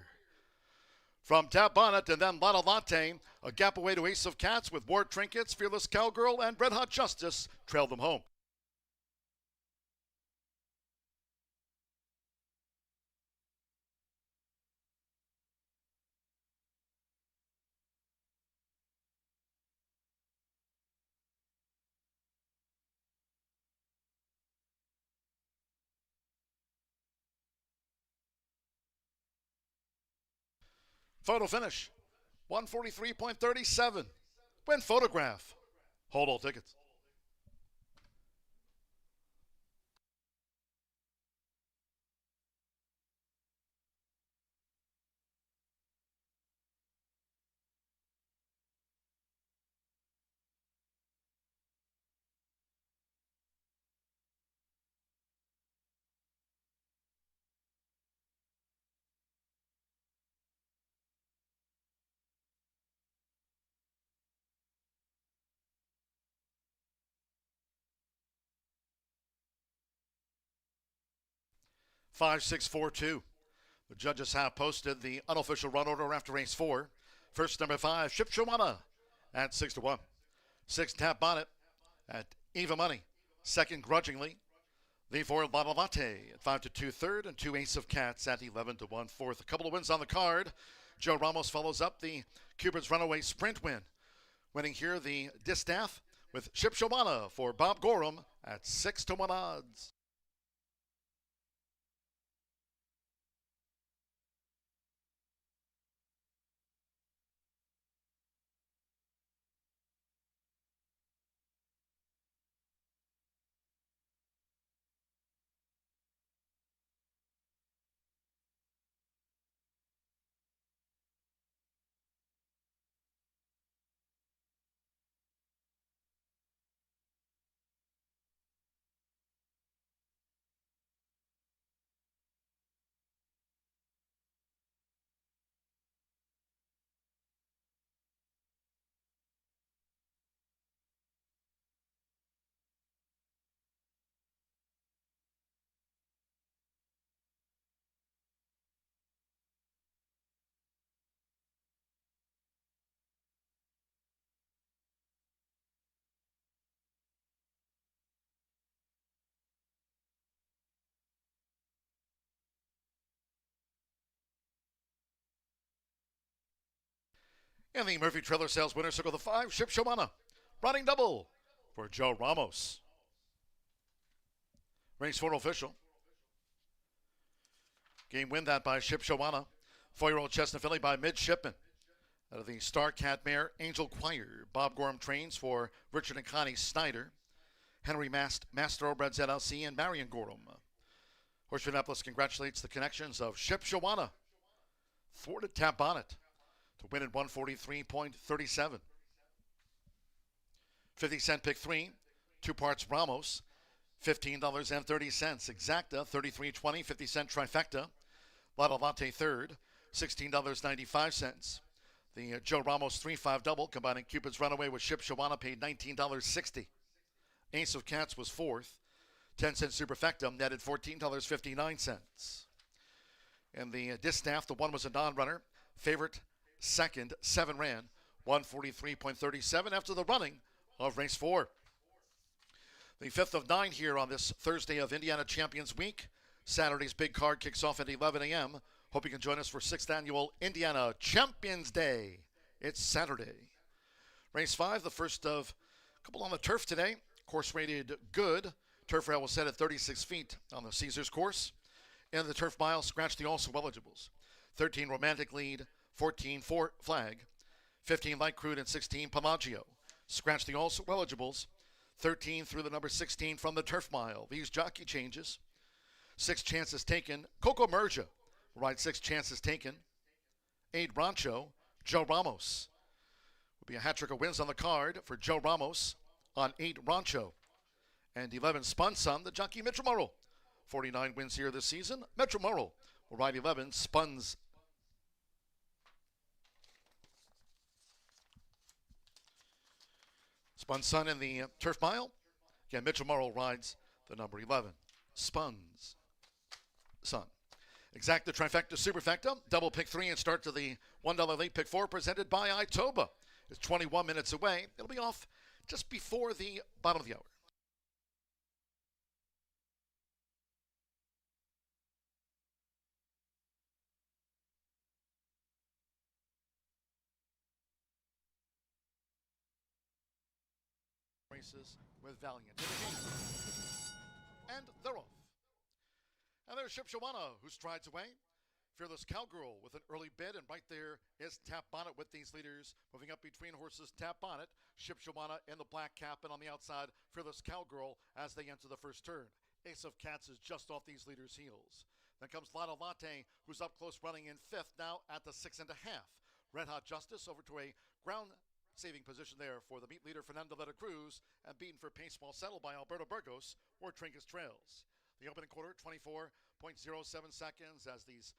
From Tap Bonnet and then Lada Latte, a gap away to Ace of Cats with War Trinkets, Fearless Cowgirl, and Red Hot Justice trailed them home. Photo finish, 143.37. Win photograph. Hold all tickets. 5-6-4-2. The judges have posted the unofficial run order after race 4. First, number 5, Shipshawana at 6-1. 6, Tap Bonnet at even money. Second, Grudgingly. The 4, Balavate at 5-2 third, and 2 Ace of Cats at 11-1 fourth. A couple of wins on the card. Joe Ramos follows up the Cupid's Runaway Sprint win. Winning here the Distaff with Shipshawana for Bob Gorham at 6-1 odds. And the Murphy Trailer Sales winner, circle the 5, Shipshawana. Running double for Joe Ramos. Race 4 official. Game win that by Shipshawana. 4-year-old Chestnut filly by Midshipman. Out of the Star Cat mare, Angel Choir. Bob Gorham trains for Richard and Connie Snyder. Henry Master Thoroughbreds LLC and Marion Gorham. Horseshoe Indianapolis congratulates the connections of Shipshawana. Thwarted Tap Bonnet to win at 143.37. 50-cent pick 3, 2 parts Ramos, $15.30. Exacta, $33.20, 50-cent trifecta. Latte third, $16.95. The Joe Ramos 3-5 double, combining Cupid's Runaway with Shipshawana, paid $19.60. Ace of Cats was fourth. 10-cent superfecta netted $14.59. And the Distaff, the one was a non-runner. Favorite second, 7 ran, 143.37 after the running of race 4. The 5th of 9 here on this Thursday of Indiana Champions Week. Saturday's big card kicks off at 11 a.m. Hope you can join us for 6th annual Indiana Champions Day. It's Saturday. Race 5, the first of a couple on the turf today. Course rated good. Turf rail was set at 36 feet on the Caesars course. In the turf mile, scratch the also eligibles. 13 Romantic Lead, 14 4 Flag, 15 Light Crude, and 16 Pamaggio. Scratch the also eligibles. 13 through the number 16 from the turf mile. These jockey changes. 6 chances taken. Coco Merja will ride 6 chances taken. 8 Rancho, Joe Ramos. Will be a hat trick of wins on the card for Joe Ramos on 8 Rancho. And 11 Spun Sun, the jockey Mitchell Murrell. 49 wins here this season. Mitchell Murrell will ride 11 Spun's. Spun Sun in the turf mile. Again, Mitchell Murrell rides the number 11. Spun's Sun. Exacta Trifecta Superfecta. Double pick 3 and start to the $1 late pick 4 presented by Itoba. It's 21 minutes away. It'll be off just before the bottom of the hour. Races with Valiant. And they're off. And there's Shipshawana, who strides away. Fearless Cowgirl with an early bid, and right there is Tap Bonnet with these leaders. Moving up between horses, Tap Bonnet, Shipshawana in the black cap, and on the outside, Fearless Cowgirl as they enter the first turn. Ace of Cats is just off these leaders' heels. Then comes Latte, who's up close running in 5th, now at the 6.5. Red Hot Justice over to a ground saving position there for the meet leader Fernando Veta Cruz, and beaten for pace while settled by Alberto Burgos or Trinkus Trails. The opening quarter, 24.07 seconds as these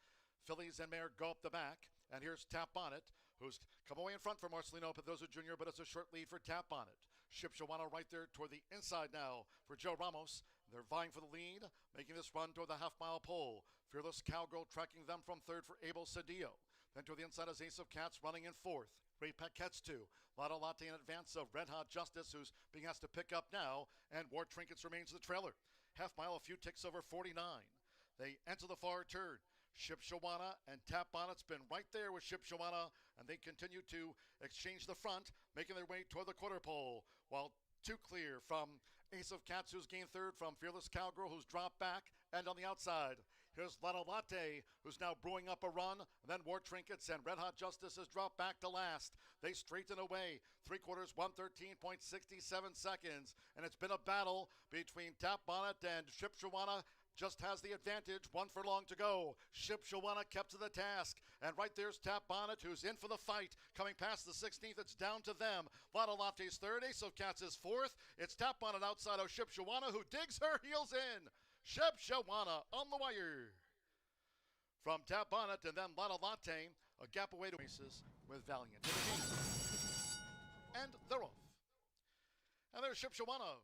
fillies and mare go up the back. And here's Tap Bonnet, who's come away in front for Marcelino Pedroza Jr., but it's a short lead for Tap Bonnet. Shipshawana right there toward the inside now for Joe Ramos. They're vying for the lead, making this run toward the half-mile pole. Fearless Cowgirl tracking them from third for Abel Cedillo. Then to the inside is Ace of Cats running in fourth. Ray Paquette's two. Lotto Latte in advance of Red Hot Justice, who's being asked to pick up now, and War Trinkets remains the trailer. Half mile, a few ticks over 49. They enter the far turn. Ship Shawana and Tap Bonnet's been right there with Ship Shawana, and they continue to exchange the front, making their way toward the quarter pole, while two clear from Ace of Cats, who's gained third, from Fearless Cowgirl, who's dropped back, and on the outside, here's Lotto Latte, who's now brewing up a run, and then War Trinkets and Red Hot Justice has dropped back to last. They straighten away, 3/4, 1:13.67 seconds, and it's been a battle between Tap Bonnet and Ship Shawana. Just has the advantage, 1 furlong to go. Ship Shawana kept to the task. And right there's Tap Bonnet, who's in for the fight. Coming past the 16th, it's down to them. Lotto Latte's third, Ace of Cats is fourth. It's Tap Bonnet outside of Ship Shawana, who digs her heels in. Ship Shawana on the wire. From Tap Bonnet and then Lotto Latte, a gap away to races with Valiant. And they're off. And there's Ship Shawana.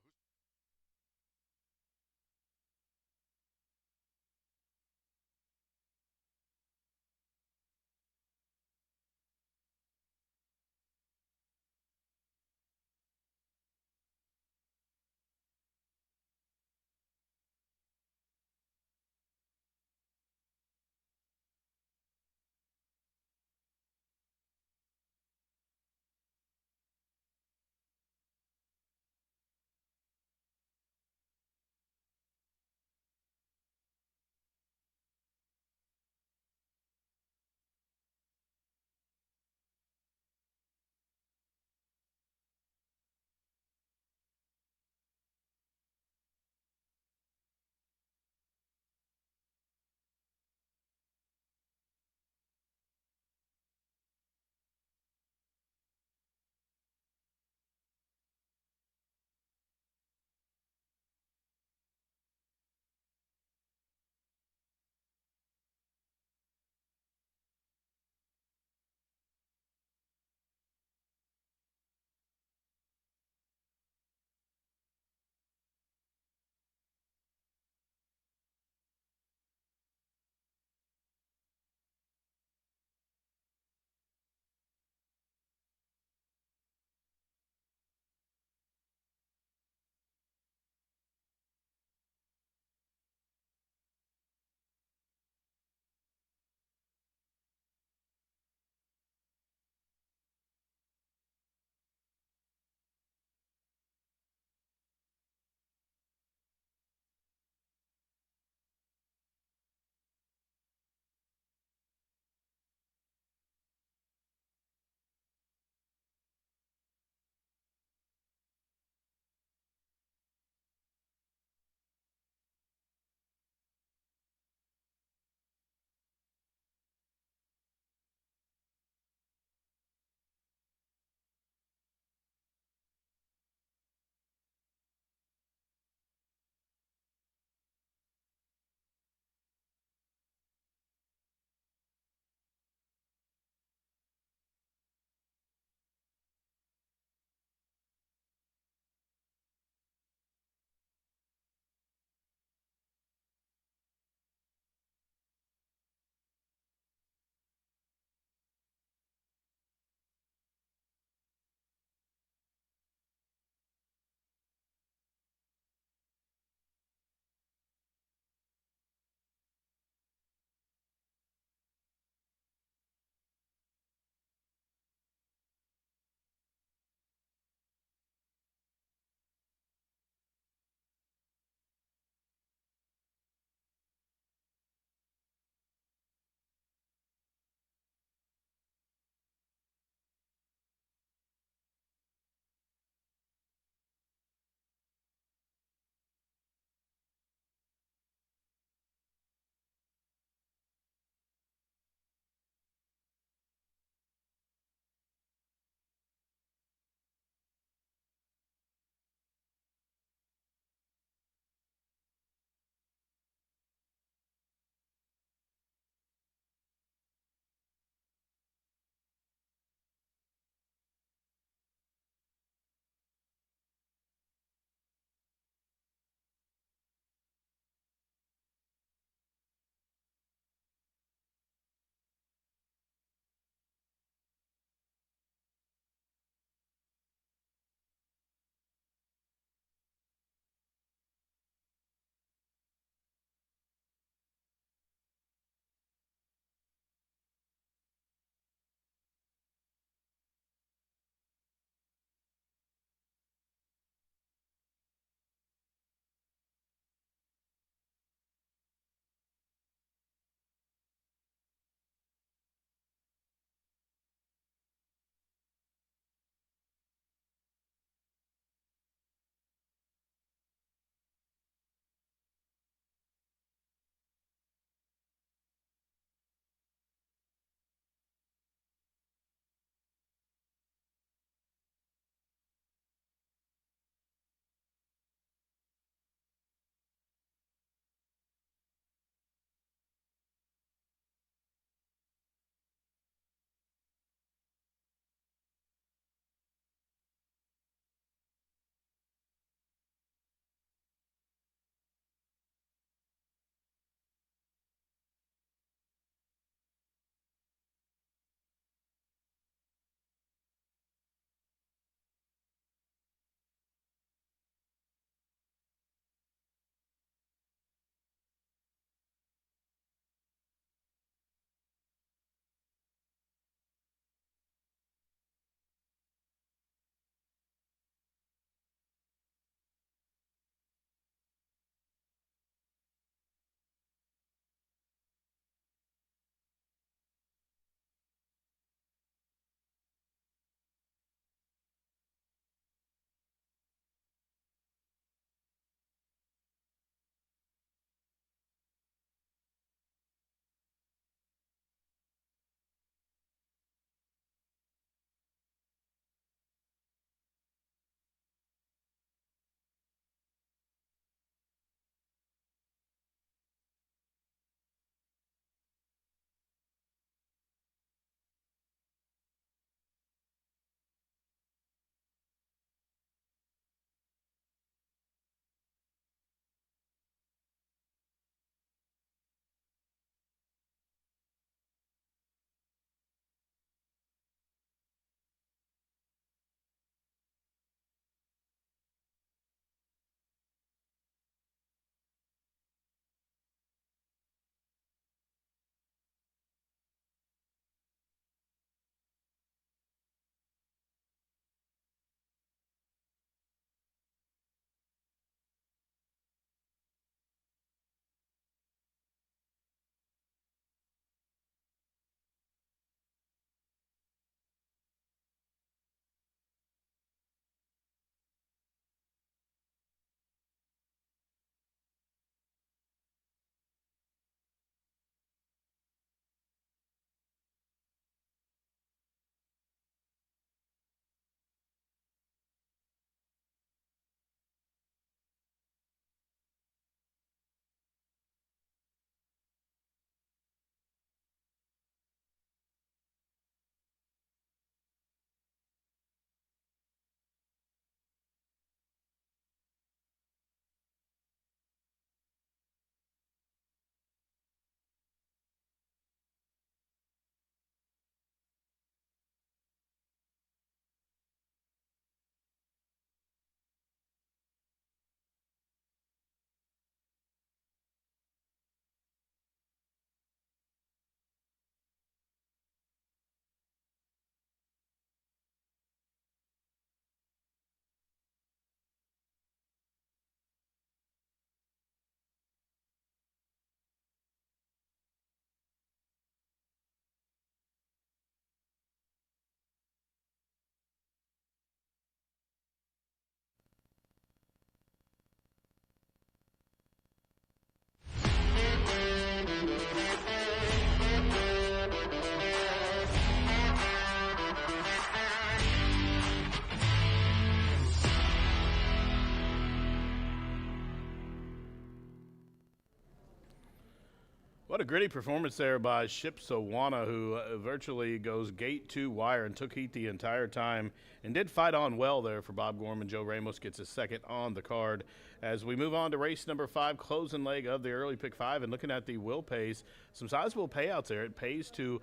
What a gritty performance there by Shipsawana, who virtually goes gate to wire and took heat the entire time and did fight on well there for Bob Gorman. Joe Ramos gets his second on the card. As we move on to race number 5, closing leg of the early pick 5, and looking at the will pays, some sizable payouts there. It pays to,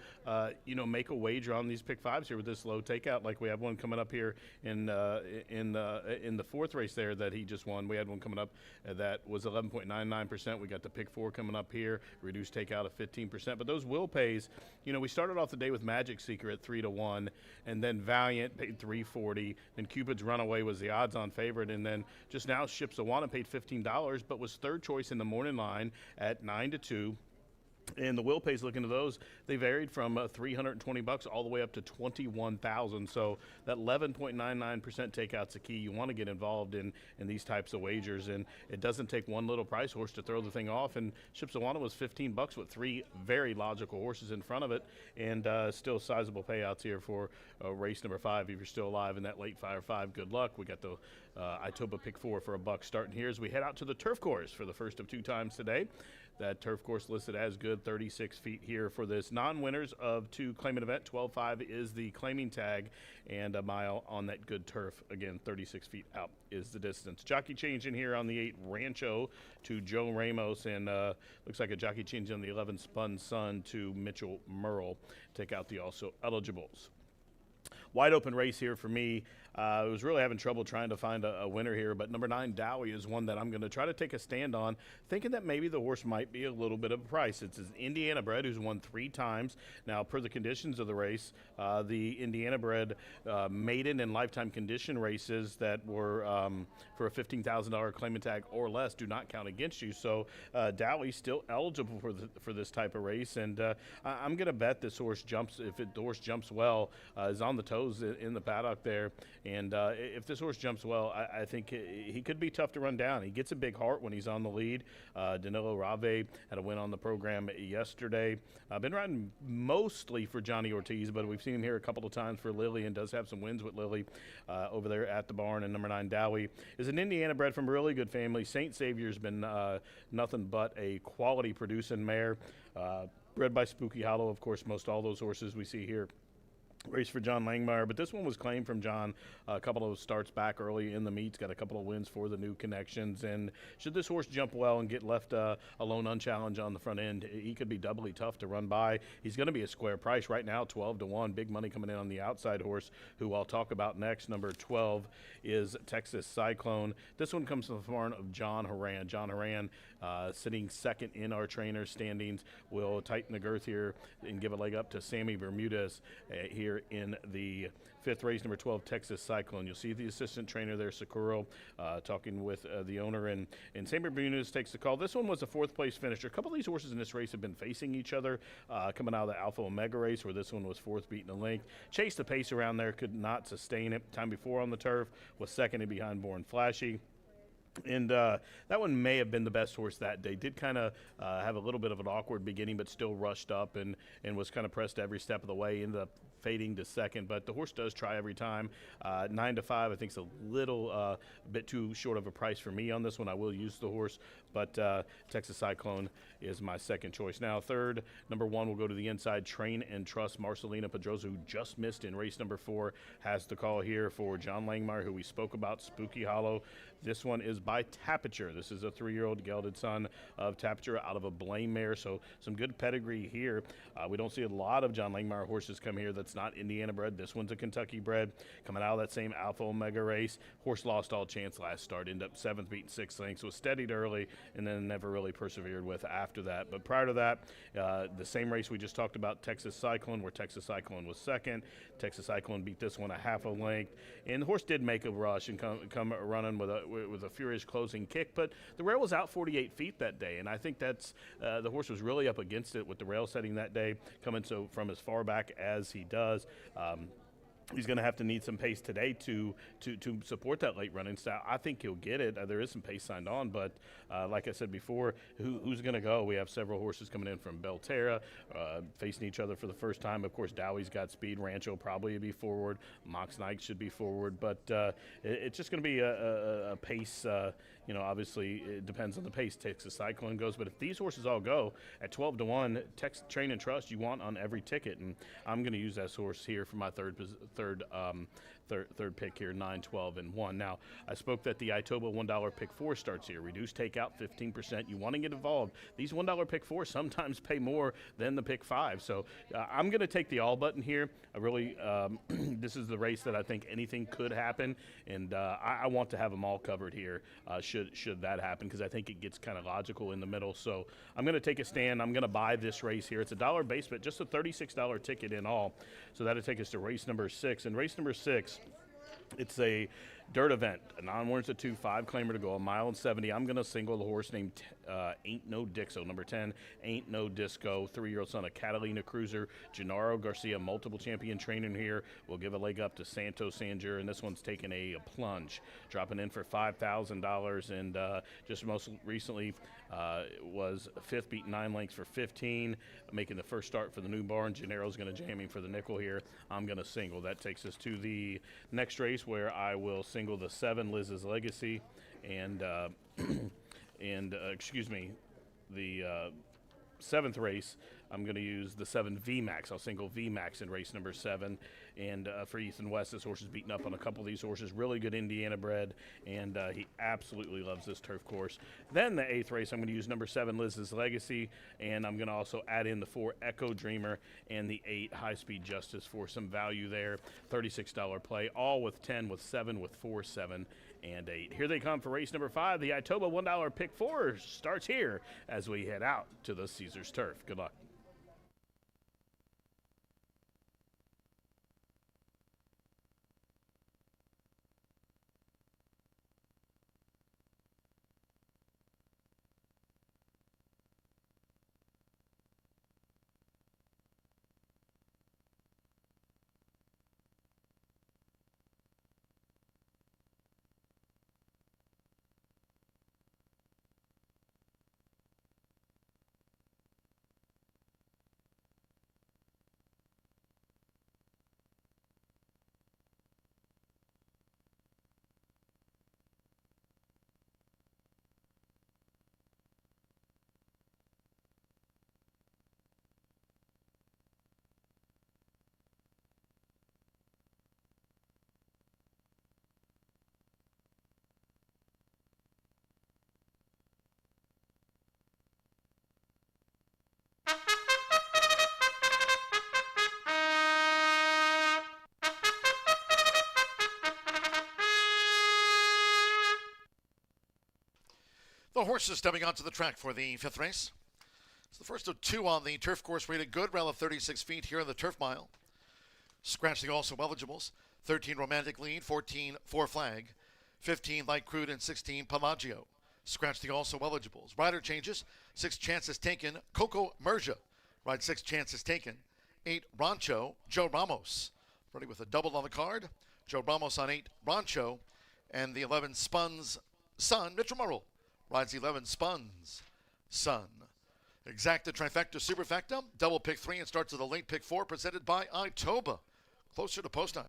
make a wager on these pick 5s here with this low takeout. Like we have one coming up here in the 4th race there that he just won. We had one coming up that was 11.99%. We got the pick 4 coming up here, reduced takeout of 15%. But those will pays, we started off the day with Magic Seeker at 3-1, and then Valiant paid $3.40, and Cupid's Runaway was the odds-on favorite, and then just now Shipsawana paid $15, but was third choice in the morning line at 9-2. And the will pays, looking at those, they varied from $320 all the way up to $21,000. So that 11.99% takeout's the key. You want to get involved in these types of wagers, and it doesn't take one little price horse to throw the thing off. And Shipsawana was $15 with 3 very logical horses in front of it, and still sizable payouts here for race number 5. If you're still alive in that late Fire 5, good luck. We got the Itoba pick 4 for $1 starting here as we head out to the turf course for the first of 2 times today. That turf course listed as good, 36 feet here for this. Non-winners of 2 claiming event, 12.5 is the claiming tag, and a mile on that good turf. Again, 36 feet out is the distance. Jockey change in here on the 8 Rancho to Joe Ramos, and looks like a jockey change on the 11 Spun Sun to Mitchell Merle. Take out the also eligibles. Wide open race here for me. I was really having trouble trying to find a winner here, but number 9, Dowie, is one that I'm going to try to take a stand on, thinking that maybe the horse might be a little bit of a price. It's an Indiana bred who's won 3 times. Now, per the conditions of the race, the Indiana bred maiden and lifetime condition races that were for a $15,000 claimant tag or less do not count against you. So Dowie's still eligible for this type of race, and I'm going to bet this horse jumps. If the horse jumps well, is on the toes in the paddock there. And if this horse jumps well, I think he could be tough to run down. He gets a big heart when he's on the lead. Danilo Rave had a win on the program yesterday. I've been riding mostly for Johnny Ortiz, but we've seen him here a couple of times for Lily, and does have some wins with Lily over there at the barn. And number 9, Dowie, is an Indiana bred from a really good family. St. Saviour's been nothing but a quality producing mare. Bred by Spooky Hollow, of course, most all those horses we see here race for John Langmeyer, but this one was claimed from John a couple of starts back early in the meets, got a couple of wins for the new connections, and should this horse jump well and get left alone unchallenged on the front end, he could be doubly tough to run by. He's going to be a square price right now, 12-1, big money coming in on the outside horse, who I'll talk about next. Number 12 is Texas Cyclone. This one comes from the farm of John Horan. John Horan, sitting second in our trainer standings, will tighten the girth here and give a leg up to Sammy Bermudez here in the 5th race, number 12, Texas Cyclone. You'll see the assistant trainer there, Sakuro, talking with the owner, and Sammy Bermudez takes the call. This one was a 4th place finisher. A couple of these horses in this race have been facing each other, coming out of the Alpha Omega race, where this one was 4th, beating the length. Chased the pace around there, could not sustain it. Time before on the turf was second and behind Born Flashy. And that one may have been the best horse that day. Did kind of have a little bit of an awkward beginning, but still rushed up and was kind of pressed every step of the way. Ended up fading to second, but the horse does try every time. 9-5, I think, is a little bit too short of a price for me on this one. I will use the horse, but Texas Cyclone is my second choice. Now, 3rd, number 1 will go to the inside, Train and Trust. Marcelina Pedrosa, who just missed in race number 4, has the call here for John Langmeyer, who we spoke about, Spooky Hollow. This one is by Tapiture. This is a 3-year-old gelded son of Tapiture out of a Blame mare, so some good pedigree here. We don't see a lot of John Langmeyer horses come here that's not Indiana bred. This one's a Kentucky bred, coming out of that same Alpha Omega race. Horse lost all chance last start, ended up 7th, beating 6 lengths, was steadied early, and then never really persevered with after that. But prior to that, the same race we just talked about, Texas Cyclone, where Texas Cyclone was second. Texas Cyclone beat this one a half a length, and the horse did make a rush and come running with a furious closing kick, but the rail was out 48 feet that day, and I think that's the horse was really up against it with the rail setting that day, coming so from as far back as he does. He's going to have to need some pace today to support that late running style. I think he'll get it. There is some pace signed on, but like I said before, who's going to go? We have several horses coming in from Belterra, facing each other for the first time. Of course, Dowie's got speed. Rancho probably be forward. Mox Knight should be forward, but it's just going to be a pace obviously it depends on the pace Texas Cyclone goes. But if these horses all go at 12-1, Texas Train and Trust you want on every ticket, and I'm going to use that horse here for my third pick here, 9, 12, and 1. Now, I spoke that the Itoba $1 pick 4 starts here. Reduced takeout 15%. You want to get involved. These $1 pick 4 sometimes pay more than the pick 5. So I'm going to take the all button here. I really, this is the race that I think anything could happen, and I want to have them all covered here should that happen, because I think it gets kind of logical in the middle. So I'm going to take a stand. I'm going to buy this race here. It's a $1 base bet, just a $36 ticket in all. So that'll take us to race number 6. And race number 6, it's a dirt event, a non-warranted 2-5 claimer to go 1 mile and 70. I'm going to single the horse named Ain't No Dixo, number 10, Ain't No Disco, 3-year-old son of Catalina Cruiser. Gennaro Garcia, multiple champion trainer here, will give a leg up to Santos Sanger, and this one's taking a plunge, dropping in for $5,000, and just most recently was 5th, beating 9 lengths for 15, making the first start for the new barn. Gennaro's going to jam him for the nickel here. I'm going to single. That takes us to the next race, where I will single the 7, Liz's Legacy, and the 7th race, I'm going to use the 7 VMAX. I'll single VMAX in race number 7. And for Ethan West, this horse is beaten up on a couple of these horses. Really good Indiana bred, and he absolutely loves this turf course. Then the 8th race, I'm going to use number 7, Liz's Legacy, and I'm going to also add in the 4, Echo Dreamer, and the 8, High Speed Justice for some value there. $36 play, all with 10, with 7, with 4, 7, and 8. Here they come for race number 5. The Itoba $1 pick 4 starts here as we head out to the Caesars Turf. Good luck. The horses stepping onto the track for the 5th race. It's the first of 2 on the turf course, rated good, around 36 feet here in the turf mile. Scratch the also eligibles. 13 Romantic Lead, 14 Four Flag, 15 Light Crude, and 16 Pelagio. Scratch the also eligibles. Rider changes. 6 chances taken, Coco Merja. Ride 6 chances taken. 8 Rancho, Joe Ramos. Ready with a double on the card. Joe Ramos on 8 Rancho. And the 11 Spuns Sun, Mitchell Murrell. Rides 11 Spuns Sun. Exacta Trifecta Superfecta, double pick 3, and starts with a late pick 4, presented by Itoba. Closer to post time.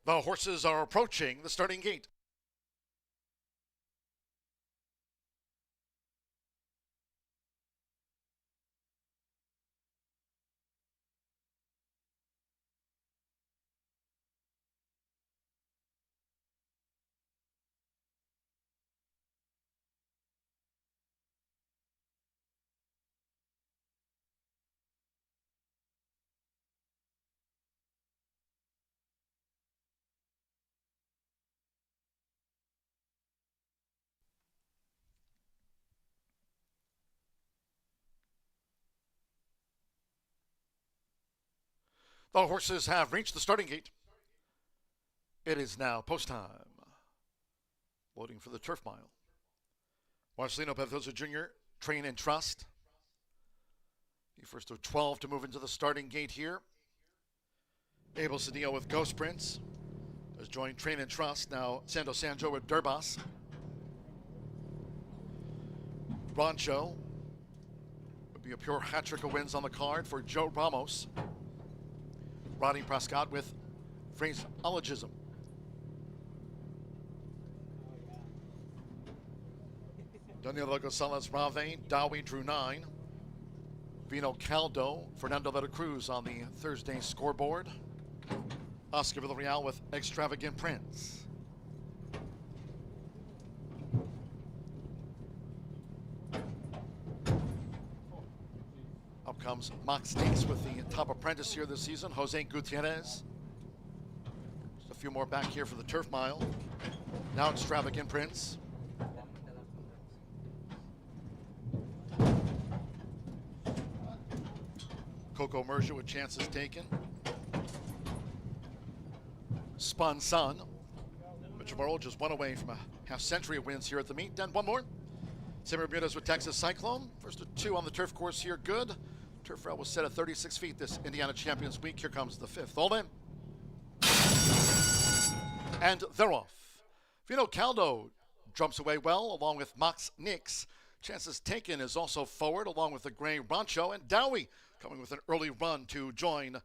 The horses are approaching the starting gate. The horses have reached the starting gate. It is now post time. Loading for the turf mile. Marcelino Pedroza Jr., Train and Trust. The first of 12 to move into the starting gate here. Abel Cedillo with Ghost Prince has joined Train and Trust. Now Sando Sanjo with Durbas. Rancho would be a pure hat trick of wins on the card for Joe Ramos. Rodney Prescott with phraseologism. Daniela Gonzalez Rave, Dowie drew 9. Vino Caldo, Fernando de la Cruz on the Thursday scoreboard. Oscar Villarreal with Extravagant Prince. Up comes Max Dinks with the top apprentice here this season, Jose Gutierrez. Just a few more back here for the turf mile. Now Extravagant Prince. Coco Mercia with Chances Taken. Spun Sun. Mitchell Burrow just one away from a half-century of wins here at the meet. Then one more. Sammy Bermudez with Texas Cyclone. First of 2 on the turf course here, good. Turf route was set at 36 feet this Indiana Champions Week. Here comes the 5th. All in. And they're off. Vino Caldo jumps away well, along with Max Nix. Chances Taken is also forward, along with the gray Rancho, and Dowie coming with an early run to join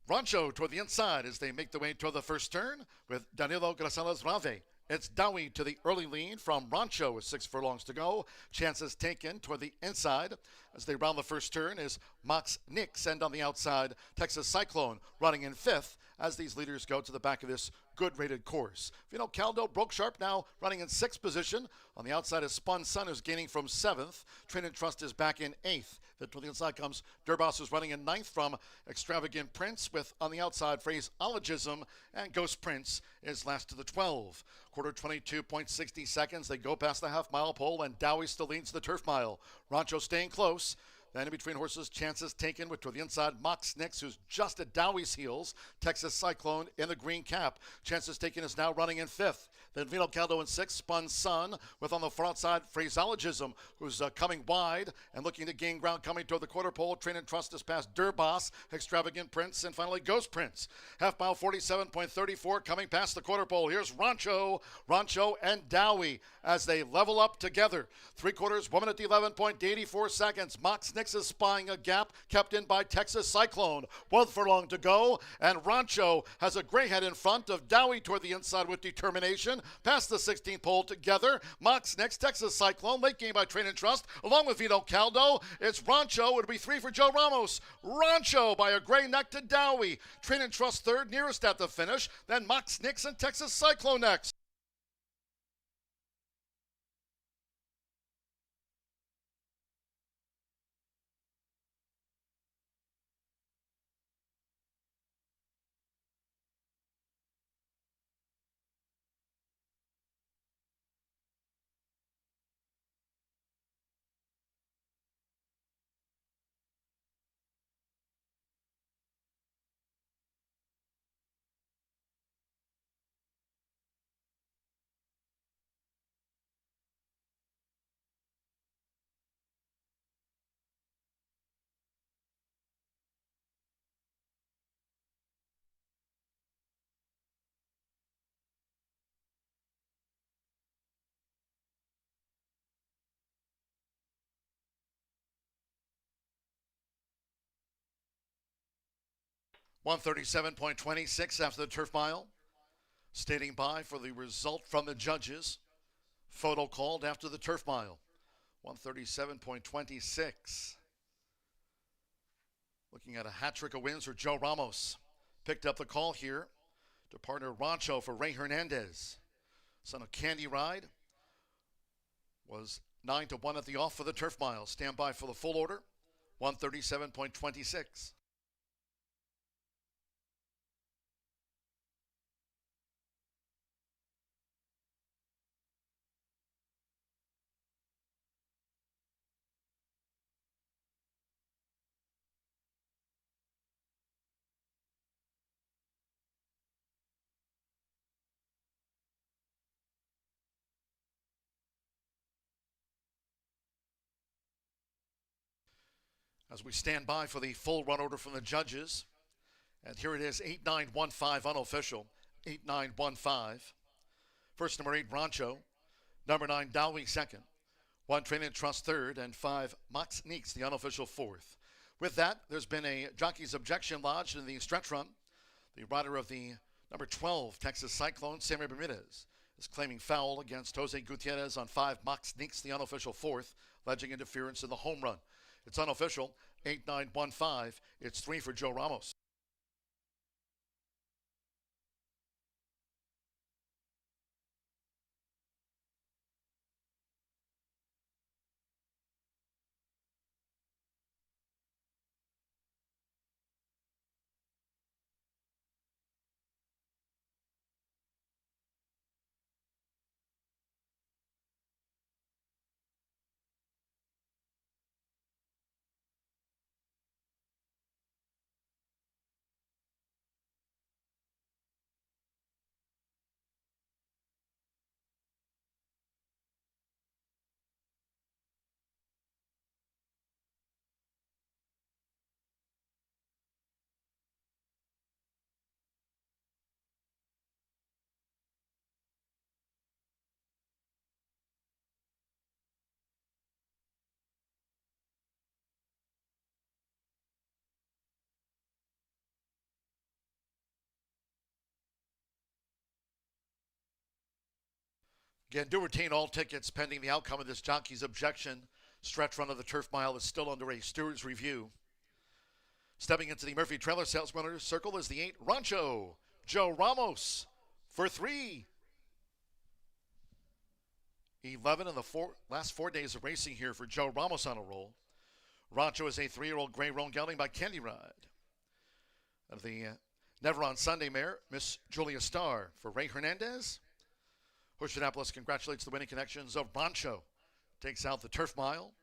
Rancho toward the inside as they make their way toward the first turn with Danilo Gonzalez Rave. It's Dowie to the early lead from Rancho with 6 furlongs to go. Chances Taken toward the inside as they round the first turn is Max Nix, and on the outside, Texas Cyclone running in 5th as these leaders go to the back of this good rated course. Vino Caldo broke sharp now, running in 6th position. On the outside is Spun Sun, who's gaining from 7th. Train and Trust is back in 8th. Then to the inside comes Durbas, who's running in 9th from Extravagant Prince, with on the outside phraseologism, and Ghost Prince is last to the 12. Quarter 22.60 seconds. They go past the half-mile pole, and Dowie still leads the turf mile. Rancho staying close. Then in between horses, Chances Taken with toward the inside, Max Nix, who's just at Dowie's heels. Texas Cyclone in the green cap. Chances Taken is now running in 5th. Then Vino Caldo in 6th, Spun Sun, with on the front side, phraseologism, who's coming wide and looking to gain ground coming toward the quarter pole. Train and Trust is past Durbas, Extravagant Prince, and finally Ghost Prince. Half mile 47.34 coming past the quarter pole. Here's Rancho and Dowie as they level up together. 3/4, 1 minute 11.84 seconds. Max Nix is spying a gap kept in by Texas Cyclone. 1 furlong to go, and Rancho has a gray head in front of Dowie toward the inside with determination. Past the 16th pole together. Max Nix, Texas Cyclone, late game by Train and Trust, along with Vito Caldo. It's Rancho. It'll be 3 for Joe Ramos. Rancho by a gray neck to Dowie. Train and Trust third, nearest at the finish. Then Max Nix and Texas Cyclone next. .137.26 after the turf mile. Standing by for the result from the judges. Photo called after the turf mile. 137.26. Looking at a hat trick of wins for Joe Ramos. Picked up the call here to partner Rancho for Ray Hernandez. Son of Candy Ride was 9-1 at the off for the turf mile. Stand by for the full order. 137.26. As we stand by for the full run order from the judges. And here it is, 8-9-1-5 unofficial. 8-9-1-5. First, number 8, Rancho. Number 9, Dowie, second. 1, Train and Trust, third. And 5, Mox Neeks, the unofficial fourth. With that, there's been a jockey's objection lodged in the stretch run. The rider of the number 12, Texas Cyclone, Sammy Bermudez, is claiming foul against Jose Gutierrez on 5, Mox Neeks, the unofficial fourth, alleging interference in the home run. It's unofficial, 8-9-1-5. It's 3 for Joe Ramos. Again, do retain all tickets pending the outcome of this jockey's objection. Stretch run of the turf mile is still under a steward's review. Stepping into the Murphy Trailer Sales Winners Circle is the 8, Rancho. Joe Ramos for 3. 11 in the last 4 days of racing here for Joe Ramos on a roll. Rancho is a 3-year-old gray roan gelding by Candy Ride. Of the Never on Sunday mare, Miss Julia Starr for Ray Hernandez. Horseshoe Indianapolis congratulates the winning connections of Rancho. Takes out the turf mile.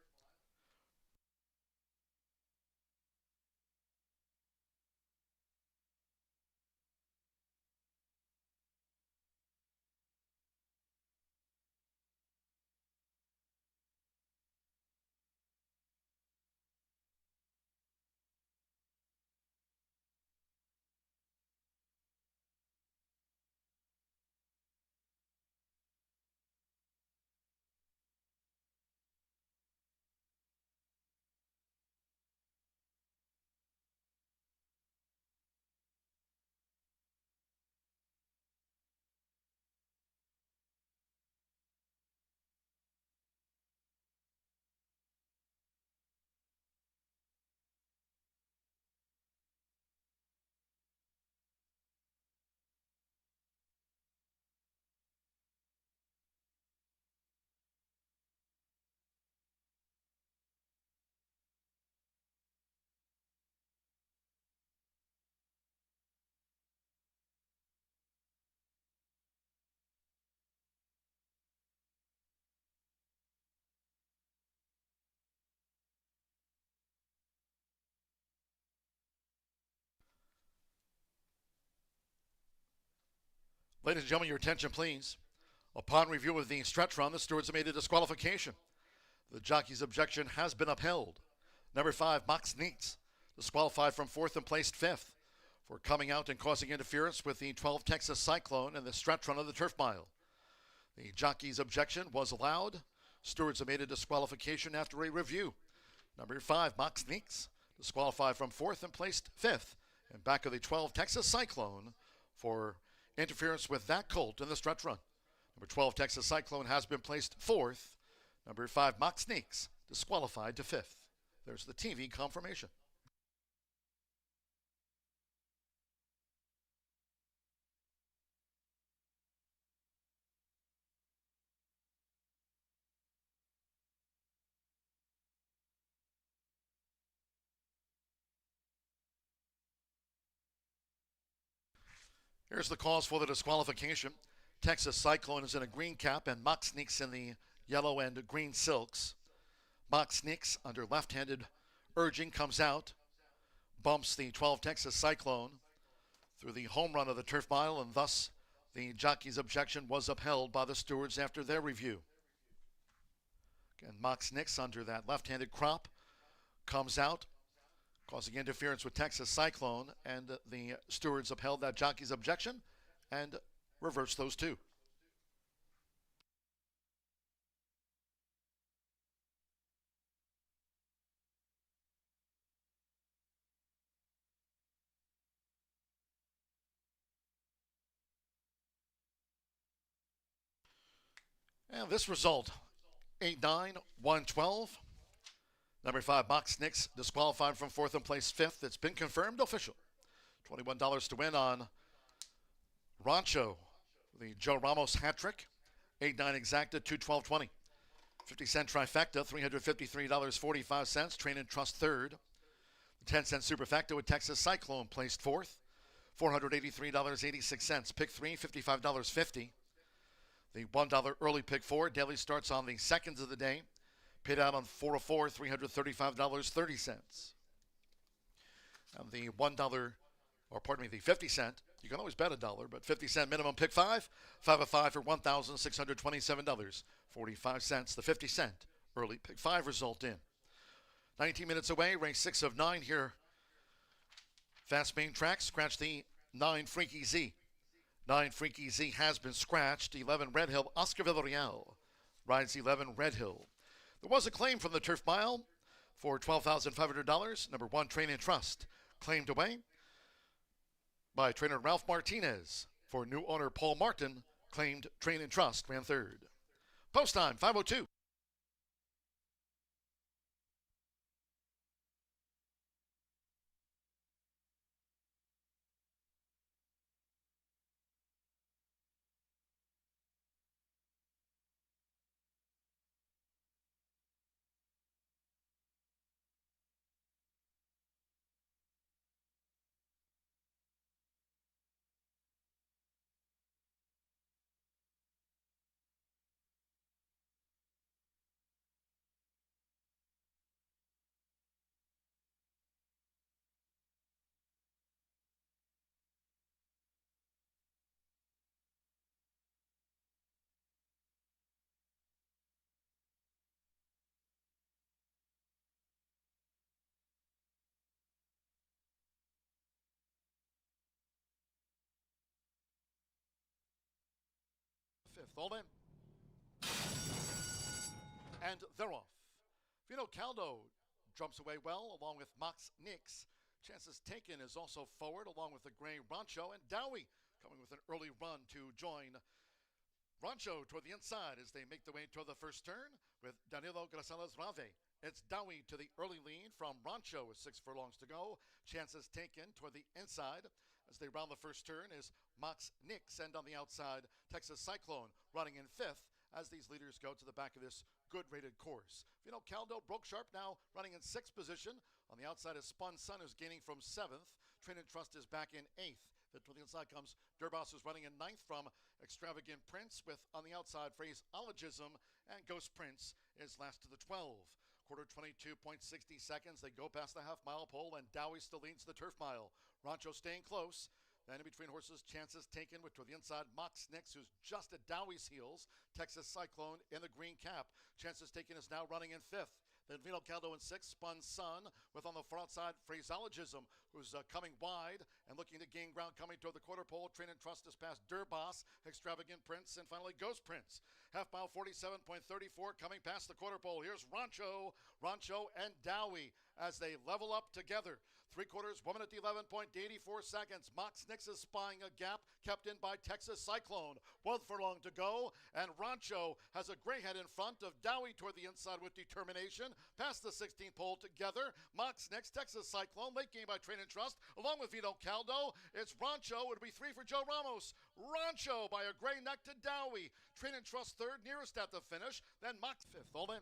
Ladies and gentlemen, your attention, please. Upon review of the stretch run, the stewards have made a disqualification. The jockey's objection has been upheld. Number 5, Mox Neeks, disqualified from 4th and placed 5th for coming out and causing interference with the 12 Texas Cyclone in the stretch run of the turf mile. The jockey's objection was allowed. Stewards have made a disqualification after a review. Number 5, Mox Neeks, disqualified from 4th and placed 5th in back of the 12 Texas Cyclone for interference with that colt in the stretch run. Number 12, Texas Cyclone, has been placed 4th. Number 5, Mock Sneaks, disqualified to 5th. There's the TV confirmation. Here's the cause for the disqualification. Texas Cyclone is in a green cap and Mock Sneaks in the yellow and green silks. Mock Sneaks, under left-handed urging, comes out, bumps the 12 Texas Cyclone through the home run of the turf mile, and thus the jockey's objection was upheld by the stewards after their review. Again, Mock Sneaks, under that left-handed crop, comes out, causing interference with Texas Cyclone, and the stewards upheld that jockey's objection and reversed those two. And this result, 8-9, 112. Number 5, Mock Sneaks, disqualified from 4th and placed 5th. It's been confirmed official. $21 to win on Rancho, the Joe Ramos hat trick. 8-9 exacta, 212.20. 50-cent trifecta, $353.45. Train and Trust 3rd. The 10-cent superfecta with Texas Cyclone placed 4th. $483.86. Pick 3, $55.50. The $1 early pick 4 daily starts on the 2nd of the day. Paid out on 404, $335.30. And the the 50 cent, you can always bet $1, but 50 cent minimum pick 5 of 5 for $1,627.45. The 50 cent early pick 5 result in. 19 minutes away, race 6 of 9 here. Fast main track, scratch the 9 Freaky Z. 9 Freaky Z has been scratched. 11 Red Hill, Oscar Villarreal rides 11 Red Hill. There was a claim from the turf mile for $12,500. Number 1, Train and Trust, claimed away by trainer Ralph Martinez. For new owner Paul Martin, claimed Train and Trust, ran 3rd. Post time, 5:02. Fifth, all in. And they're off. Vino Caldo jumps away well, along with Mox Nix. Chances Taken is also forward, along with the gray Rancho, and Dowie coming with an early run to join Rancho toward the inside as they make their way toward the first turn with Danilo Gracales Rave. It's Dowie to the early lead from Rancho with 6 furlongs to go. Chances Taken toward the inside as they round the first turn is Mox Nix, and on the outside, Texas Cyclone running in 5th as these leaders go to the back of this good-rated course. Vino Caldo broke sharp now, running in 6th position. On the outside is Spun Sun, who's gaining from 7th. Train and Trust is back in 8th. Then to the inside comes Durbos, who's running in 9th from Extravagant Prince, with on the outside Phraseologism, and Ghost Prince is last to the 12. Quarter 22.60 seconds. They go past the half-mile pole, and Dowie still leads the turf mile. Rancho staying close. Then in between horses, Chances Taken with toward the inside, Mox Nix, who's just at Dowie's heels. Texas Cyclone in the green cap. Chances Taken is now running in 5th. Then Vino Caldo in 6th, Spun Sun, with on the front side Phraseologism, who's coming wide and looking to gain ground coming toward the quarter pole. Train and Trust is past Durbos, Extravagant Prince, and finally Ghost Prince. Half mile 47.34 coming past the quarter pole. Here's Rancho and Dowie as they level up together. Three quarters, woman at the 11 point, 84 seconds. Mox Nix is spying a gap, kept in by Texas Cyclone. 1 furlong to go, and Rancho has a gray head in front of Dowie toward the inside with determination. Past the 16th pole together. Mox Nix, Texas Cyclone, late game by Train and Trust, along with Vito Caldo. It's Rancho. It'll be 3 for Joe Ramos. Rancho by a gray neck to Dowie. Train and Trust third, nearest at the finish. Then Mox fifth. All in.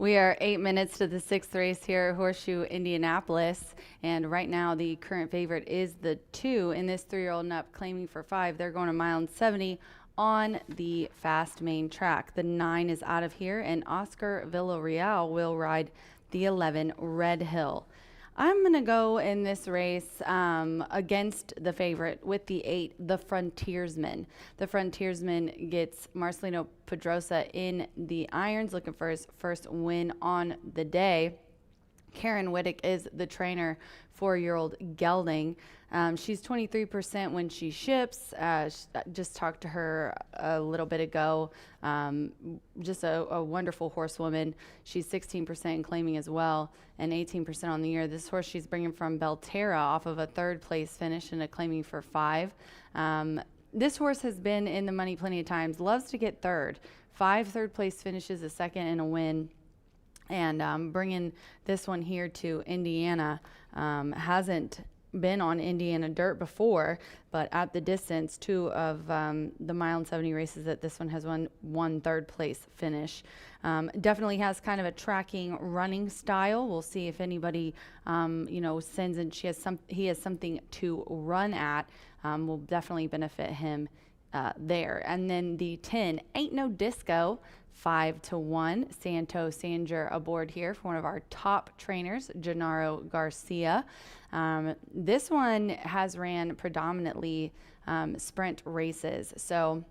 We are 8 minutes to the 6th race here at Horseshoe Indianapolis, and right now the current favorite is the 2 in this 3-year-old and up, claiming for 5. They're going a mile and 70 on the fast main track. The 9 is out of here, and Oscar Villarreal will ride the 11 Red Hill. I'm going to go in this race against the favorite with the 8, the Frontiersman. The Frontiersman gets Marcelino Pedrosa in the irons, looking for his first win on the day. Karen Wittick is the trainer, 4-year-old gelding. She's 23% when she ships. Just talked to her a little bit ago. Just a wonderful horsewoman. She's 16% in claiming as well, and 18% on the year. This horse she's bringing from Belterra off of a 3rd place finish and a claiming for 5. This horse has been in the money plenty of times. Loves to get 3rd. 5 3rd place finishes, a 2nd and a win. And bringing this one here to Indiana. Hasn't been on Indiana dirt before, but at the distance, 2 of the mile and 70 races that this one has won 3rd place finish. Definitely has kind of a tracking running style. We'll see if anybody sends and he has something to run at. Will definitely benefit him there. And then the 10, Ain't No Disco, 5-1. Santo Sanger aboard here for one of our top trainers, Gennaro Garcia. This one has ran predominantly sprint races, so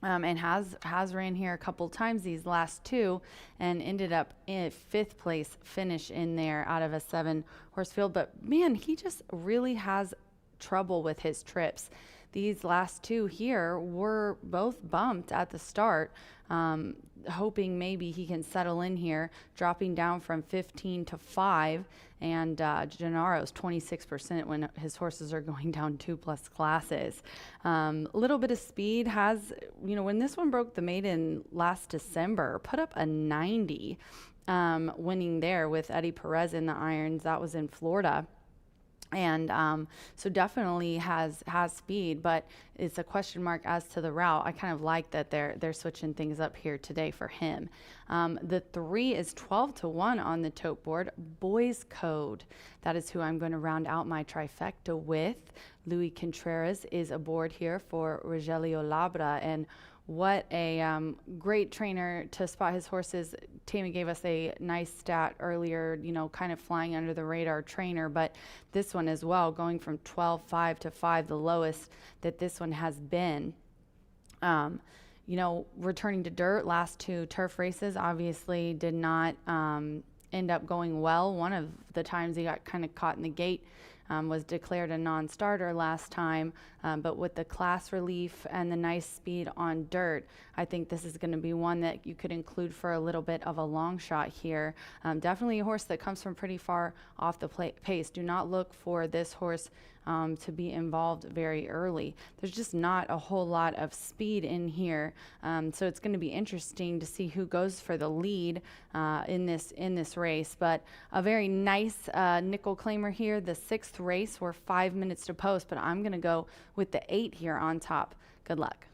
and has ran here a couple times these last 2, and ended up in a 5th place finish in there out of a 7-horse field. But man, he just really has trouble with his trips. These last 2 here were both bumped at the start, hoping maybe he can settle in here, dropping down from 15 to 5, and Gennaro's 26% when his horses are going down 2+ classes. A little bit of speed has, when this one broke the maiden last December, put up a 90, winning there with Eddie Perez in the irons. That was in Florida. And so definitely has speed, but it's a question mark as to the route. I kind of like that they're switching things up here today for him. The 3 is 12-1 on the tote board. Boys Code, that is who I'm going to round out my trifecta with. Louis Contreras is aboard here for Rogelio Labra, and what a great trainer to spot his horses. Tammy gave us a nice stat earlier, kind of flying under the radar trainer, but this one as well, going from 12-5 to 5, the lowest that this one has been. Returning to dirt, last 2 turf races obviously did not end up going well. One of the times he got kind of caught in the gate, was declared a non-starter last time, but with the class relief and the nice speed on dirt, I think this is going to be one that you could include for a little bit of a long shot here. Definitely a horse that comes from pretty far off the pace. Do not look for this horse to be involved very early. There's just not a whole lot of speed in here, so it's going to be interesting to see who goes for the lead in this race. But a very nice nickel claimer here. The 6th race, we're 5 minutes to post, but I'm going to go with the 8 here on top. Good luck.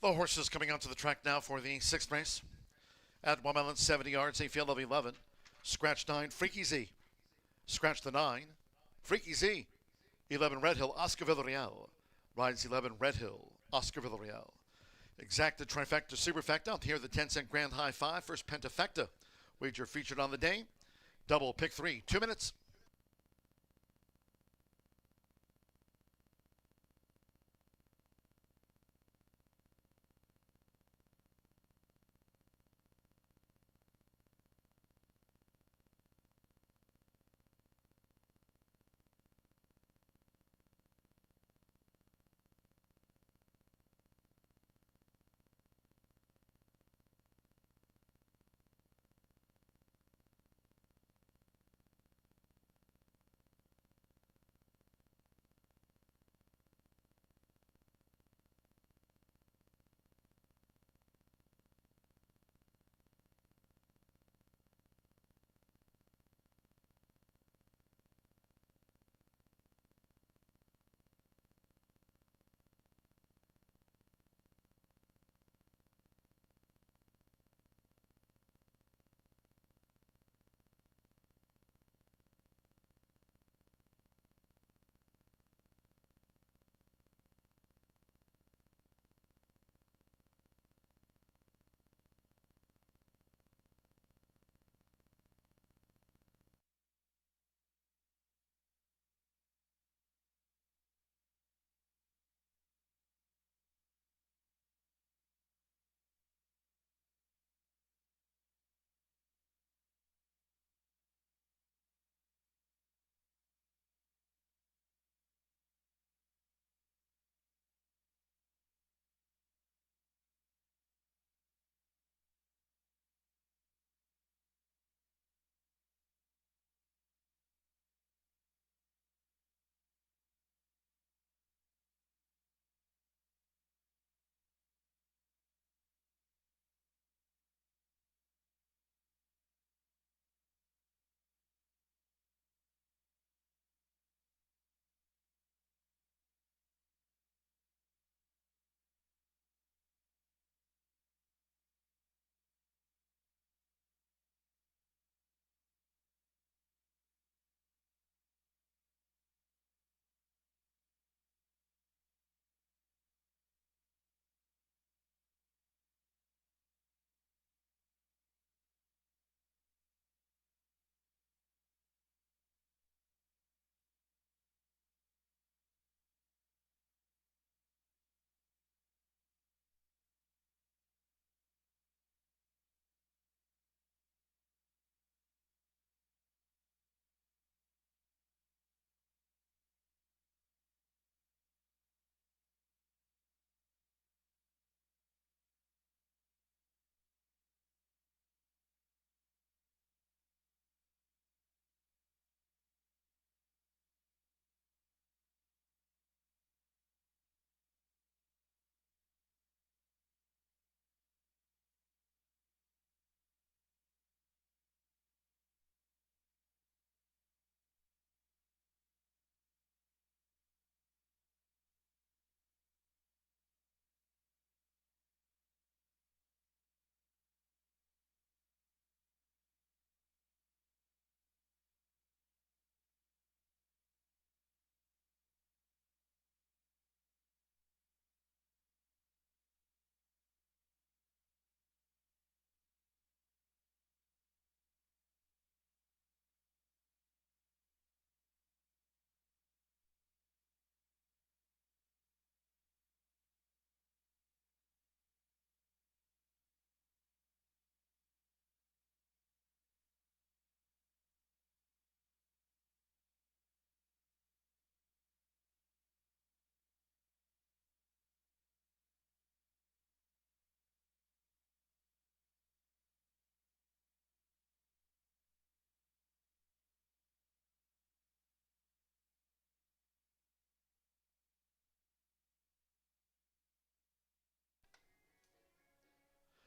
The horses coming onto the track now for the sixth race. At 1 mile and 70 yards, a field of 11. Scratch 9, Freaky Z. Scratch the 9, Freaky Z. 11, Red Hill, Oscar Villarreal. Rides 11, Red Hill, Oscar Villarreal. Exacta, trifecta, superfecta. Out here, the 10-cent grand high five. First pentafecta. Wager featured on the day. Double pick 3, 2 minutes.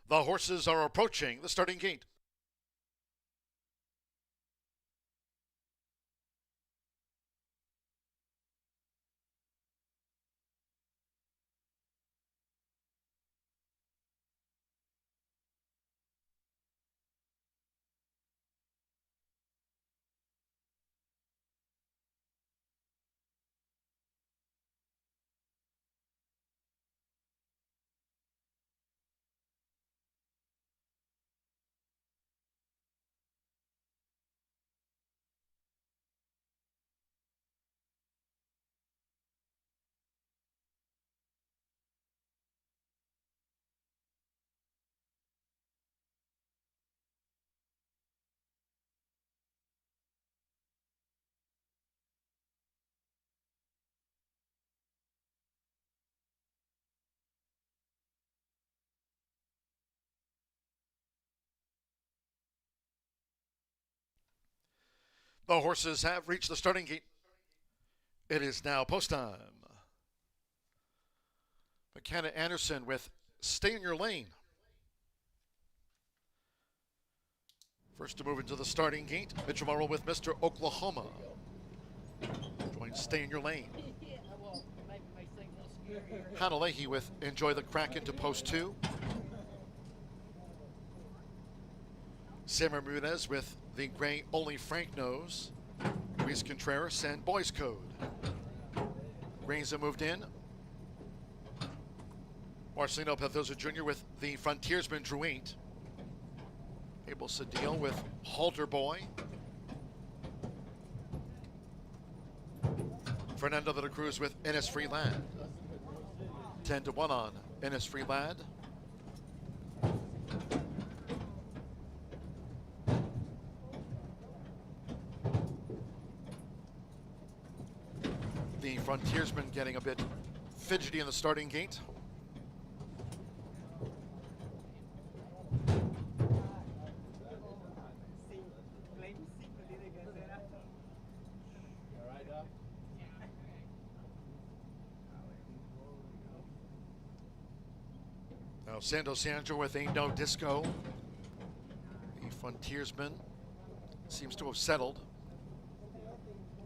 The horses are approaching the starting gate. The horses have reached the starting gate. It is now post time. McKenna Anderson with Stay in Your Lane. First to move into the starting gate, Mitchell Morrow with Mr. Oklahoma. Join Stay in Your Lane. Hannah Leahy with Enjoy the Crack into post 2. Sam Ramirez with the gray Only Frank Knows. Luis Contreras and Boys Code. Grains have moved in. Marcelino Pethosa Jr. with the Frontiersman Drew 8. Abel Cedillo with Halter Boy. Fernando de la Cruz with Innisfree Lad. 10-1 on Innisfree Lad. The Frontiersman getting a bit fidgety in the starting gate. Now Sando Sandro with Ain't No Disco. The Frontiersman seems to have settled.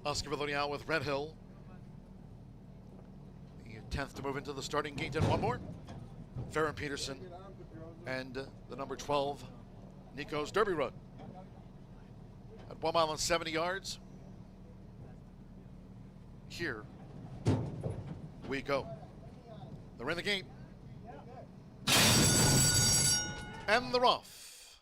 Oscar Villarreal with Red Hill. The 10th to move into the starting gate, and one more. Farron Peterson and the number 12, Nico's Derby Run. At 1 mile and 70 yards. Here we go. They're in the gate. And they're off.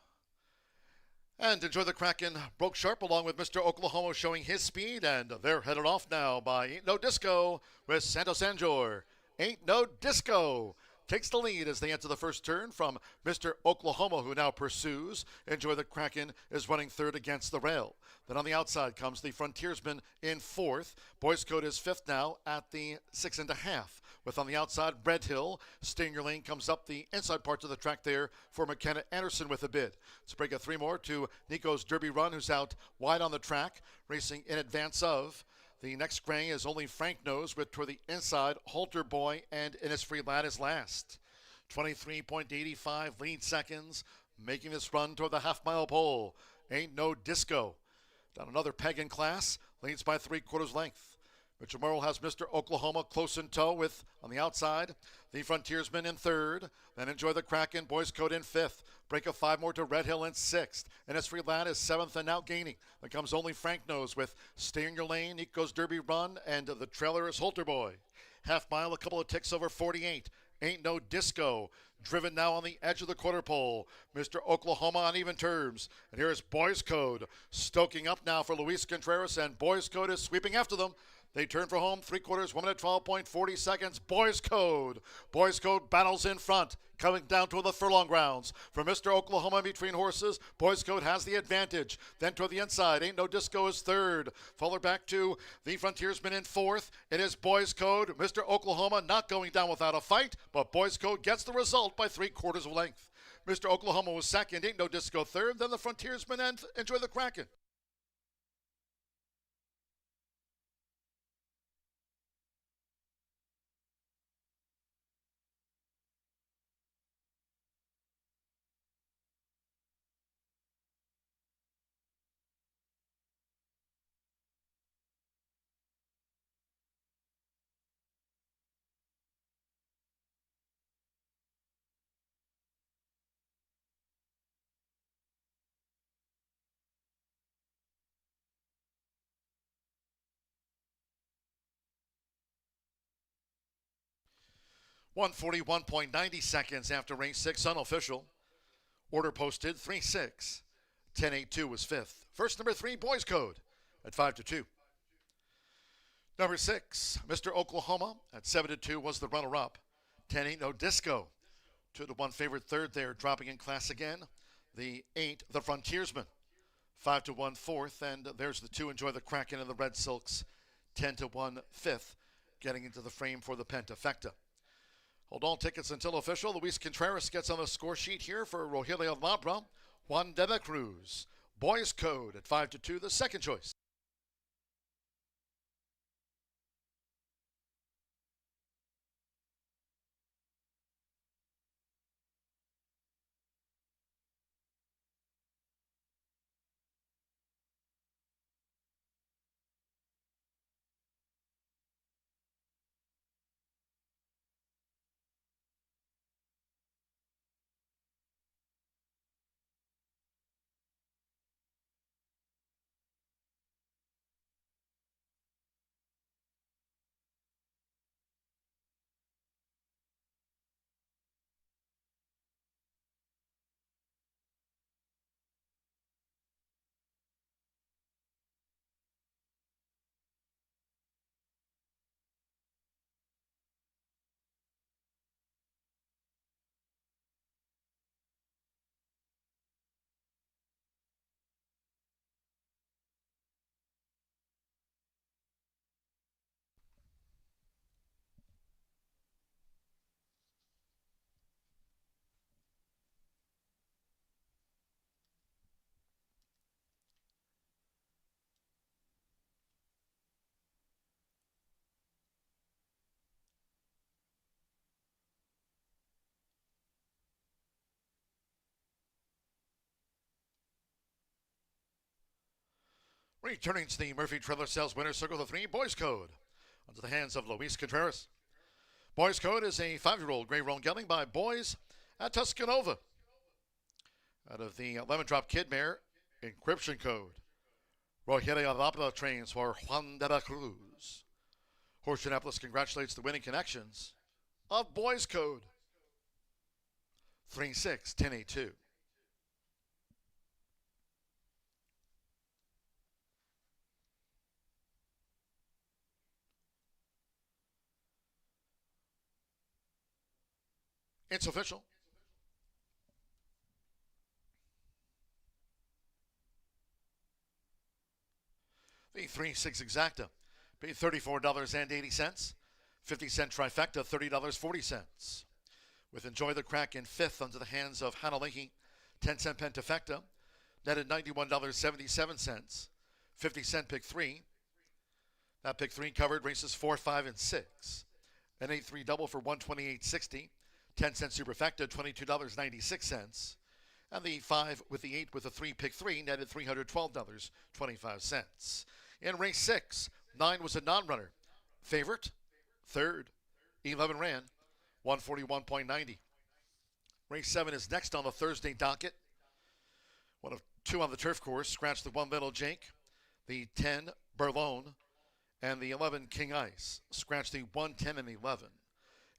And Enjoy the Kraken broke sharp along with Mr. Oklahoma showing his speed, and they're headed off now by Ain't No Disco with Santos Sanjor. Ain't No Disco takes the lead as they enter the first turn from Mr. Oklahoma, who now pursues. Enjoy the Kraken is running third against the rail. Then on the outside comes the Frontiersman in fourth. Boys Code is fifth now at the 6.5. With on the outside, Red Hill. Stay in Your Lane comes up the inside parts of the track there for McKenna Anderson with a bid. Let's break a 3 more to Nico's Derby Run, who's out wide on the track, racing in advance of. The next gray is Only Frank Knows with toward the inside, Halter Boy and Innisfree Lad is last. 23.85 lead seconds, making this run toward the half-mile pole. Ain't No Disco. Down another peg in class, leads by 3/4 length. Mitchell Morrow has Mr. Oklahoma close in tow with, on the outside, the Frontiersman in third. Then Enjoy the Kraken, Boys Code in fifth. Break of 5 more to Red Hill in sixth. Innisfree Lad is seventh and now gaining. Then comes Only Frank Knows with Stay in Your Lane, Nico's Derby Run, and the trailer is Halter Boy. Half mile, a couple of ticks over 48. Ain't No Disco. Driven now on the edge of the quarter pole. Mr. Oklahoma on even terms. And here's Boys Code stoking up now for Luis Contreras, and Boys Code is sweeping after them. They turn for home, 3/4, 1 minute 12.40 seconds. Boys Code. Boys Code battles in front, coming down to the furlong grounds. For Mr. Oklahoma between horses, Boys Code has the advantage. Then toward the inside, Ain't No Disco is third. Followed back to the Frontiersman in fourth. It is Boys Code. Mr. Oklahoma not going down without a fight, but Boys Code gets the result by 3/4 length. Mr. Oklahoma was second, Ain't No Disco third, then the Frontiersman and Enjoy the Kraken. .141.90 seconds after race 6, unofficial. Order posted 3-6. 10-8-2 was fifth. First, number 3, Boys Code at 5-2. Number 6, Mr. Oklahoma at 7-2 was the runner-up. 10 Ain't No Disco. 2-1 favorite third there, dropping in class again. The 8, the Frontiersman. 5-1 fourth, and there's the 2, Enjoy the Kraken and the Red Silks. 10-1 fifth, getting into the frame for the Pentafecta. Hold all tickets until official. Luis Contreras gets on the score sheet here for Rogelio Labra. Juan de la Cruz. Boys Code at 5-2, the second choice. Returning to the Murphy Trailer Sales Winner's Circle of 3, Boys Code. Onto the hands of Luis Contreras. Boys Code is a 5-year-old gray roan gelding by Boys at Tuscanova. Out of the 11-drop kid mare, Encryption Code. Rogelio Avapla trains for Juan de la Cruz. Horseshoe Indianapolis congratulates the winning connections of Boys Code. 3-6-10-8-2. It's official. The 3-6 exacta paid $34.80. 50-cent trifecta, $30.40. With Enjoy the Crack in fifth under the hands of Hannah Leahy, 10-cent pentafecta, netted $91.77. 50-cent pick 3. That pick 3 covered races 4, 5, and 6. An 8-3 double for $128.60. 10-cent superfecta, $22.96. And the 5 with the 8 with the 3 pick 3 netted $312.25. In race 6, 9 was a non-runner. Favorite, third. 11 ran, 141.90. Race 7 is next on the Thursday docket. One of 2 on the turf course. Scratch the 1 Little Jake, the 10 Burlone, and the 11 King Ice. Scratch the 1, 10, and 11.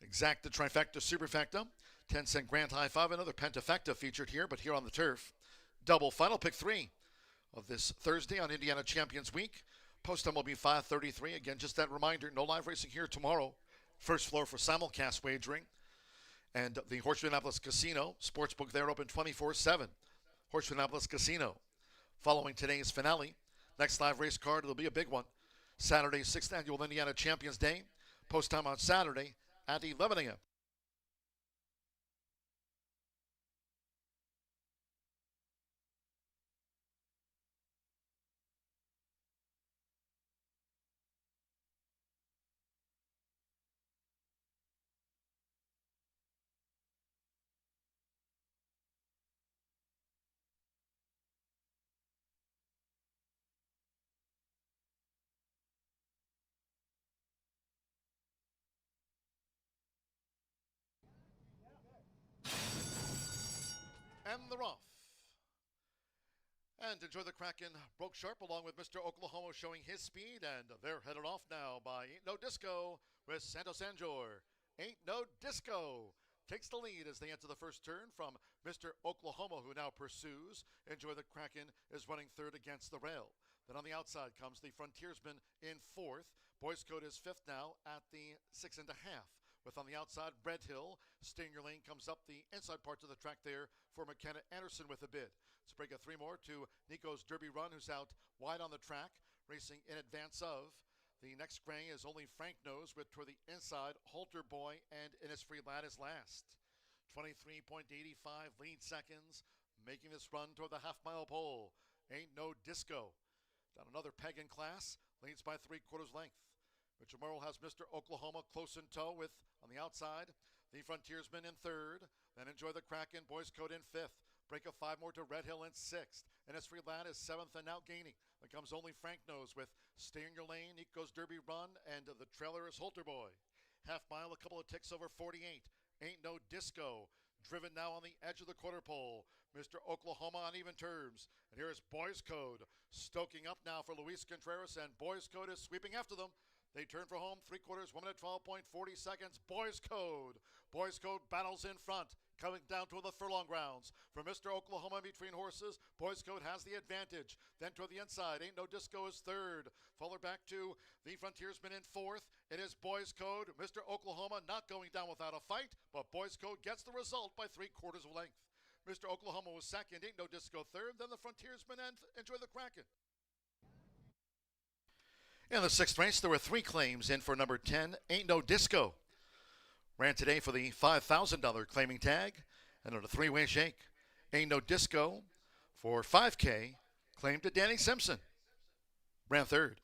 Exacta, trifecta, superfecta, 10-cent grand high 5, another pentafecta featured here, but here on the turf. Double final pick 3 of this Thursday on Indiana Champions Week. Post time will be 5:33. Again, just that reminder, no live racing here tomorrow. First floor for simulcast wagering. And the Horseshoe Indianapolis Casino, sportsbook there open 24/7. Horseshoe Indianapolis Casino. Following today's finale, next live race card, it'll be a big one. Saturday, 6th Annual Indiana Champions Day. Post time on Saturday at 11 a.m. And they're off. And Enjoy the Kraken broke sharp along with Mr. Oklahoma showing his speed, and they're headed off now by Ain't No Disco with Santos Anjor. Ain't No Disco takes the lead as they enter the first turn from Mr. Oklahoma, who now pursues. Enjoy the Kraken is running third against the rail. Then on the outside comes the Frontiersman in fourth. Boys Code is fifth now at the 6.5. With on the outside, Red Hill. Stay in Your Lane comes up the inside parts of the track there for McKenna Anderson with a bid. Let's break a 3 more to Nico's Derby Run, who's out wide on the track, racing in advance of. The next gray is only Frank Knows with toward the inside, Halter Boy and Innisfree Lad is last. 23.85 lead seconds, making this run toward the half-mile pole. Ain't No Disco. Down another peg in class, leads by 3/4 length. Mitchell Merrill has Mr. Oklahoma close in tow with, on the outside, the Frontiersman in third. Then Enjoy the Kraken, Boys Code in fifth. Break of 5 more to Red Hill in sixth. Innisfree Lad is seventh and now gaining. Then comes only Frank Knows with Stay in Your Lane, Nico's Derby Run, and the trailer is Halter Boy. Half mile, a couple of ticks over 48. Ain't No Disco. Driven now on the edge of the quarter pole. Mr. Oklahoma on even terms. And here is Boys Code stoking up now for Luis Contreras, and Boys Code is sweeping after them. They turn for home, 3/4, 1 minute, 12.40 seconds. Boys Code. Boys Code battles in front, coming down to the furlong grounds. For Mr. Oklahoma between horses, Boys Code has the advantage. Then toward the inside, Ain't No Disco is third. Followed back to the Frontiersman in fourth. It is Boys Code. Mr. Oklahoma not going down without a fight, but Boys Code gets the result by 3/4 length. Mr. Oklahoma was second, Ain't No Disco third, then the Frontiersman and Enjoy the Kraken. In the sixth race, there were 3 claims in for number 10, Ain't No Disco. Ran today for the $5,000 claiming tag and on a 3-way shake. Ain't No Disco for $5K, claimed to Danny Simpson. Ran third.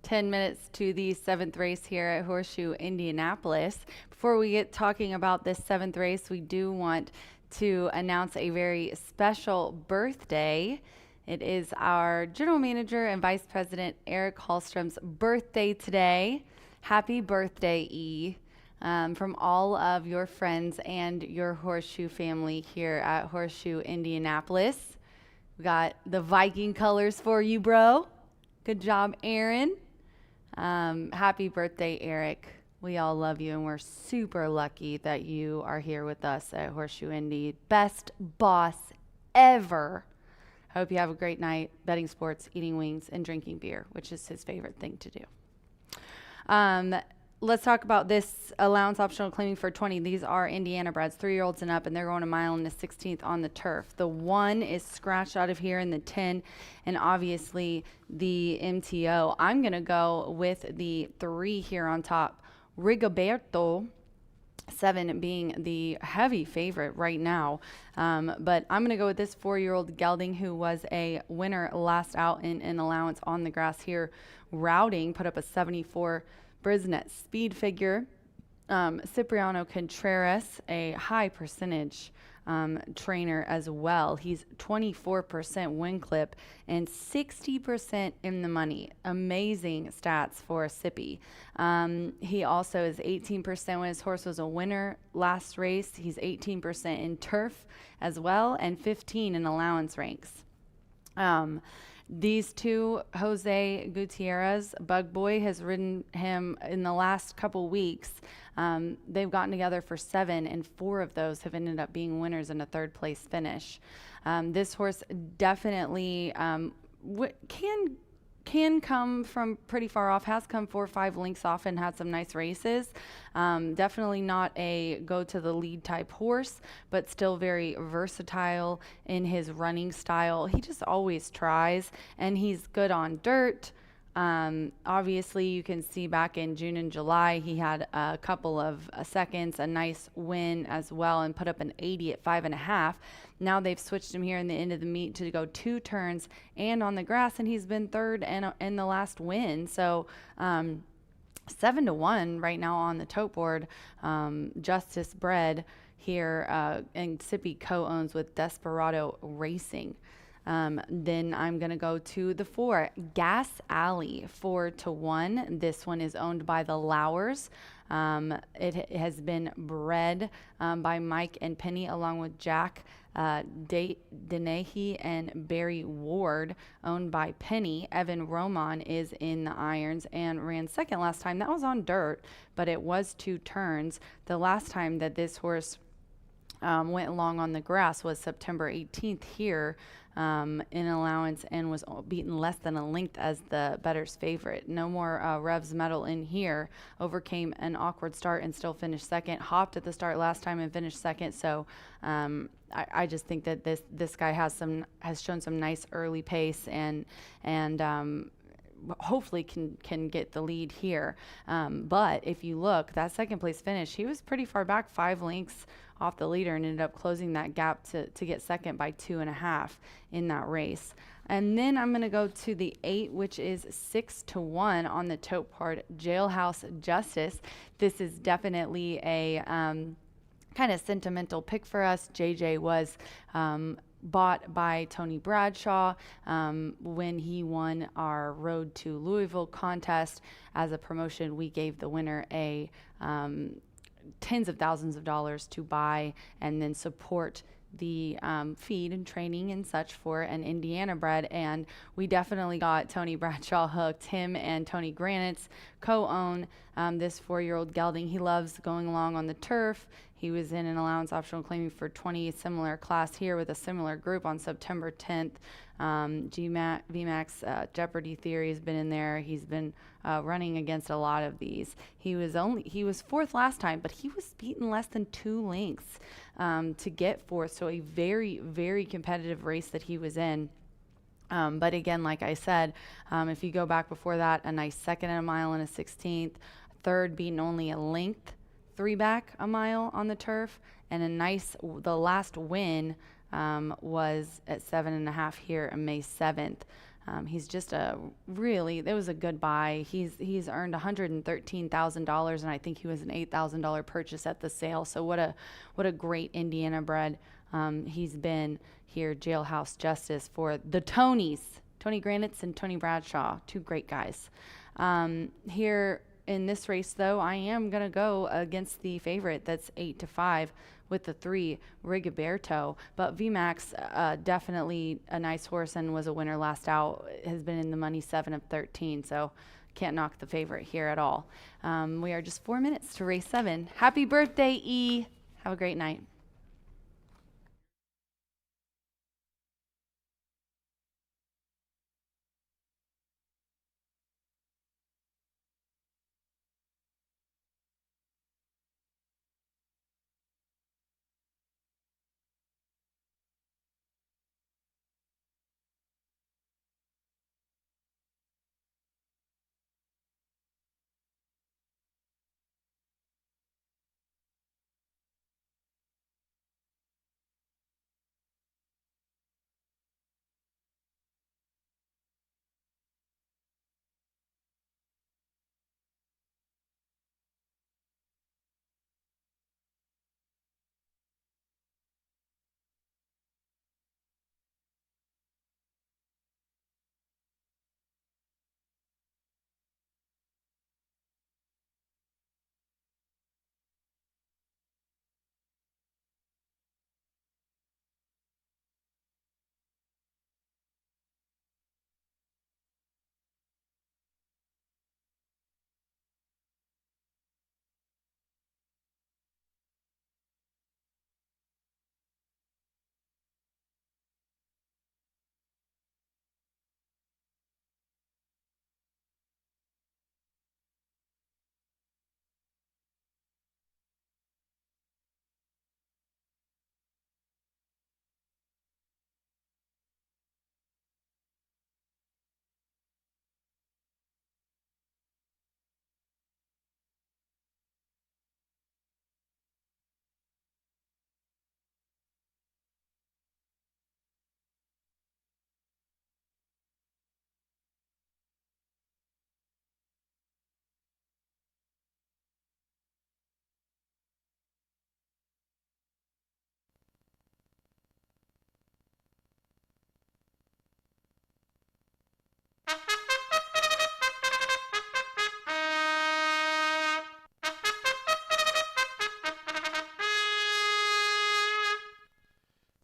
10 minutes to the 7th race here at Horseshoe Indianapolis. Before we get talking about this 7th race, we do want to announce a very special birthday. It is our General Manager and Vice President Eric Hallstrom's birthday today. Happy birthday, E. From all of your friends and your Horseshoe family here at Horseshoe Indianapolis. We got the Viking colors for you, bro. Good job, Aaron. Happy birthday, Eric. We all love you, and we're super lucky that you are here with us at Horseshoe Indy. Best boss ever. Hope you have a great night betting sports, eating wings, and drinking beer, which is his favorite thing to do. Let's talk about this allowance optional claiming for 20. These are Indiana breds, 3-year-olds and up, and they're going a mile and a 16th on the turf. The 1 is scratched out of here in the 10, and obviously the MTO. I'm going to go with the 3 here on top. Rigoberto, 7 being the heavy favorite right now. But I'm going to go with this 4-year-old gelding who was a winner last out in an allowance on the grass here. Routing put up a 74 Brisnet speed figure. Cipriano Contreras, a high percentage trainer as well. He's 24% win clip and 60% in the money. Amazing stats for Sippy. He also is 18% when his horse was a winner last race. He's 18% in turf as well and 15 in allowance ranks. These 2, Jose Gutierrez, Bug Boy has ridden him in the last couple weeks. They've gotten together for 7, and 4 of those have ended up being winners in a 3rd place finish. This horse definitely can come from pretty far off, has come 4 or 5 lengths off and had some nice races. Definitely not a go to the lead type horse, but still very versatile in his running style. He just always tries, and he's good on dirt. Obviously, you can see back in June and July, he had a couple of seconds, a nice win as well, and put up an 80 at 5.5. Now they've switched him here in the end of the meet to go 2 turns and on the grass, and he's been 3rd in the last win. So 7-1 right now on the tote board. Justice Bred here, and Sippy co-owns with Desperado Racing. Then I'm going to go to the 4, Gas Alley, 4-1. This one is owned by the Lowers. It has been bred by Mike and Penny along with Jack Denahy and Barry Ward, owned by Penny. Evan Roman is in the irons and ran 2nd last time. That was on dirt, but it was 2 turns. The last time that this horse went along on the grass was September 18th here in allowance and was beaten less than a length as the bettor's favorite. No more Revs medal in here. Overcame an awkward start and still finished 2nd. Hopped at the start last time and finished 2nd. So I just think that this guy has shown some nice early pace and hopefully can get the lead here. But if you look, that 2nd place finish, he was pretty far back, 5 lengths off the leader, and ended up closing that gap to get 2nd by 2.5 in that race. And then I'm going to go to the 8, which is 6-1 on the tote part, Jailhouse Justice. This is definitely a kind of sentimental pick for us. JJ was bought by Tony Bradshaw when he won our Road to Louisville contest. As a promotion, we gave the winner a tens of thousands of dollars to buy and then support the feed and training and such for an Indiana bred, and we definitely got Tony Bradshaw hooked. Him and Tony Granitz co-own this 4-year-old gelding. He loves going along on the turf. He was in an allowance optional claiming for 20, similar class here with a similar group on September 10th. VMAX Jeopardy Theory has been in there. He's been running against a lot of these. He was 4th last time, but he was beaten less than 2 lengths to get 4th. So a very, very competitive race that he was in. But again, like I said, if you go back before that, a nice 2nd at a mile and a 16th, 3rd beaten only a length, 3 back a mile on the turf, and the last win was at 7.5 here on May 7th. He's just it was a good buy. He's earned $113,000, and I think he was an $8,000 purchase at the sale. So what a great Indiana bred. He's been here, Jailhouse Justice, for the Tonys, Tony Granitz and Tony Bradshaw, two great guys. Here in this race, though, I am going to go against the favorite. That's 8-5 with the 3, Rigoberto. But VMAX, definitely a nice horse and was a winner last out. Has been in the money 7 of 13, so can't knock the favorite here at all. We are just 4 minutes to race 7. Happy birthday, E. Have a great night.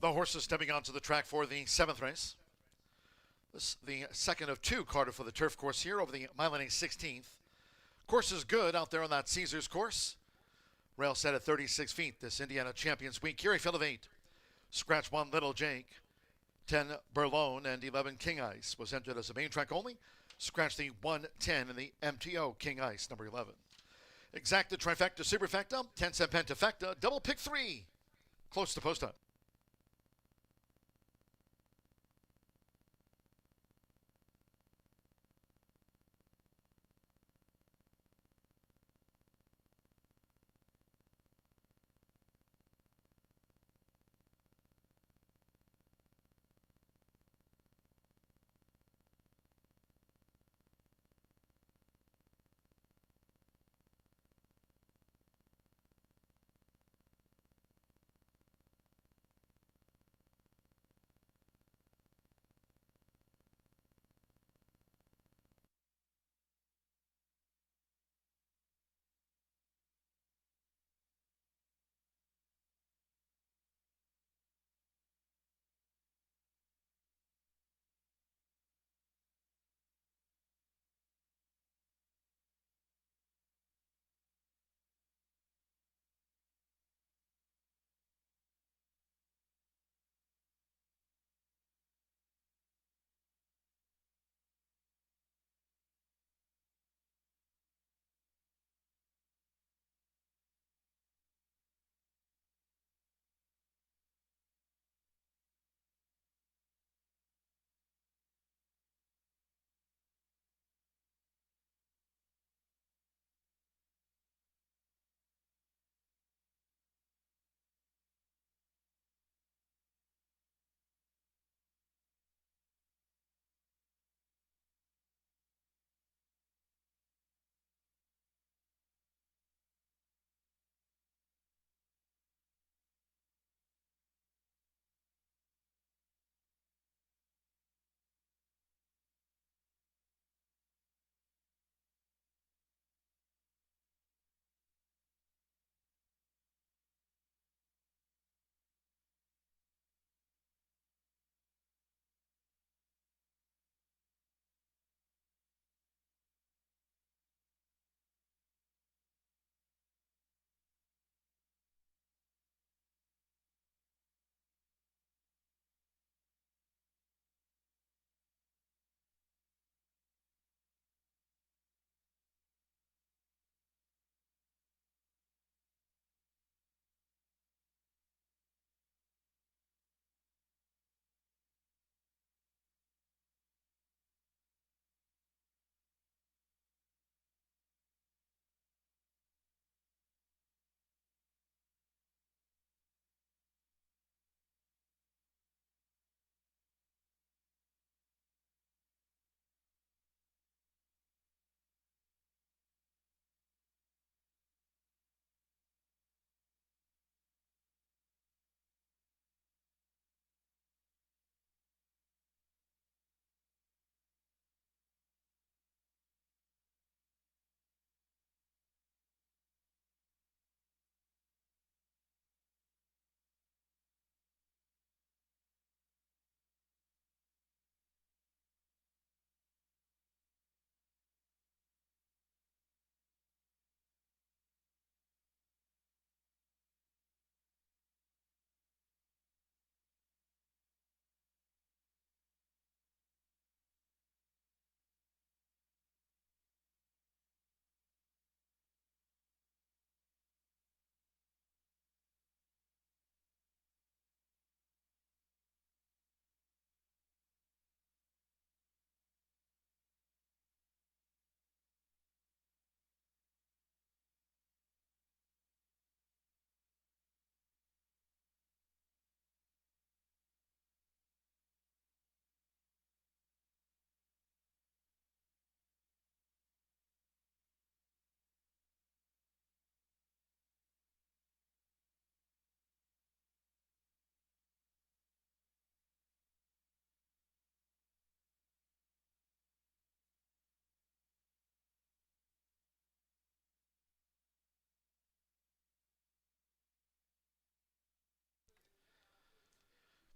The horses stepping onto the track for the 7th race. This the second of 2 Carter for the turf course here over the mile-ending 16th. Course is good out there on that Caesars course. Rail set at 36 feet this Indiana Champions Week. Here a field of 8. Scratch 1 Little Jake, 10 Burlone, and 11 King Ice was entered as a main track only. Scratch the 110 in the MTO King Ice number 11. Exacta Trifecta Superfecta, 10-cent Pentafecta, double pick 3. Close to post time.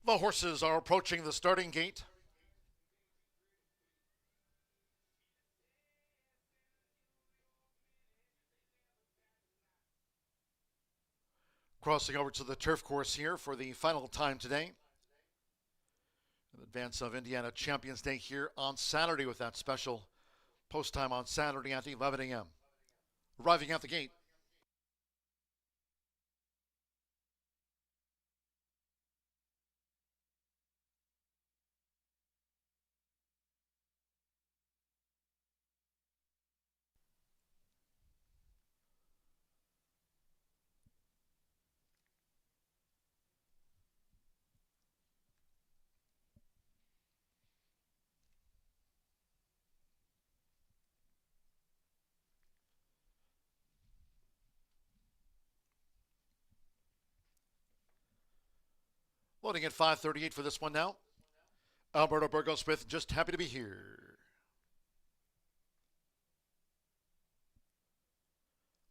The horses are approaching the starting gate. Crossing over to the turf course here for the final time today. In advance of Indiana Champions Day here on Saturday with that special post time on Saturday at 11 a.m. Arriving at the gate. Loading at 5:38 for this one now. Alberto Burgos with Just Happy to Be Here.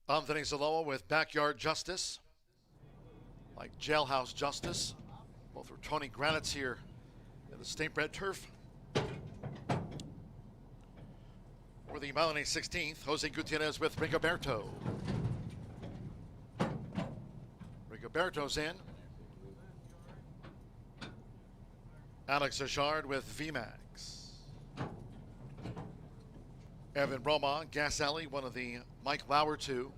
Anthony Zaloa with Backyard Justice. Like Jailhouse Justice. Both are Tony Granite's here at the State Bred Turf. For the Melanie 16th, Jose Gutierrez with Rigoberto. Rigoberto's in. Alex Achard with VMAX. Evan Roma, Gas Alley, one of the Mike Lauer two.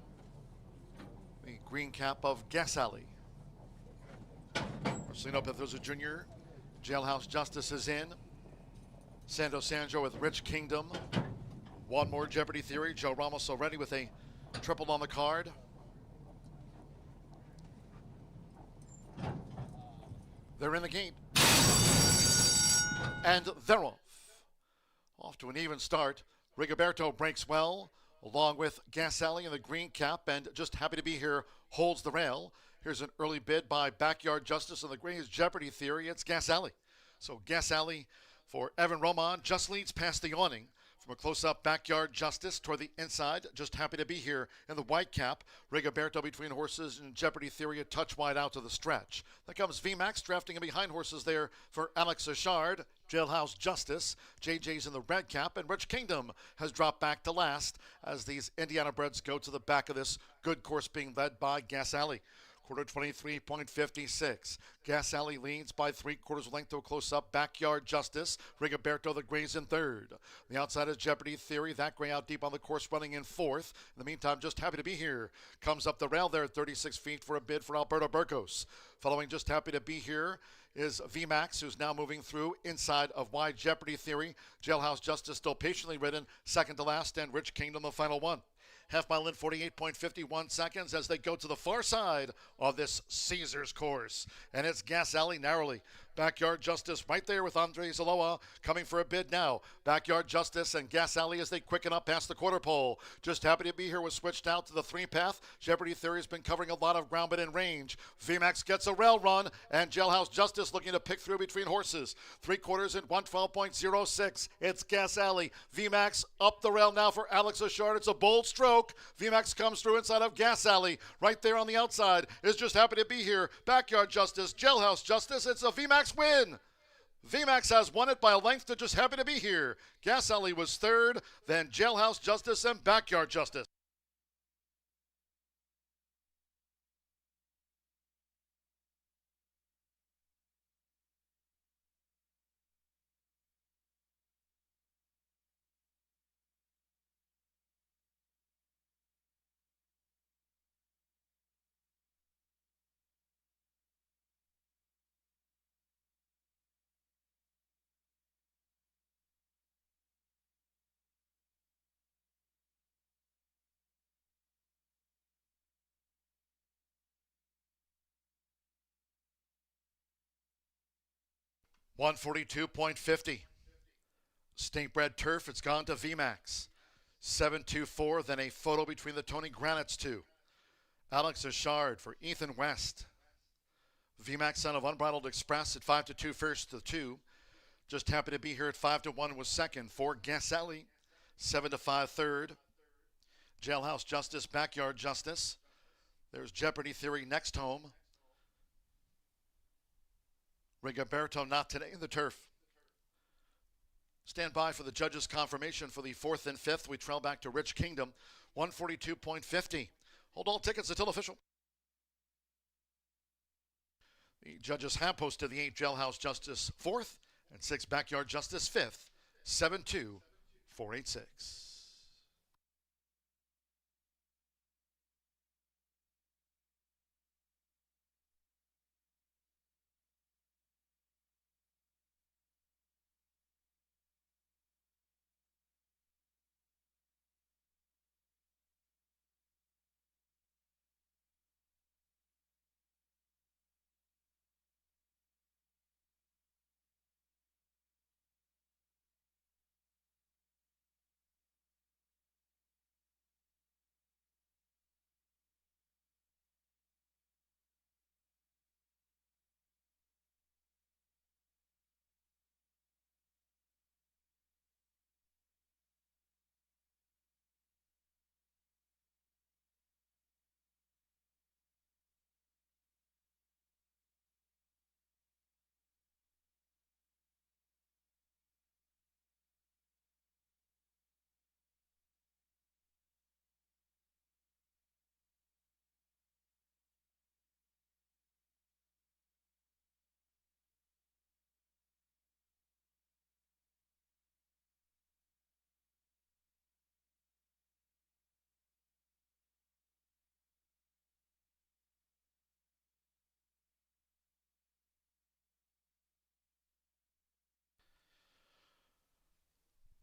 The green cap of Gas Alley. Marcelino Pedroza Jr., Jailhouse Justice is in. Sando Sanjo with Rich Kingdom. One more Jeopardy Theory. Joe Ramos already with a triple on the card. They're in the gate. And they're off. Off to an even start. Rigoberto breaks well, along with Gas Alley in the green cap, and Just Happy to Be Here holds the rail. Here's an early bid by Backyard Justice on the greatest Jeopardy Theory. It's Gas Alley. So Gas Alley for Evan Roman just leads past the awning. From a close-up, Backyard Justice toward the inside. Just Happy to Be Here in the white cap. Rigoberto between horses and Jeopardy Theory a touch wide out to the stretch. Then comes VMAX drafting in behind horses there for Alex Achard. Jailhouse Justice. JJ's in the red cap. And Rich Kingdom has dropped back to last as these Indiana breds go to the back of this good course being led by Gas Alley. Quarter 23.56. Gas Alley leads by 3/4 length to a close-up. Backyard Justice. Rigoberto the gray's in third. The outside is Jeopardy Theory. That gray out deep on the course running in fourth. In the meantime, Just Happy to Be Here comes up the rail there at 36 feet for a bid for Alberto Burgos. Following Just Happy to Be Here is VMAX, who's now moving through inside of wide Jeopardy Theory. Jailhouse Justice still patiently ridden, second to last, and Rich Kingdom the final one. Half mile in 48.51 seconds as they go to the far side of this Caesars course. And it's Gas Alley narrowly. Backyard Justice right there with Andre Zaloa coming for a bid now. Backyard Justice and Gas Alley as they quicken up past the quarter pole. Just Happy to Be Here was switched out to the three path. Jeopardy Theory has been covering a lot of ground but in range. VMAX gets a rail run and Jailhouse Justice looking to pick through between horses. 3/4 at 112.06. It's Gas Alley. VMAX up the rail now for Alex Achard. It's a bold stroke. VMAX comes through inside of Gas Alley. Right there on the outside is Just Happy to Be Here. Backyard Justice, Jailhouse Justice. It's a VMAX win. VMAX has won it by a length to Just Happy to Be Here. Gas Alley was third, then Jailhouse Justice and Backyard Justice. $142.50. State Bred Turf, it's gone to VMAX. 7-2-4, then a photo between the Tony Granites two. Alex Achard for Ethan West. VMAX son of Unbridled Express at 5-2 first to 2. Just Happy to Be Here at 5-1 was second for Gas Alley. 7-5 third. Jailhouse Justice, Backyard Justice. There's Jeopardy Theory next home. Rigoberto not today in the turf. Stand by for the judges' confirmation for the 4th and 5th. We trail back to Rich Kingdom, 142.50. Hold all tickets until official. The judges have posted the 8 Jailhouse Justice 4th and 6 Backyard Justice 5th, 72486.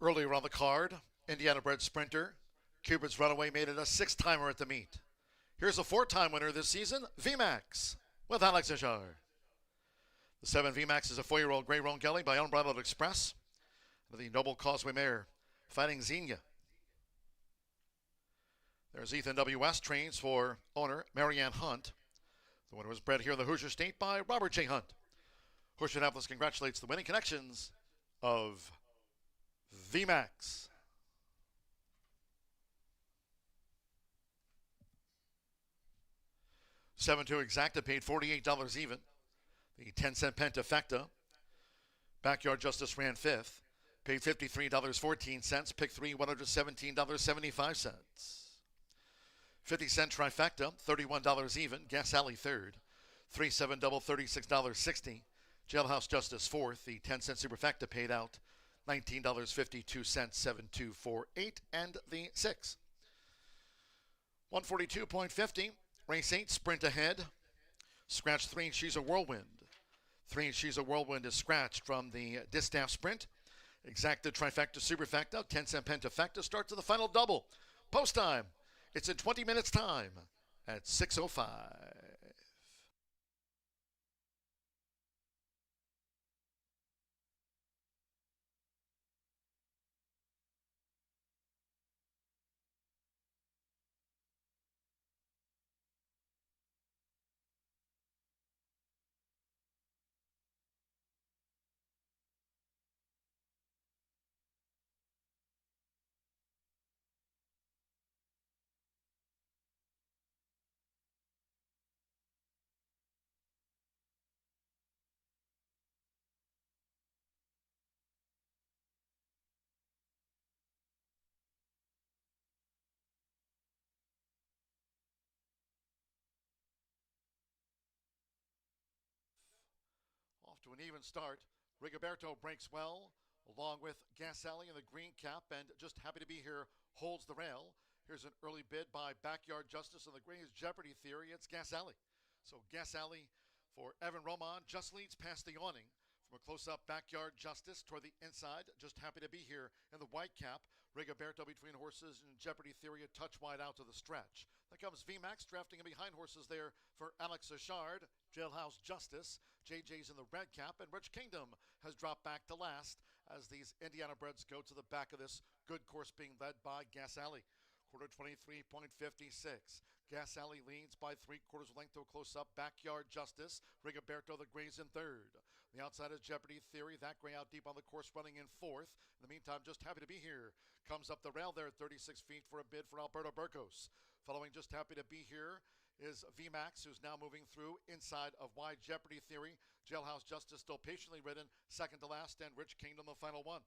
Earlier on the card, Indiana-bred sprinter Cupid's Runaway made it a 6-timer at the meet. Here's a 4-time winner this season, VMAX, with Alex Ajar. The 7 VMAX is a 4-year-old Grey Roan Gelly by Unbridled Express. The Noble Causeway mare fighting Xenia. There's Ethan W.S. trains for owner Marianne Hunt. The winner was bred here in the Hoosier State by Robert J. Hunt. Horseshoe Indianapolis congratulates the winning connections of VMAX. $7-2 exacta paid $48 even. The 10-cent Pentafecta. Backyard Justice ran 5th. Paid $53.14. Pick 3, $117.75. 50-cent Trifecta, $31 even. Gas Alley 3rd. 3-7 double, $36.60. Jailhouse Justice 4th. The 10-cent Superfecta paid out $19.52, 7248, and the 6. 142.50. Race 8, Sprint Ahead. Scratch 3, She's a Whirlwind. 3, She's a Whirlwind is scratched from the Distaff Sprint. Exacta Trifecta Superfecta, 10-cent Pentafecta starts to the final double. Post time. It's in 20 minutes time at 6:05. Off to an even start. Rigoberto breaks well, along with Gas Alley in the green cap, and just happy to be here, holds the rail. Here's an early bid by Backyard Justice on the green is Jeopardy Theory. It's Gas Alley. So Gas Alley for Evan Roman just leads past the awning. From a close-up Backyard Justice toward the inside, just happy to be here in the white cap. Rigoberto between horses and Jeopardy Theory a touch wide out to the stretch. Then comes VMAX drafting in behind horses there for Alex Achard. Jailhouse Justice, JJ's in the red cap, and Rich Kingdom has dropped back to last as these Indiana breds go to the back of this good course being led by Gas Alley. Quarter 23.56. Gas Alley leads by 3/4 length to a close-up. Backyard Justice. Rigoberto the Gray's in 3rd. The outside is Jeopardy Theory. That Gray out deep on the course running in 4th. In the meantime, just happy to be here. Comes up the rail there at 36 feet for a bid for Alberto Burgos. Following just happy to be here is VMAX, who's now moving through inside of Wide Jeopardy Theory. Jailhouse Justice still patiently ridden, second to last, and Rich Kingdom the final one.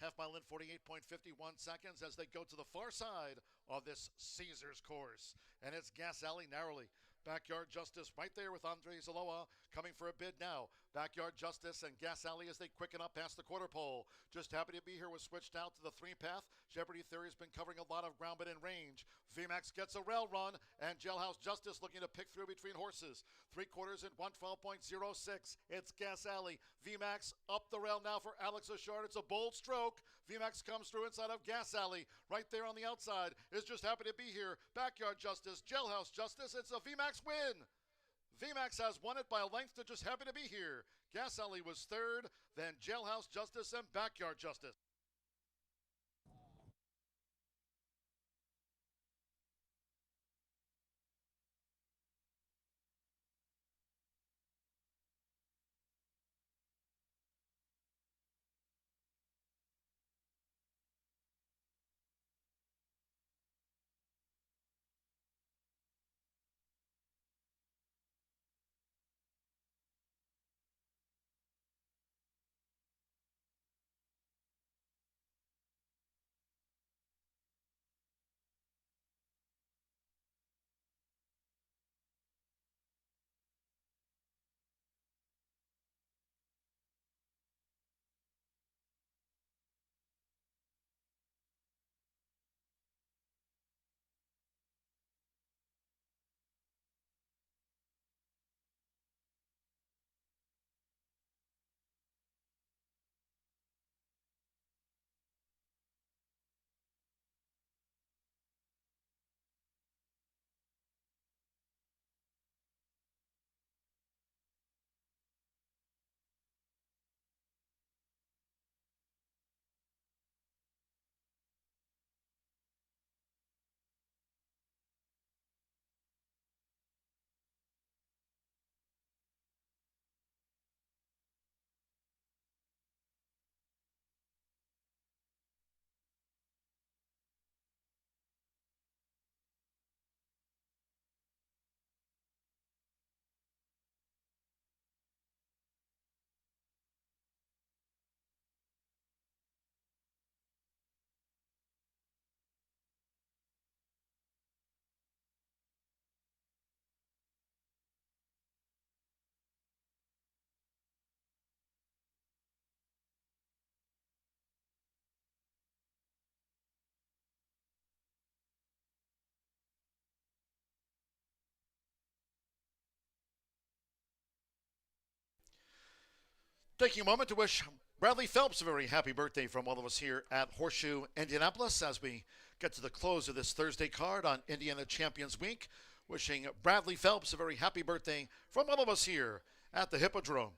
Half mile in 48.51 seconds as they go to the far side of this Caesars course. And it's Gas Alley narrowly. Backyard Justice right there with Andre Zaloa coming for a bid now. Backyard Justice and Gas Alley as they quicken up past the quarter pole. Just happy to be here was switched out to the 3-path. Jeopardy Theory has been covering a lot of ground but in range. VMAX gets a rail run and Jailhouse Justice looking to pick through between horses. 3/4 in 112.06. It's Gas Alley. VMAX up the rail now for Alex Ashard. It's a bold stroke. VMAX comes through inside of Gas Alley. Right there on the outside is Just Happy to Be Here. Backyard Justice, Jailhouse Justice. It's a VMAX win. VMAX has won it by a length to Just Happy to Be Here. Gas Alley was third, then Jailhouse Justice and Backyard Justice. Taking a moment to wish Bradley Phelps a very happy birthday from all of us here at Horseshoe Indianapolis as we get to the close of this Thursday card on Indiana Champions Week. Wishing Bradley Phelps a very happy birthday from all of us here at the Hippodrome.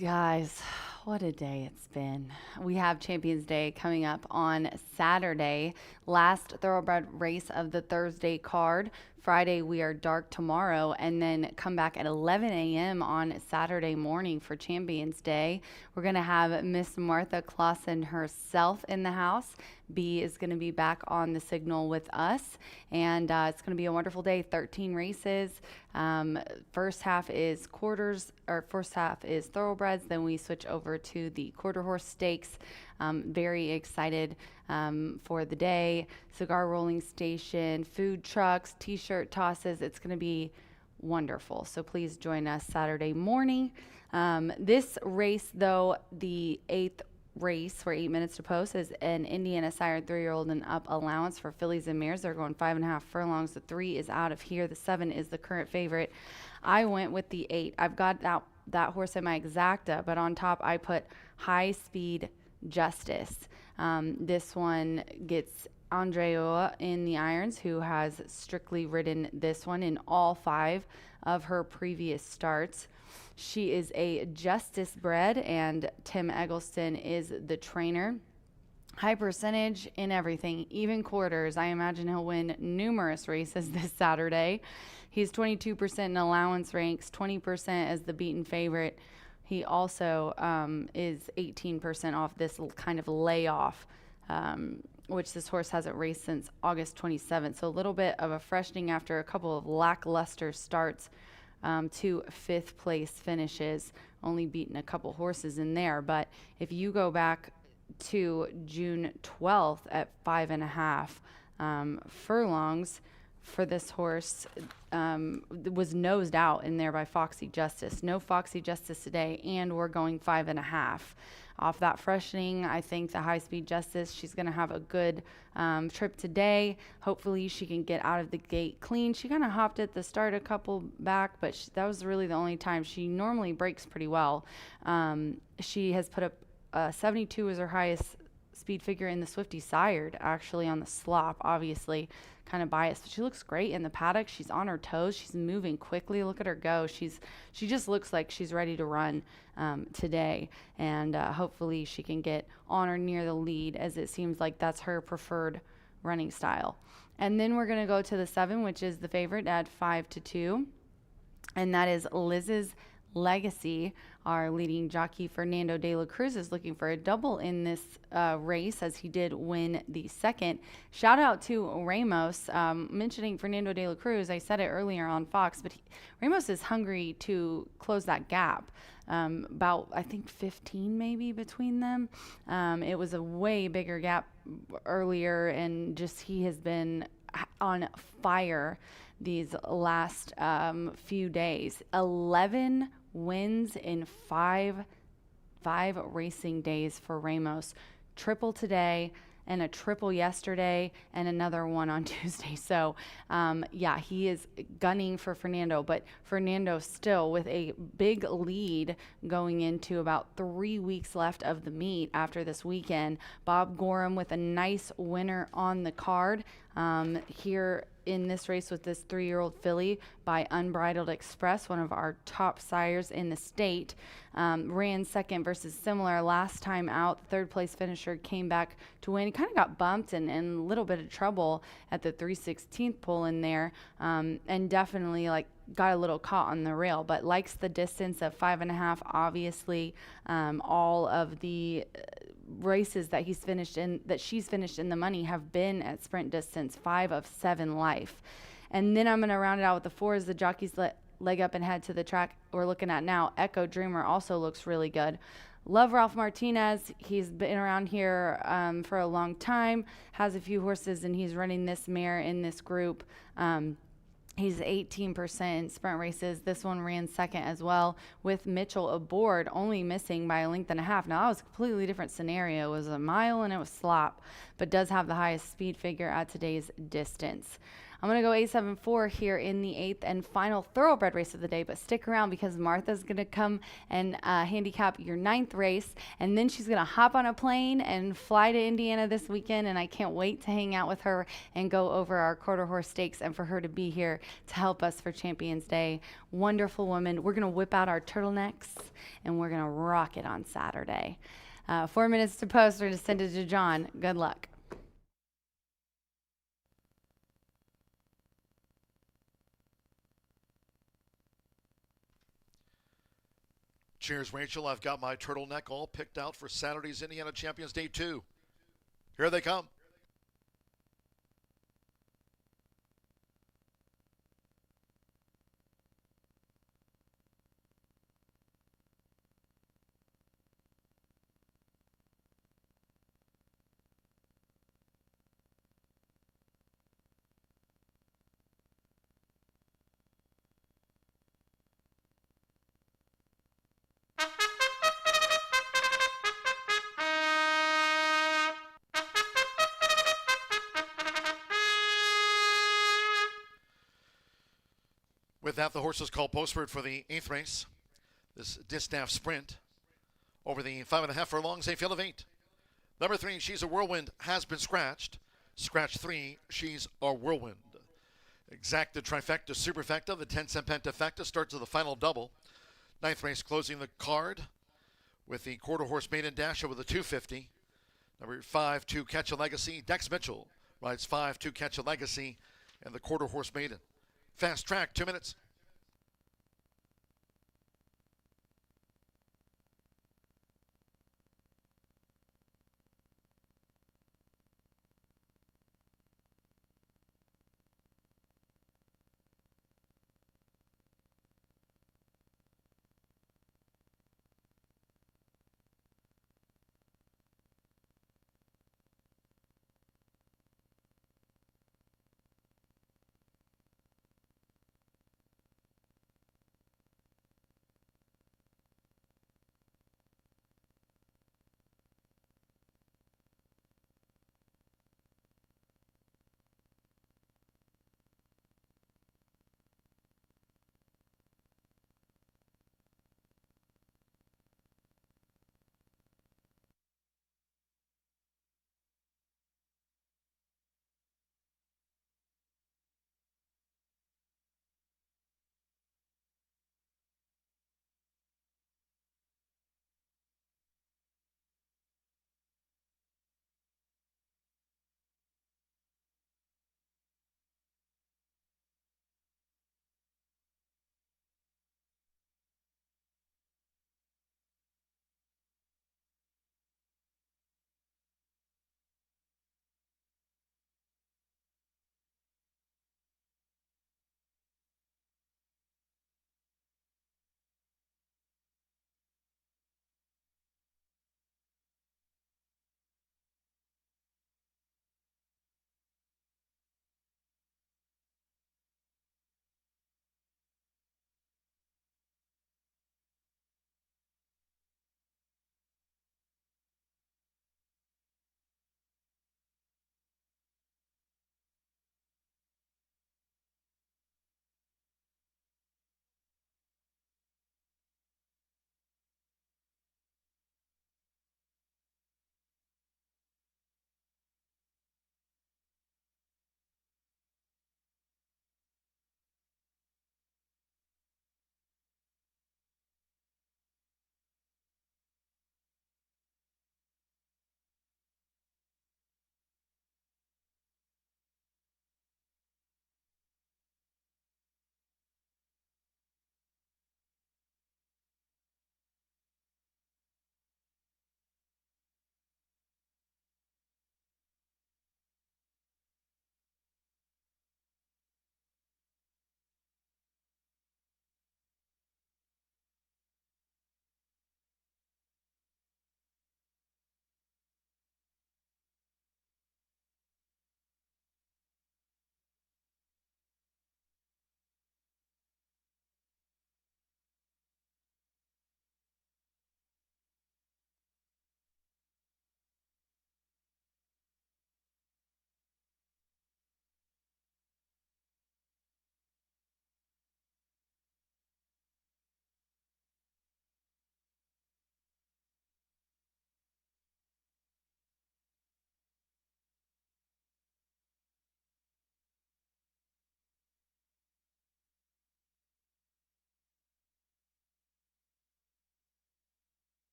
Guys, what a day it's been. We have Champions Day coming up on Saturday, last thoroughbred race of the Thursday card. Friday, we are dark tomorrow, and then come back at 11 a.m. on Saturday morning for Champions Day. We're going to have Miss Martha Clausen herself in the house. B is going to be back on the signal with us, and it's going to be a wonderful day. 13 races. First half is thoroughbreds. Then we switch over to the quarter horse stakes. Very excited for the day. Cigar rolling station, food trucks, t-shirt tosses. It's going to be wonderful. So please join us Saturday morning. This race, though, the 8th race for 8 minutes to post, is an Indiana sire 3-year-old and up allowance for fillies and mares. They're going 5.5 furlongs. The 3 is out of here. The 7 is the current favorite. I went with the 8. I've got that horse in my exacta, but on top I put High Speed Justice. This one gets Andrea in the irons, who has strictly ridden this one in all 5 of her previous starts. She is a Justice bred, and Tim Eggleston is the trainer. High percentage in everything, even quarters. I imagine he'll win numerous races this Saturday. He's 22% in allowance ranks, 20% as the beaten favorite. He also is 18% off this kind of layoff, which this horse hasn't raced since August 27th. So a little bit of a freshening after a couple of lackluster starts. 2 5th place finishes, only beaten a couple horses in there. But if you go back to June 12th at 5.5 furlongs for this horse, was nosed out in there by Foxy Justice. No Foxy Justice today, and we're going 5.5. Off that freshening, I think the High Speed Justice, she's going to have a good trip today. Hopefully she can get out of the gate clean. She kind of hopped at the start a couple back, but that was really the only time. She normally breaks pretty well. She has put up 72 as her highest speed figure in the Swifty Sired, actually, on the slop. Obviously kind of biased, but she looks great in the paddock. She's on her toes. She's moving quickly. Look at her go. She just looks like she's ready to run today, and hopefully she can get on or near the lead, as it seems like that's her preferred running style. And then we're going to go to the 7, which is the favorite at 5-2, and that is Liz's Legacy. Our leading jockey Fernando de la Cruz is looking for a double in this race, as he did win the 2nd. Shout out to Ramos. Mentioning Fernando de la Cruz, I said it earlier on Fox, but Ramos is hungry to close that gap. About, I think, 15 maybe between them. It was a way bigger gap earlier, and just he has been on fire these last few days. 11 wins in 5 racing days for Ramos. Triple today and a triple yesterday and another one on Tuesday. So, yeah, he is gunning for Fernando, but Fernando still with a big lead going into about 3 weeks left of the meet after this weekend. Bob Gorham with a nice winner on the card here in this race with this 3-year-old filly by Unbridled Express, one of our top sires in the state. Ran 2nd versus similar last time out. The 3rd place finisher came back to win. He kind of got bumped and in a little bit of trouble at the 3/16 pull in there, and definitely got a little caught on the rail, but likes the distance of 5.5. Obviously, all of the races that she's finished in the money have been at sprint distance, 5 of 7 life. And then I'm going to round it out with the 4 as the jockey's leg up and head to the track we're looking at now. Echo Dreamer also looks really good. Love Ralph Martinez. He's been around here for a long time, has a few horses, and he's running this mare in this group. He's 18% in sprint races. This one ran 2nd as well, with Mitchell aboard, only missing by a length and a half. Now, that was a completely different scenario. It was a mile and it was slop, but does have the highest speed figure at today's distance. I'm going to go 874 here in the 8th and final thoroughbred race of the day, but stick around because Martha's going to come and handicap your 9th race, and then she's going to hop on a plane and fly to Indiana this weekend, and I can't wait to hang out with her and go over our quarter horse stakes and for her to be here to help us for Champions Day. Wonderful woman. We're going to whip out our turtlenecks, and we're going to rock it on Saturday. 4 minutes to post or to send it to John. Good luck. Cheers, Rachel. I've got my turtleneck all picked out for Saturday's Indiana Champions Day 2. Here they come. With that, the horses called postword for the 8th race. This distaff sprint over the 5.5 furlongs, a field of 8. Number 3, She's a Whirlwind, has been scratched. Scratch 3, She's a Whirlwind. Exacta, trifecta, superfecta, the 10-cent pentafecta starts with the final double. 9th race closing the card with the quarter horse maiden dash over the 250. Number 5, To Catch a Legacy. Dex Mitchell rides 5, To Catch a Legacy, and the quarter horse maiden. Fast track, 2 minutes.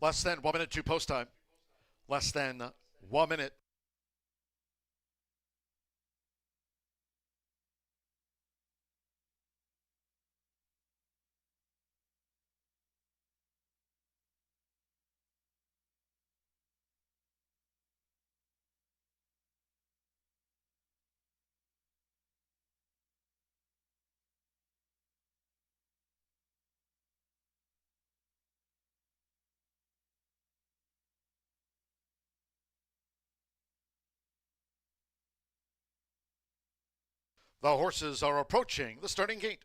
Less than 1 minute to post time. Less than 1 minute. The horses are approaching the starting gate.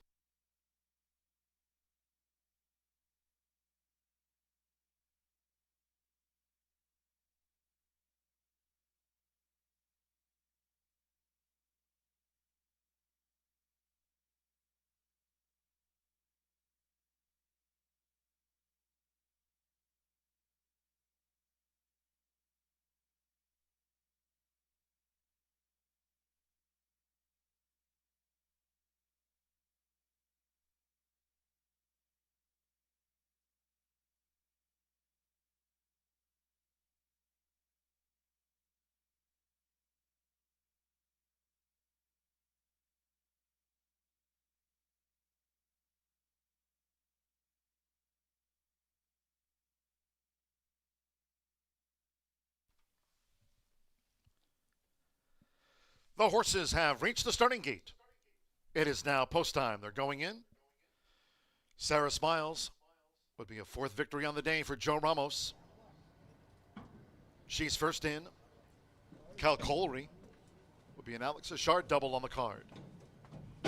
The horses have reached the starting gate. It is now post time. They're going in. Sarah Smiles would be a fourth victory on the day for Joe Ramos. She's first in. Cal Coley would be an Alex Achard double on the card.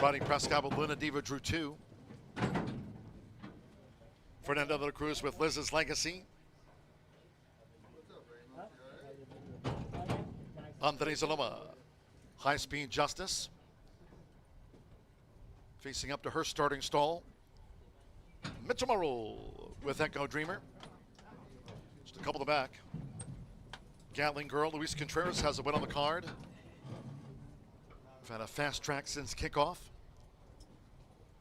Rodney Prescott with Luna Diva drew 2. Fernando de la Cruz with Liz's Legacy. Andres Aloma, High Speed Justice. Facing up to her starting stall. Mitchell Marul with Echo Dreamer. Just a couple to back. Gatling Girl, Luis Contreras has a win on the card. We've had a fast track since kickoff.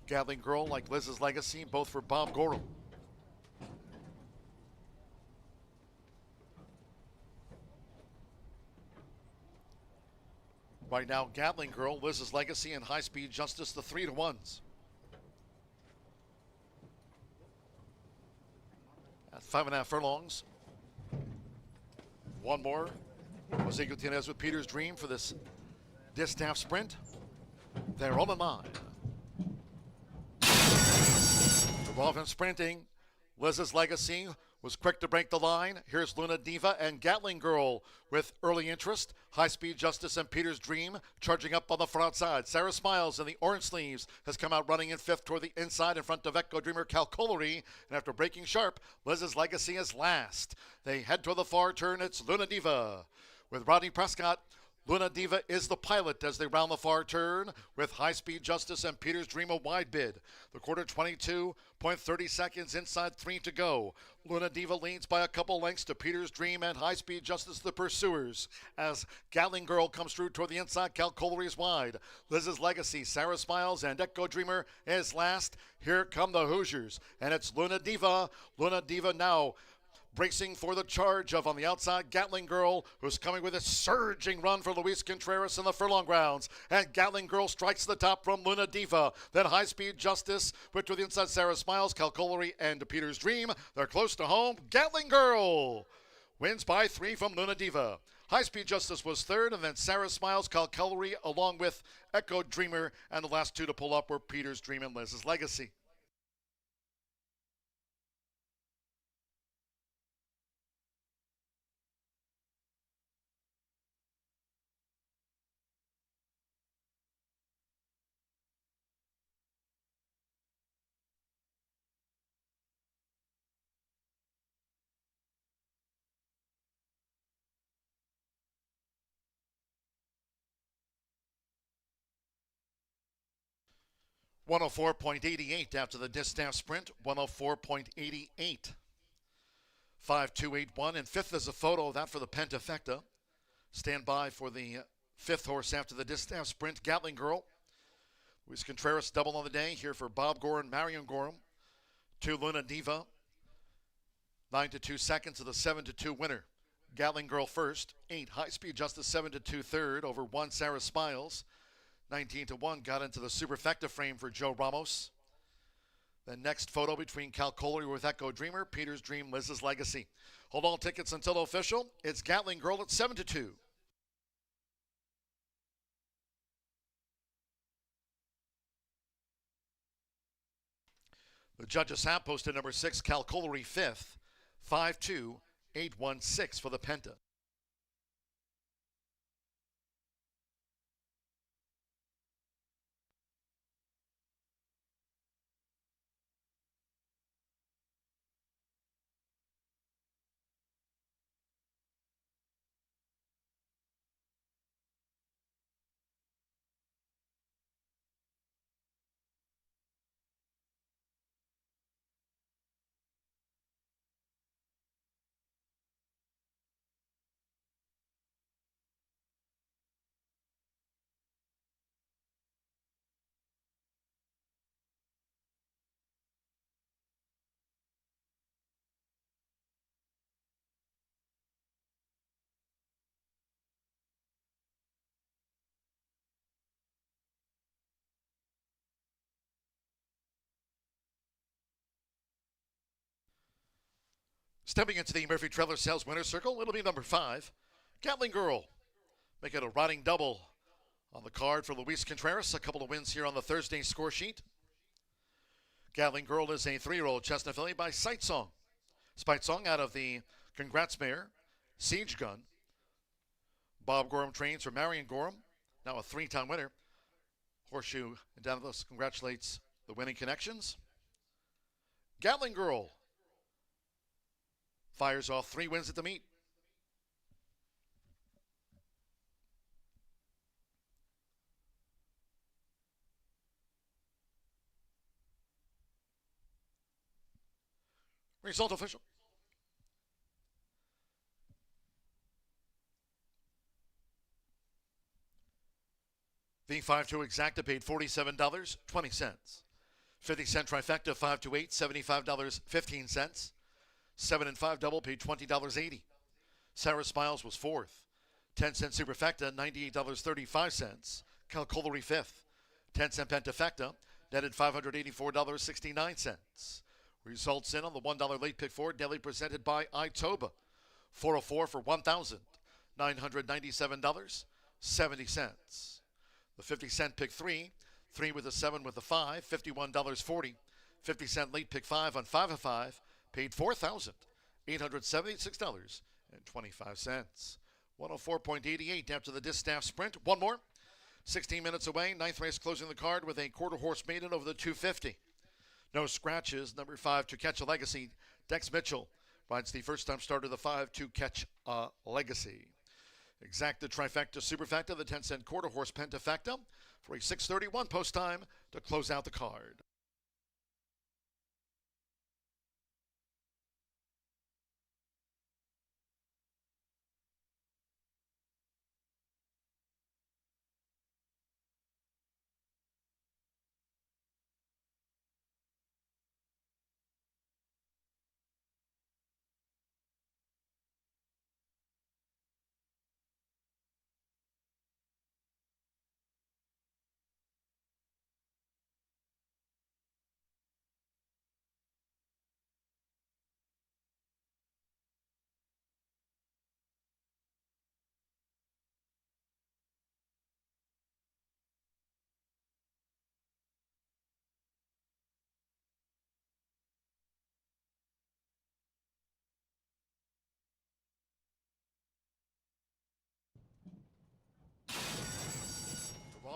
Gatling Girl, like Liz's Legacy, both for Bob Gorham. Right now, Gatling Girl, Liz's Legacy, and High Speed Justice, the 3-1s. At 5.5 furlongs. One more. Jose Gutierrez with Peter's Dream for this distaff sprint. They're all in line. Revolving sprinting. Liz's Legacy was quick to break the line. Here's Luna Diva and Gatling Girl with early interest. High Speed Justice and Peter's Dream charging up on the far outside. Sarah Smiles in the orange sleeves has come out running in fifth toward the inside in front of Echo Dreamer Cal Coley. And after breaking sharp, Liz's Legacy is last. They head toward the far turn. It's Luna Diva with Rodney Prescott. Luna Diva is the pilot as they round the far turn with High Speed Justice and Peter's Dream a wide bid. The quarter 22.30 seconds, inside 3 to go. Luna Diva leads by a couple lengths to Peter's Dream and High Speed Justice, the pursuers. As Gatling Girl comes through toward the inside, Cal Coley is wide. Liz's Legacy, Sarah Smiles, and Echo Dreamer is last. Here come the Hoosiers, and it's Luna Diva. Luna Diva now bracing for the charge of, on the outside, Gatling Girl, who's coming with a surging run for Luis Contreras in the furlong grounds. And Gatling Girl strikes the top from Luna Diva. Then High Speed Justice, put to the inside, Sarah Smiles, Cal Coley, and Peter's Dream. They're close to home. Gatling Girl wins by 3 from Luna Diva. High Speed Justice was third, and then Sarah Smiles, Cal Coley, along with Echo Dreamer, and the last two to pull up were Peter's Dream and Liz's Legacy. .104.88 after the distaff sprint. 104.88. 5.281. And fifth is a photo of that for the Pentafecta. Stand by for the fifth horse after the distaff sprint. Gatling Girl. Luis Contreras double on the day here for Bob Gorham, Marion Gorham. 2 Luna Diva. 9-2 seconds of the 7-2 winner. Gatling Girl first. 8 High Speed Justice 7-2 third over 1 Sarah Smiles. 19-1 got into the superfecta frame for Joe Ramos. The next photo between Cal Coley with Echo Dreamer, Peter's Dream, Liz's Legacy. Hold all tickets until official. It's Gatling Girl at 7-2. The judges have posted number 6, Cal Coley 5th, 5-2, 8-1-6 for the Penta. Stepping into the Murphy Trailer Sales Winner's Circle, it'll be number 5, Gatling Girl. Make it a riding double on the card for Luis Contreras. A couple of wins here on the Thursday score sheet. Gatling Girl is a 3-year-old Chestnut filly by Sight Song. Sight Song out of the Congrats Mare, Siege Gun. Bob Gorham trains for Marion Gorham, now a 3-time winner. Horseshoe Indianapolis congratulates the winning connections. Gatling Girl fires off 3 wins at the meet. Result official. The 5-2 exacta paid $47.20. 50-cent trifecta 5-8, $75.15. 7 and 5 double paid $20.80. Sarah Smiles was 4th. 10-cent superfecta $98.35. Cal Coley 5th. 10-cent pentafecta netted $584.69. Results in on the $1 late pick 4 daily presented by Itoba. 404 for $1,997.70. The 50-cent pick 3 with a 7 with a 5, $51.40. 50-cent late pick 5 on 5 of 5 paid $4,876.25. 104.88 after the distaff sprint. One more. 16 minutes away. 9th race closing the card with a quarter horse maiden over the 250. No scratches. Number 5 To Catch a Legacy. Dex Mitchell rides the first time starter, the 5 To Catch a Legacy. Exacta trifecta superfecta, the 10-cent quarter horse pentafecta for a 6:31 post time to close out the card.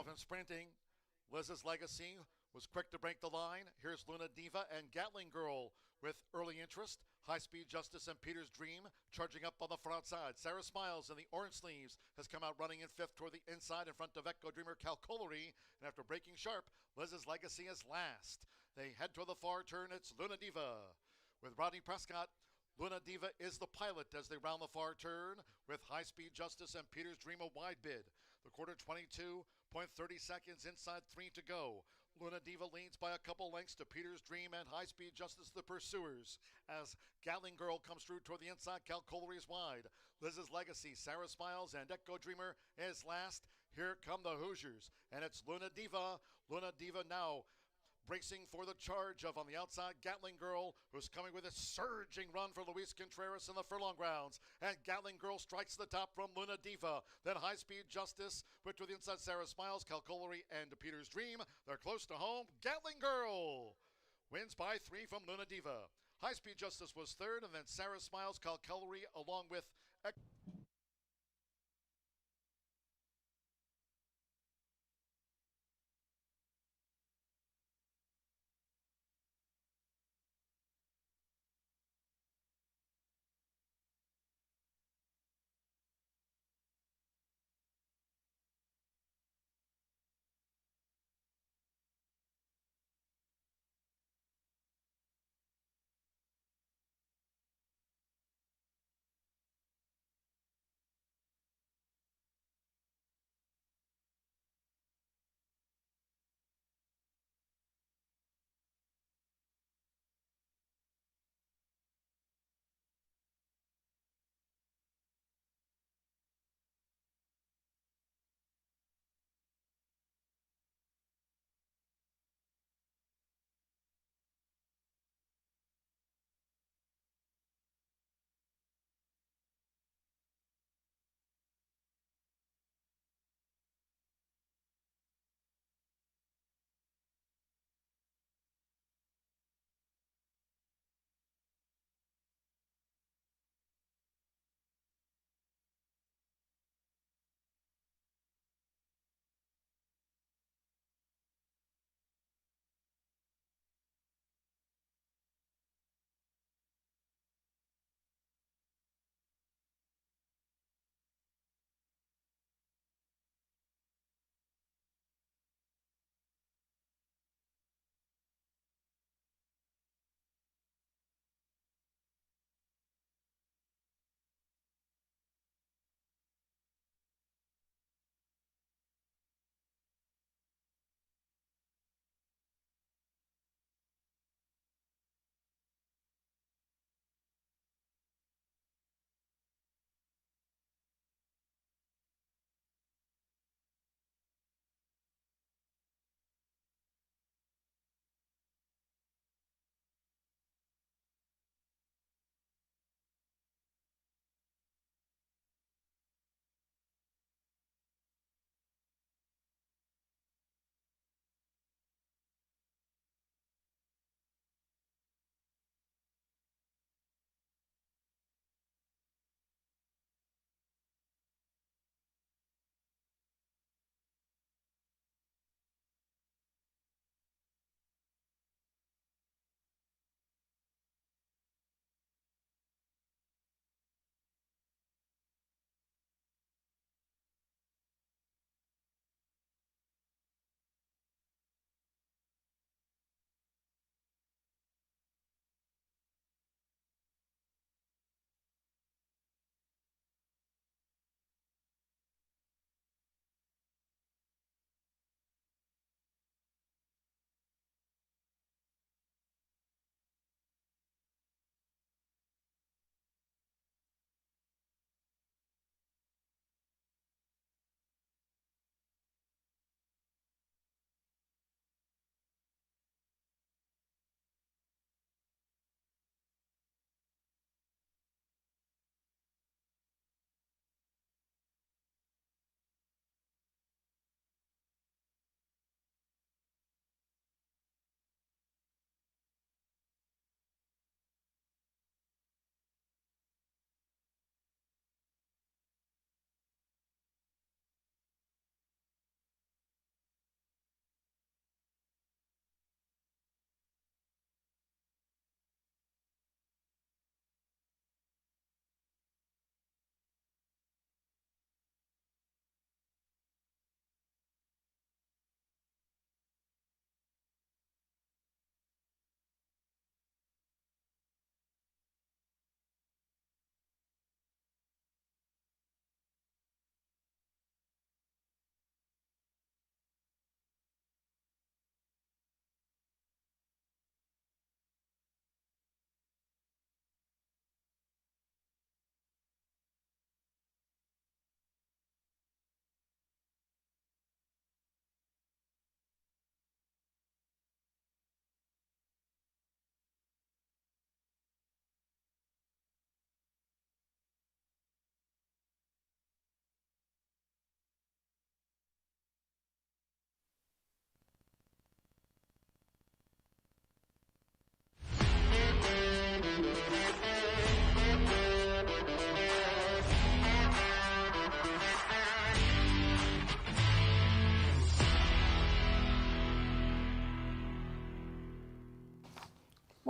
Dolphin sprinting. Liz's Legacy was quick to break the line. Here's Luna Diva and Gatling Girl with early interest. High Speed Justice and Peter's Dream charging up on the far outside. Sarah Smiles in the orange sleeves has come out running in 5th toward the inside in front of Echo Dreamer Cal Coley. And after breaking sharp, Liz's Legacy is last. They head toward the far turn. It's Luna Diva. With Rodney Prescott, Luna Diva is the pilot as they round the far turn with High Speed Justice and Peter's Dream a wide bid. The quarter 22.30 seconds inside 3 to go. Luna Diva leads by a couple lengths to Peter's Dream and High Speed Justice the pursuers. As Gatling Girl comes through toward the inside, Calcolory is wide. Liz's Legacy, Sarah Smiles, and Echo Dreamer is last. Here come the Hoosiers, and it's Luna Diva. Luna Diva now bracing for the charge of, on the outside, Gatling Girl, who's coming with a surging run for Luis Contreras in the furlong grounds. And Gatling Girl strikes the top from Luna Diva. Then High Speed Justice, but to the inside, Sarah Smiles, Calcolory, and Peter's Dream. They're close to home. Gatling Girl wins by 3 from Luna Diva. High Speed Justice was third, and then Sarah Smiles, Calcolory, along with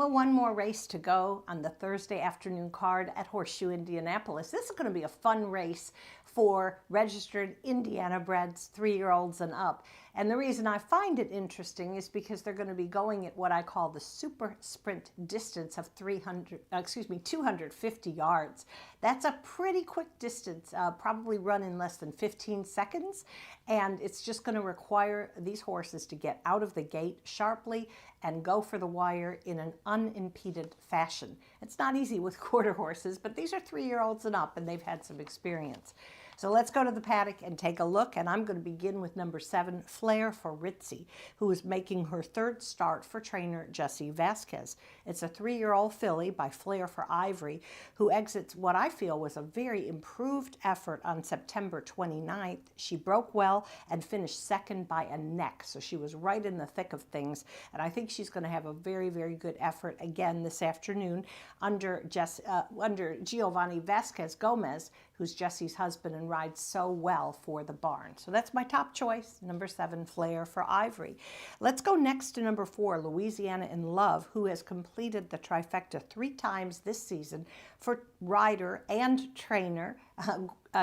Well, one more race to go on the Thursday afternoon card at Horseshoe Indianapolis. This is going to be a fun race for registered Indiana breds, 3-year-olds and up. And the reason I find it interesting is because they're going to be going at what I call the super sprint distance of 250 yards. That's a pretty quick distance, probably run in less than 15 seconds. And it's just going to require these horses to get out of the gate sharply and go for the wire in an unimpeded fashion. It's not easy with quarter horses, but these are 3-year-olds and up, and they've had some experience. So let's go to the paddock and take a look, and I'm going to begin with number 7, Flair for Ritzy, who is making her 3rd start for trainer Jesse Vasquez. It's a 3-year-old filly by Flair for Ivory, who exits what I feel was a very improved effort on September 29th. She broke well and finished 2nd by a neck, so she was right in the thick of things, and I think she's going to have a very, very good effort again this afternoon under Giovanni Vasquez Gomez, who's Jesse's husband and rides so well for the barn. So that's my top choice, number 7, Flair for Ivory. Let's go next to number 4, Louisiana in Love, who has completed the trifecta 3 times this season for rider and trainer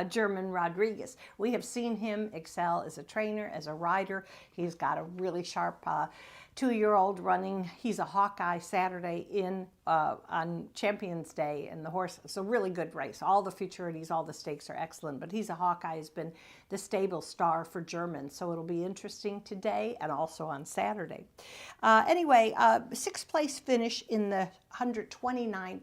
German Rodriguez. We have seen him excel as a trainer, as a rider. He's got a really sharp 2-year-old running. He's a Hawkeye Saturday on Champions Day, and the horse, it's a really good race. All the futurities, all the stakes are excellent, but he's a Hawkeye, has been the stable star for German, so it'll be interesting today and also on Saturday. Anyway, 6th place finish in the 129th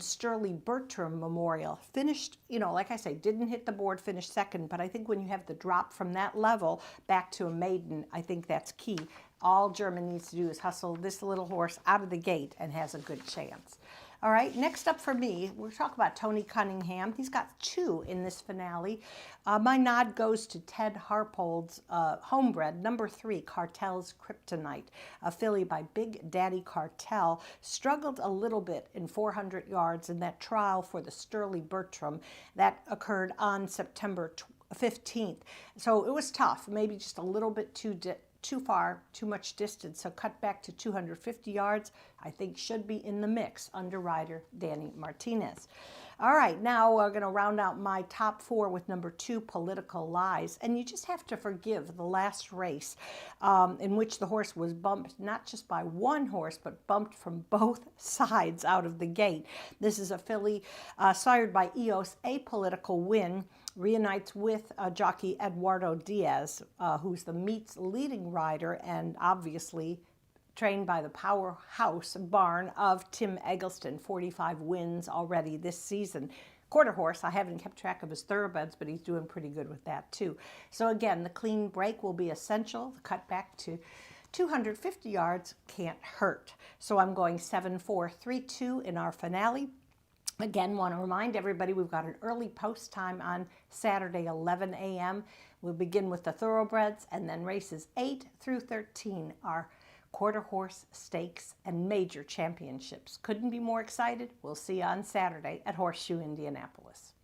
Sterling Bertram Memorial. Finished, like I say, didn't hit the board, finished 2nd, but I think when you have the drop from that level back to a maiden, I think that's key. All German needs to do is hustle this little horse out of the gate and has a good chance. All right, next up for me, we'll talk about Tony Cunningham. He's got 2 in this finale. My nod goes to Ted Harpold's homebred, number 3, Cartel's Kryptonite, a filly by Big Daddy Cartel. Struggled a little bit in 400 yards in that trial for the Sterling Bertram that occurred on September 15th. So it was tough, maybe just a little bit too far, too much distance, so cut back to 250 yards, I think should be in the mix under rider Danny Martinez. All right, now we're going to round out my top 4 with number 2, Political Lies, and you just have to forgive the last race in which the horse was bumped, not just by one horse, but bumped from both sides out of the gate. This is a filly sired by EOS Apolitical Win, reunites with jockey Eduardo Diaz, who's the meet's leading rider and obviously trained by the powerhouse barn of Tim Eggleston, 45 wins already this season. Quarter horse, I haven't kept track of his thoroughbreds, but he's doing pretty good with that too. So again, the clean break will be essential. The cut back to 250 yards can't hurt. So I'm going 7-4-3-2 in our finale. Again, want to remind everybody we've got an early post time on Saturday, 11 a.m. We'll begin with the thoroughbreds, and then races 8 through 13 are quarter horse stakes and major championships. Couldn't be more excited. We'll see you on Saturday at Horseshoe Indianapolis.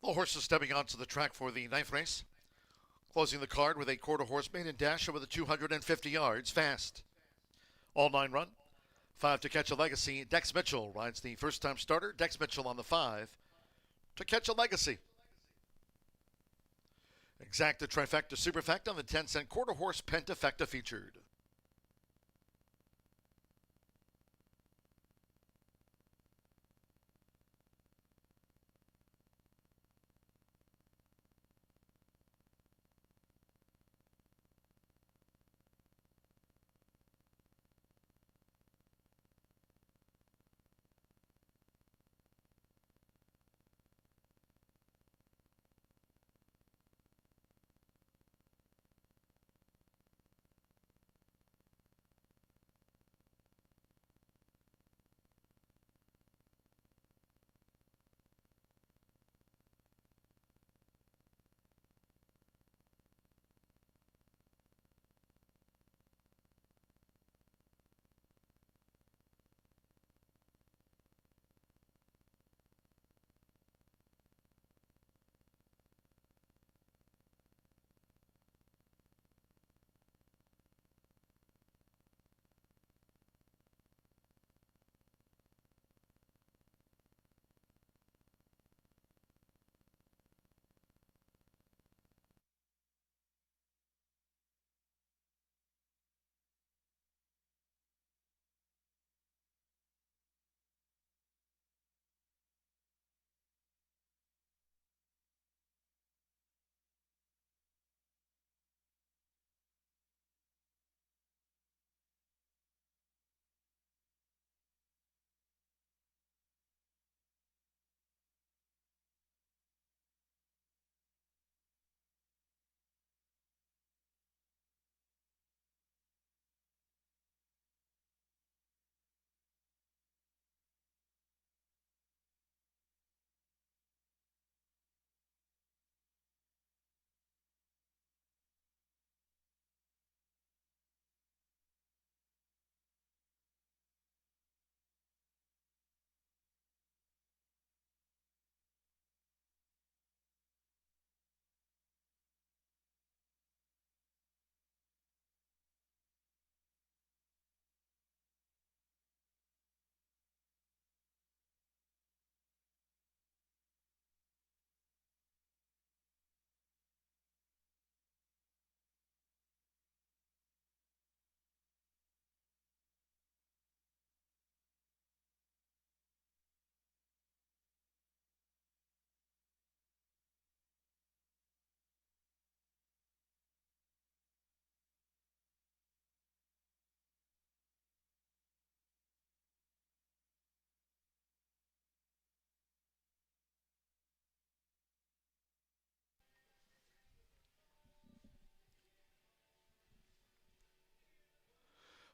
All horses stepping onto the track for the 9th race. Closing the card with a quarter horse maiden dash over the 250 yards fast. All 9 run. 5 To Catch a Legacy. Dex Mitchell rides the first-time starter. Dex Mitchell on the 5 To Catch a Legacy. Exacta Trifecta Superfecta on the 10-cent quarter horse Pentafecta featured.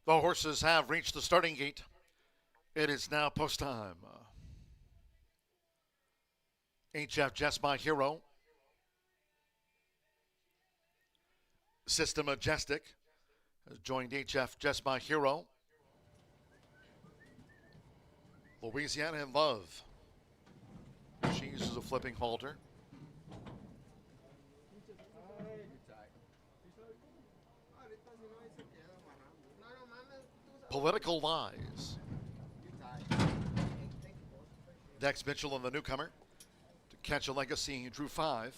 The horses have reached the starting gate. It is now post time. HF Just My Hero. System Majestic has joined HF Just My Hero. Louisiana in Love. She uses a flipping halter. Political Lies. Dex Mitchell and the newcomer. To Catch a Legacy, drew 5.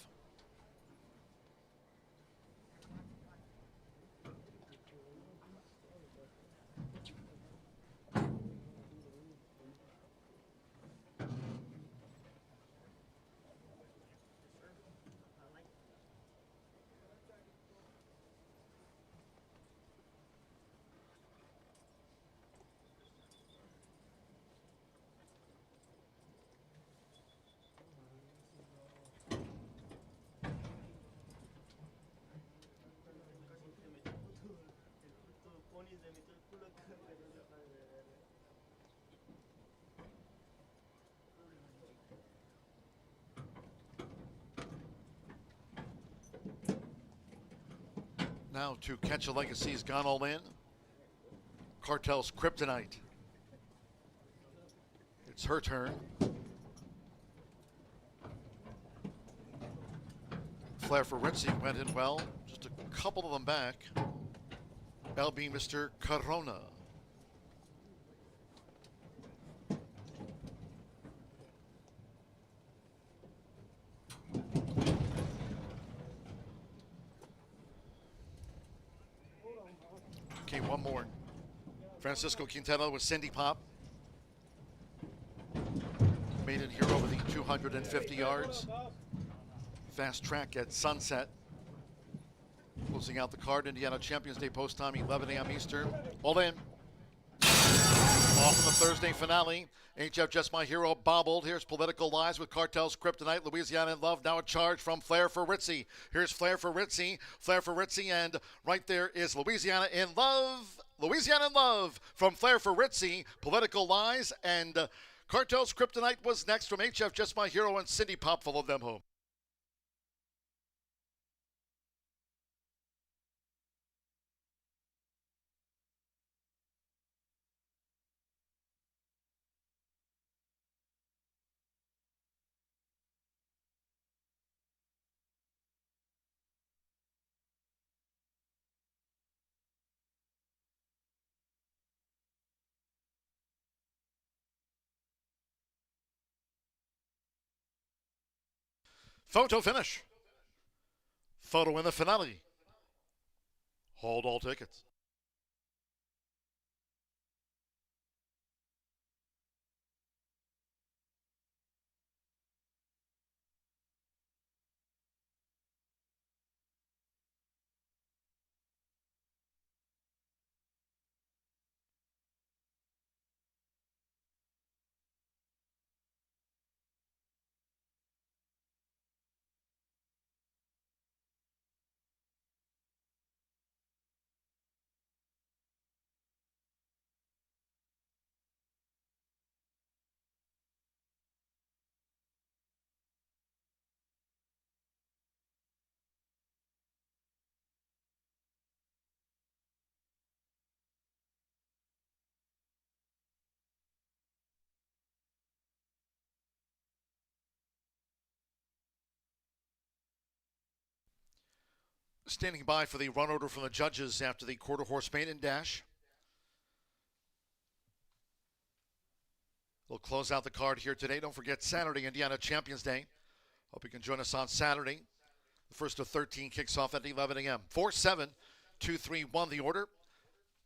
Now To Catch a Legacy's gone all in. Cartel's Kryptonite. It's her turn. Flair for Ritzy went in well. Just a couple of them back. LB Mr. Corona. Okay, one more. Francisco Quintana with Cindy Pop. Made it here over the 250 yards. Fast track at sunset. Closing out the card, Indiana Champions Day post time, 11 a.m. Eastern. All in. Off in the Thursday finale. HF Just My Hero bobbled. Here's Political Lies with Cartel's Kryptonite. Louisiana in Love. Now a charge from Flair for Ritzy. Here's Flair for Ritzy. Flair for Ritzy. And right there is Louisiana in Love. Louisiana in Love from Flair for Ritzy. Political Lies. And Cartel's Kryptonite was next from HF Just My Hero, and Cindy Pop followed them home. Photo finish. Photo in the finale. Hold all tickets. Standing by for the run order from the judges after the quarter horse main and dash. We'll close out the card here today. Don't forget Saturday, Indiana Champions Day. Hope you can join us on Saturday. The first of 13 kicks off at 11 a.m. 4-7-2-3-1 the order.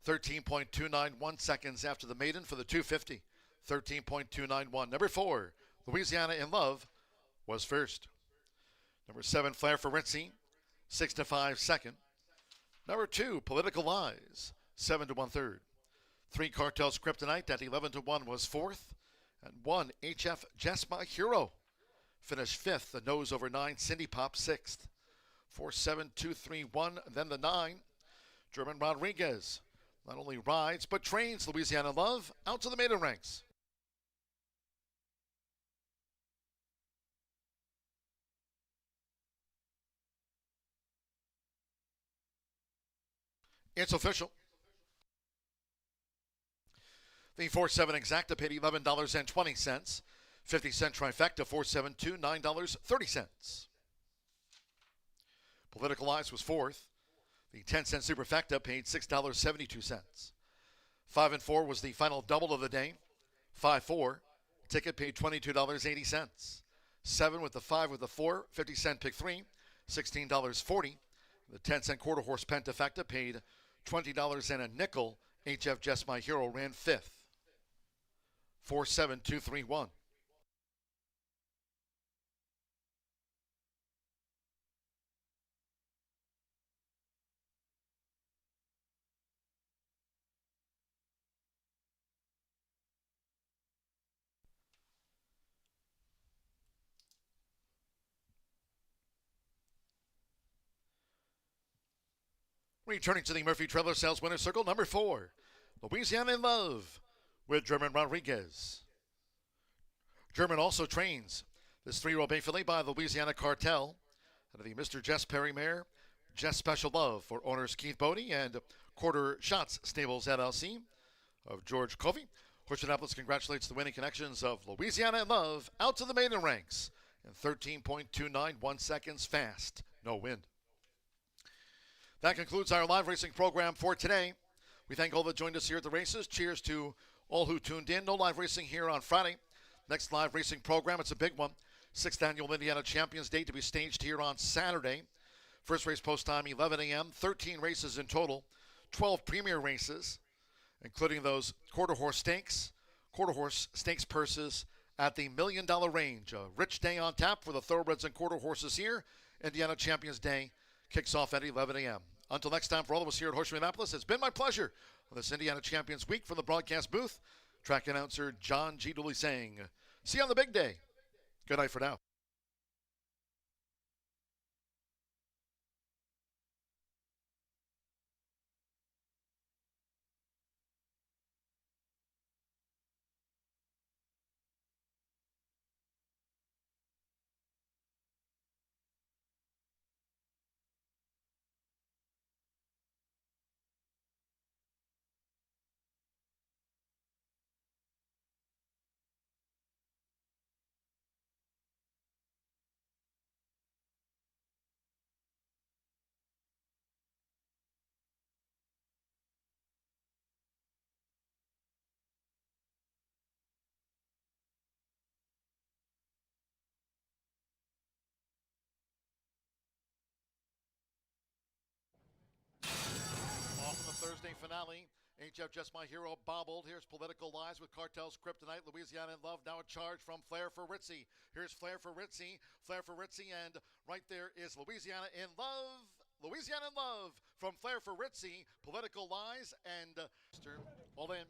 13.291 seconds after the maiden for the 250. 13.291. Number 4, Louisiana in Love, was first. Number 7, Flair for Ritzy, 6-5 second. Number 2, Political Lies, 7 1/3. 3, Cartel's Kryptonite at 11-1 was fourth. And 1, HF Just My Hero, finished fifth. The nose over 9, Cindy Pop, sixth. 4-7-2-3-1, then the 9, German Rodriguez. Not only rides, but trains Louisiana Love out to the maiden ranks. It's official. The 4-7 exacta paid $11.20. 50-cent trifecta, 4-7-2, $9.30. Political Lies was fourth. The 10-cent superfecta paid $6.72. 5 and 4 was the final double of the day. 5-4. Ticket paid $22.80. 7 with the 5 with the 4, 50-cent pick 3, $16.40. The 10-cent quarter horse pentafecta paid $20 and a nickel. HF Just My Hero ran fifth. 4-7-2-3-1. Returning to the Murphy Trailer Sales Winner Circle, number 4, Louisiana in Love, with German Rodriguez. German also trains this 3-year-old bay fillet by the Louisiana Cartel. Out of the Mr. Jess Perry mare, Jess Special Love for owners Keith Bodie and Quarter Shots Stables LLC of George Covey. Horseshoe Indianapolis congratulates the winning connections of Louisiana in Love out to the maiden ranks in 13.291 seconds fast. no wind. That concludes our live racing program for today. We thank all that joined us here at the races. Cheers to all who tuned in. No live racing here on Friday. Next live racing program, it's a big one. 6th Annual Indiana Champions Day to be staged here on Saturday. First race post time, 11 a.m. 13 races in total. 12 premier races, including those quarter horse stakes purses at the $1 million range. A rich day on tap for the thoroughbreds and quarter horses here. Indiana Champions Day kicks off at 11 a.m. Until next time, for all of us here at Horseshoe Indianapolis, it's been my pleasure on this Indiana Champions Week from the broadcast booth. Track announcer John G. Dooley saying, see you on the big day. Good night for now. Off in the Thursday finale, HF Just My Hero bobbled. Here's Political Lies with Cartel's Kryptonite, Louisiana in Love. Now a charge from Flair for Ritzy. Here's Flair for Ritzy, and right there is Louisiana in Love. Louisiana in Love from Flair for Ritzy, Political Lies, and all in.